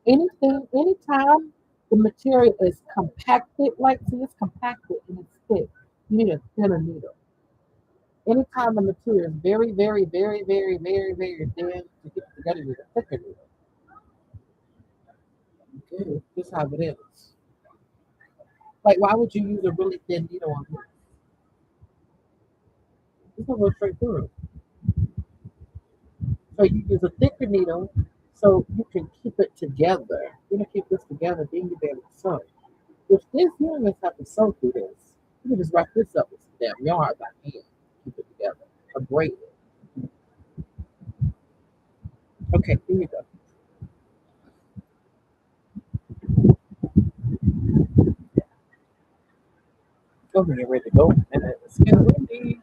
anytime the material is compacted, like see, it's compacted and it's thick, you need a thinner needle. Anytime the material is very, very, very, very, very, very thin to get it together, you need a thicker needle. Okay, this is how it is. Like, why would you use a really thin needle on this? It's gonna go straight through it. So you use a thicker needle so you can keep it together. You're gonna keep this together, then you'll be able to sew. With this, you don't even have to sew through this. You can just wrap this up with some damn yarn by hand. Keep it together. Or braid it. Okay, here you go. Go ahead, get ready to go. And then let's get ready.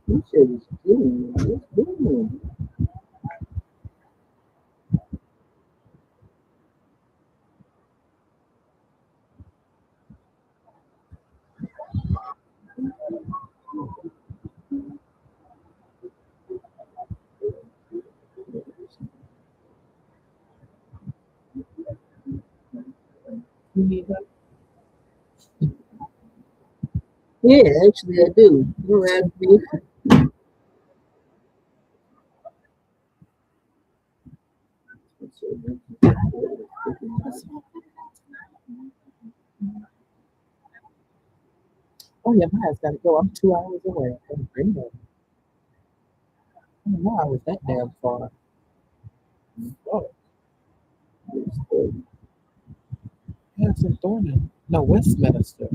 This shit is clean. It's clean. You need that? Yeah, actually I do. You asked me. Oh yeah, my ass gotta go. I'm 2 hours away. I'm dreaming. I didn't know I was that damn far. Oh, Hanson Thornton. No, Westminster.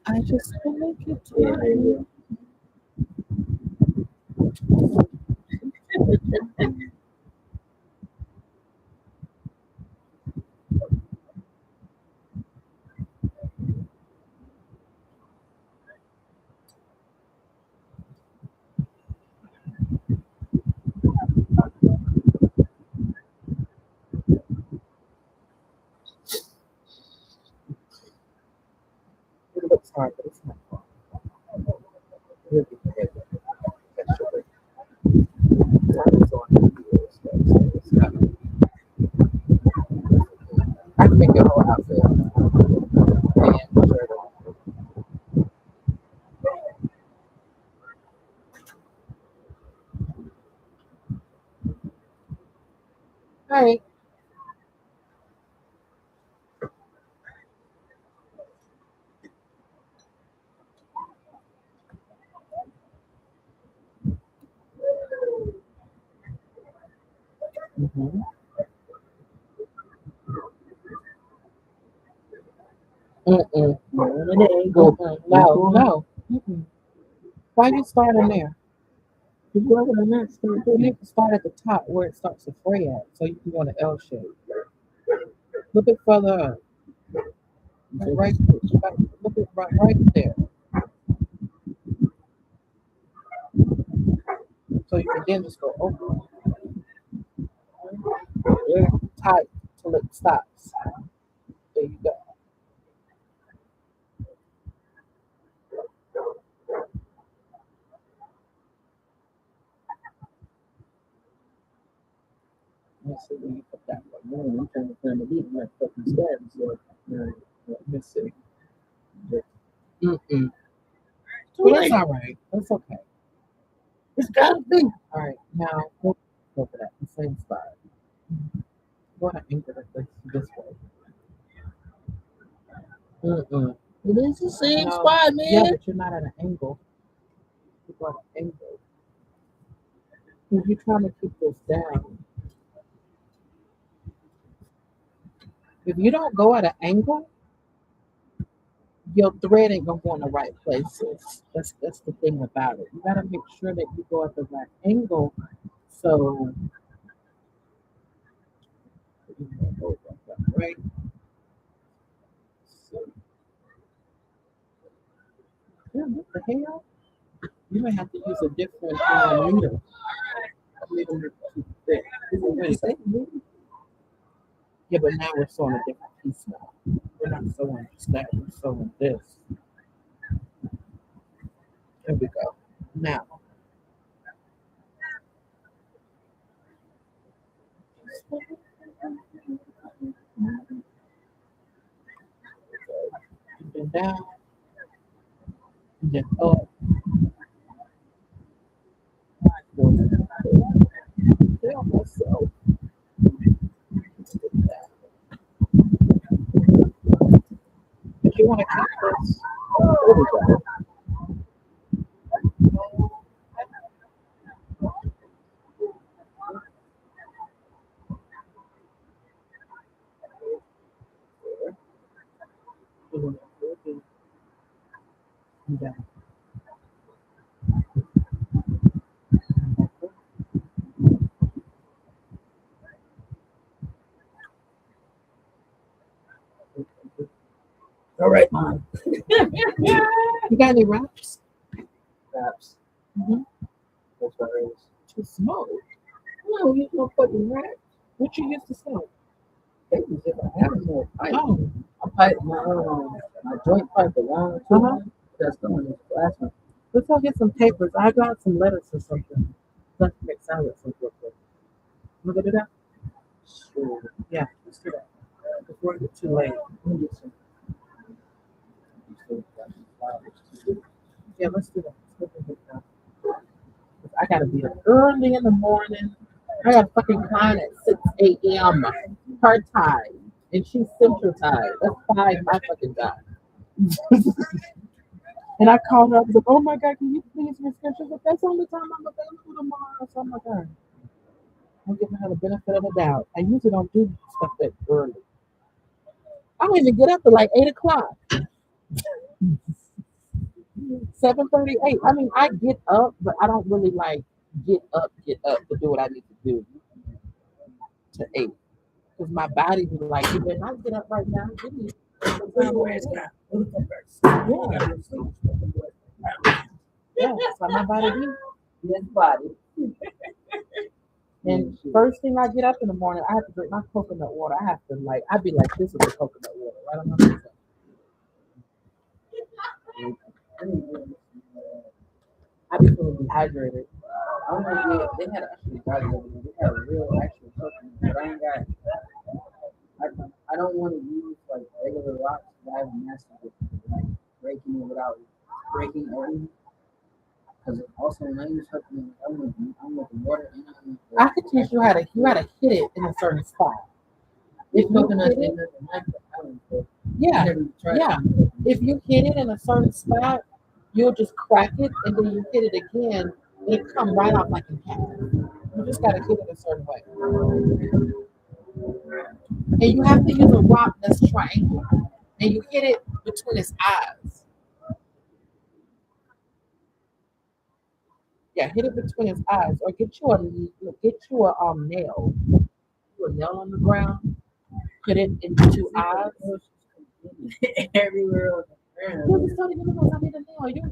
I just couldn't make it Yeah, to it looks hard, but it's not far. We'll get there. That's your time is on the wheels, so it's not- I can make your whole outfit. And shirt on. All right. Mm-hmm. Mm-mm. No, no. Mm-mm. Why you starting there? You working on that stuff? You need to start at the top where it starts to fray at, so you can go in an L shape. A little bit further up. Right, right, look at right there. So you can then just go over very tight till it stops. There you go. Let me see where you put that one. Man, I'm trying to find the beat in my fucking stab. So, see. Mm-mm. Too But that's late. all right. That's okay. It's gotta be. All right, now go for that. The same spot. Go ahead and anchor it this way. Mm-mm. It is the same No, spot, yeah, man. but you're not at an angle. You're at an angle. If you're trying to keep this down, if you don't go at an angle, your thread ain't gonna go in the right places. That's the thing about it. You gotta make sure that you go at the right angle. So you can go like that, right? So yeah, what the hell? You may have to use a different needle. A needle that's too thick. Yeah, but now we're sewing a different piece now. We're not sewing that, we're sewing this. There we go. Now, then down, and then up. Yeah, so if you want to keep this, there we go. And down. All right, Mom. You got any wraps? Perhaps Mm-hmm. that's what it is. To smoke. No, you no fucking rat. What you used to smoke? Babies, if I have more pipe. Oh, I pipe my joint pipe around too. Uh-huh. That's going in the classroom. let's go get some papers. I got some letters or something. Let's make salads real quick. Look at it up. Sure. Yeah, let's do that. Before it gets too late. Let me get some. You still got some flowers too. Yeah, let's do that. Let's go get that. I gotta be up early in the morning. I got a fucking client at 6 a.m. her time. And she's central time. That's 5 my fucking time. And I called her up and said, oh my God, can you please reschedule? She's like, that's the only time I'm available tomorrow. So I'm like, all right. I'm giving her the benefit of the doubt. I usually don't do stuff that early. I don't even get up till like 8 o'clock. 7:38. I mean, I get up, but I don't really like get up to do what I need to do to 8. Because my body be like, you better not get up right now. Give me some time to rest. Yeah, that's how my body be. This body. And first thing I get up in the morning, I have to drink my coconut water. I have to like, I'd be like, this is the coconut water, right on my face. I be feeling dehydrated. I don't know if they had actually got it over there. They had a real actual coconut, but I ain't got. I don't want to use like regular rocks. But I have a master with like breaking it without breaking open. Because also when I use supplement, I'm with the water and I'm with I could teach you how to hit it in a certain spot. If you Coconut hit it, ain't nothing like that. I don't know. yeah, Never tried yeah. If you hit it in a certain spot, you'll just crack it, and then you hit it again, and it come right off like in half. You just gotta hit it a certain way, and you have to use a rock that's triangular, and you hit it between its eyes. Yeah, hit it between its eyes, or get you a put a nail on the ground, put it in 2 eyes. Everywhere on the You ground. just don't even know I need a nail. You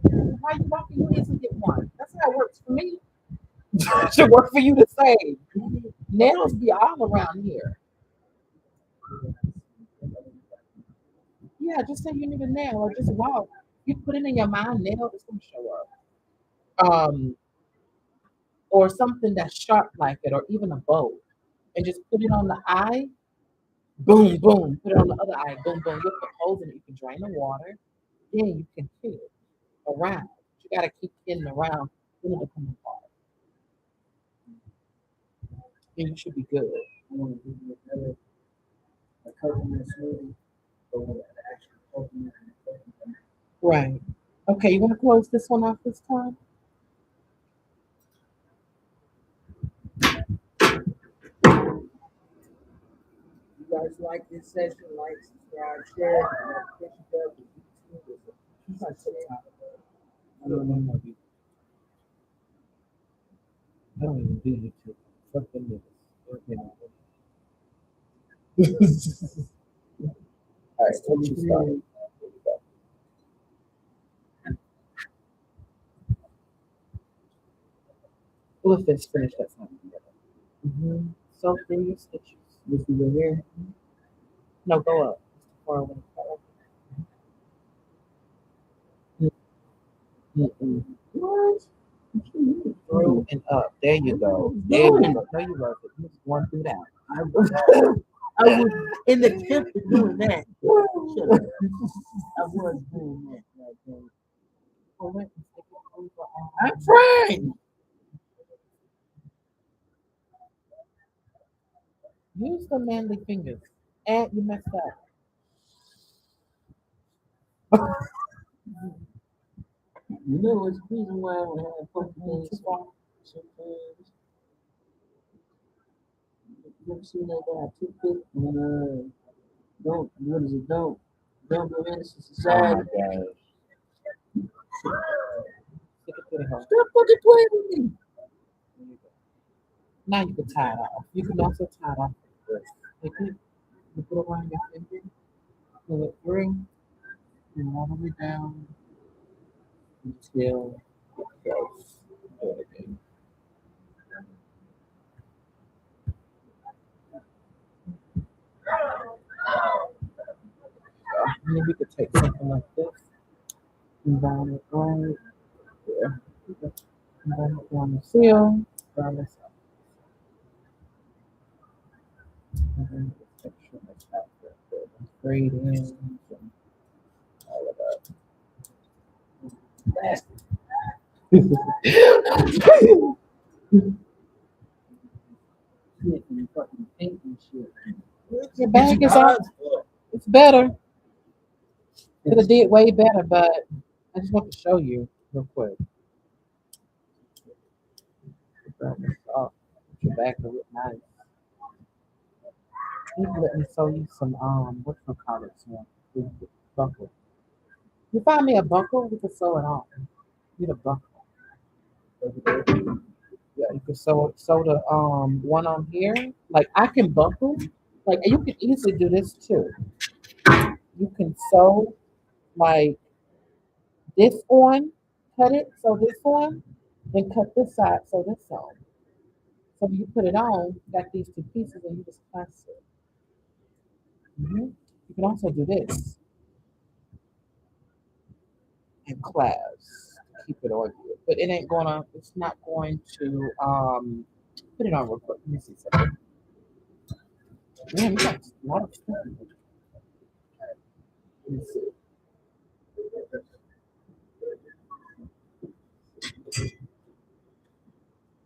why you walking? You need to get one. That's how it works for me. It should work for you the same. Nails be all around here. Yeah, just say you need a nail or just walk. You put it in your mind, nail is gonna show up. Or something that's sharp like it, or even a bow, and just put it on the eye. Boom, boom. Put it on the other eye. Boom, boom. With the holes in it, you can drain the water. Then you can hit it around. You gotta keep hitting around. Then it'll come apart. And you should be good. I want to give you a coconut smoothie, but with an actual coconut and coconut. Right. Okay, you want to close this one off this time? If you guys like this session, like, subscribe, share, notification bell, She's like TikTok. I don't know. I don't even do YouTube. Fuck them niggas. All right, what you start? Well, if it's finished, that's not together. Mm-hmm. So through your stitches. This is your hair. No, go up. Far away. Mm-mm. What? Through and up. There you go. There you go. No, you love it. You just going through that. I was in the attempt of doing that. Shut up. I was doing that. Right there. Pull it and stick it over on. I'm trying. Use the manly fingers. And you messed up. You know, it's the reason why I don't have fucking things. Sometimes. You ever seen that guy toothpick? Don't, what is it? Don't go into society. Stick it to the hole. Stop fucking playing with me. There you go. Now you can tie it off. You can also tie it off like this. Like this. You put it around your finger, pull it through, and all the way down until it goes. Do it again. And then we could take something like this and round it right there. And round it down the seal, round this up. And then just make sure that's out there. Good. And braid in and all of that. Shit, and fucking paint and shit. Your bag is out. It's better. Could have did way better, but I just want to show you real quick. Your back will look nice. You can let me show you some what you call it, some buckle. You find me a buckle, we can sew it on. Need a buckle. Yeah, you can sew the one on here. Like I can buckle. Like and you can easily do this too. You can sew like this on, cut it, sew this on, then cut this side, sew this on. So when you put it on, you got these two pieces and you just clasp it. You can also do this and clasp, keep it on you. But it ain't gonna, it's not going to, put it on real quick. Let me see something. Man, we got a lot of stuff. Let me see.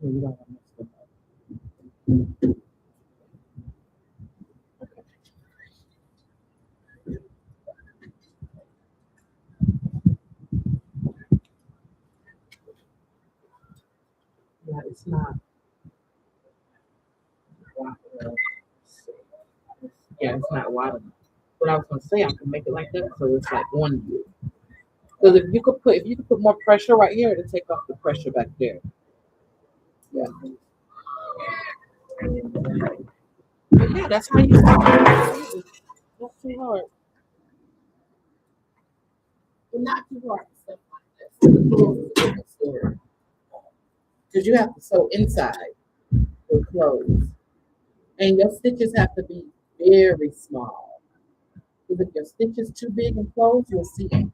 Oh, you don't want to mix them up. Okay. Yeah, it's not. Yeah, it's not wide enough. What I was gonna say, I can make it like that, so it's like on you. Because if you could put more pressure right here, it'll take off the pressure back there. Yeah. But yeah, that's how you start. Not too hard. But not too hard. Stuff like this. Because you have to sew inside your clothes. And your stitches have to be very small. Because if your stitch is too big and closed, you'll see it.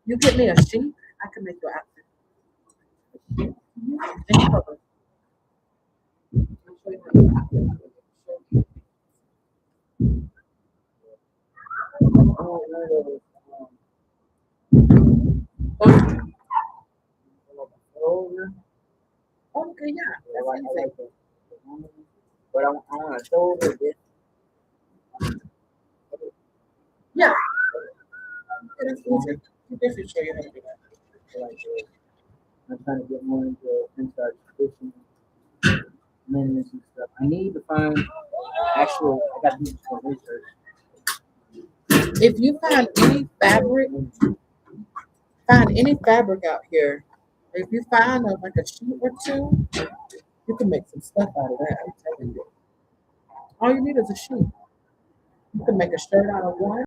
You get me a sheet, I can make your outfit. Any color. Okay, Over. okay, yeah, I like, that's I easy. like the but I want to throw over this. Yeah, that's easy. You definitely show you how to do that. Like, I'm trying to get more into inside tradition, linens and stuff. I need to find actual. I got to do some research. If you find any fabric out here. If you find like a sheet or two, you can make some stuff out of that. I'm telling you. All you need is a sheet. You can make a shirt out of one.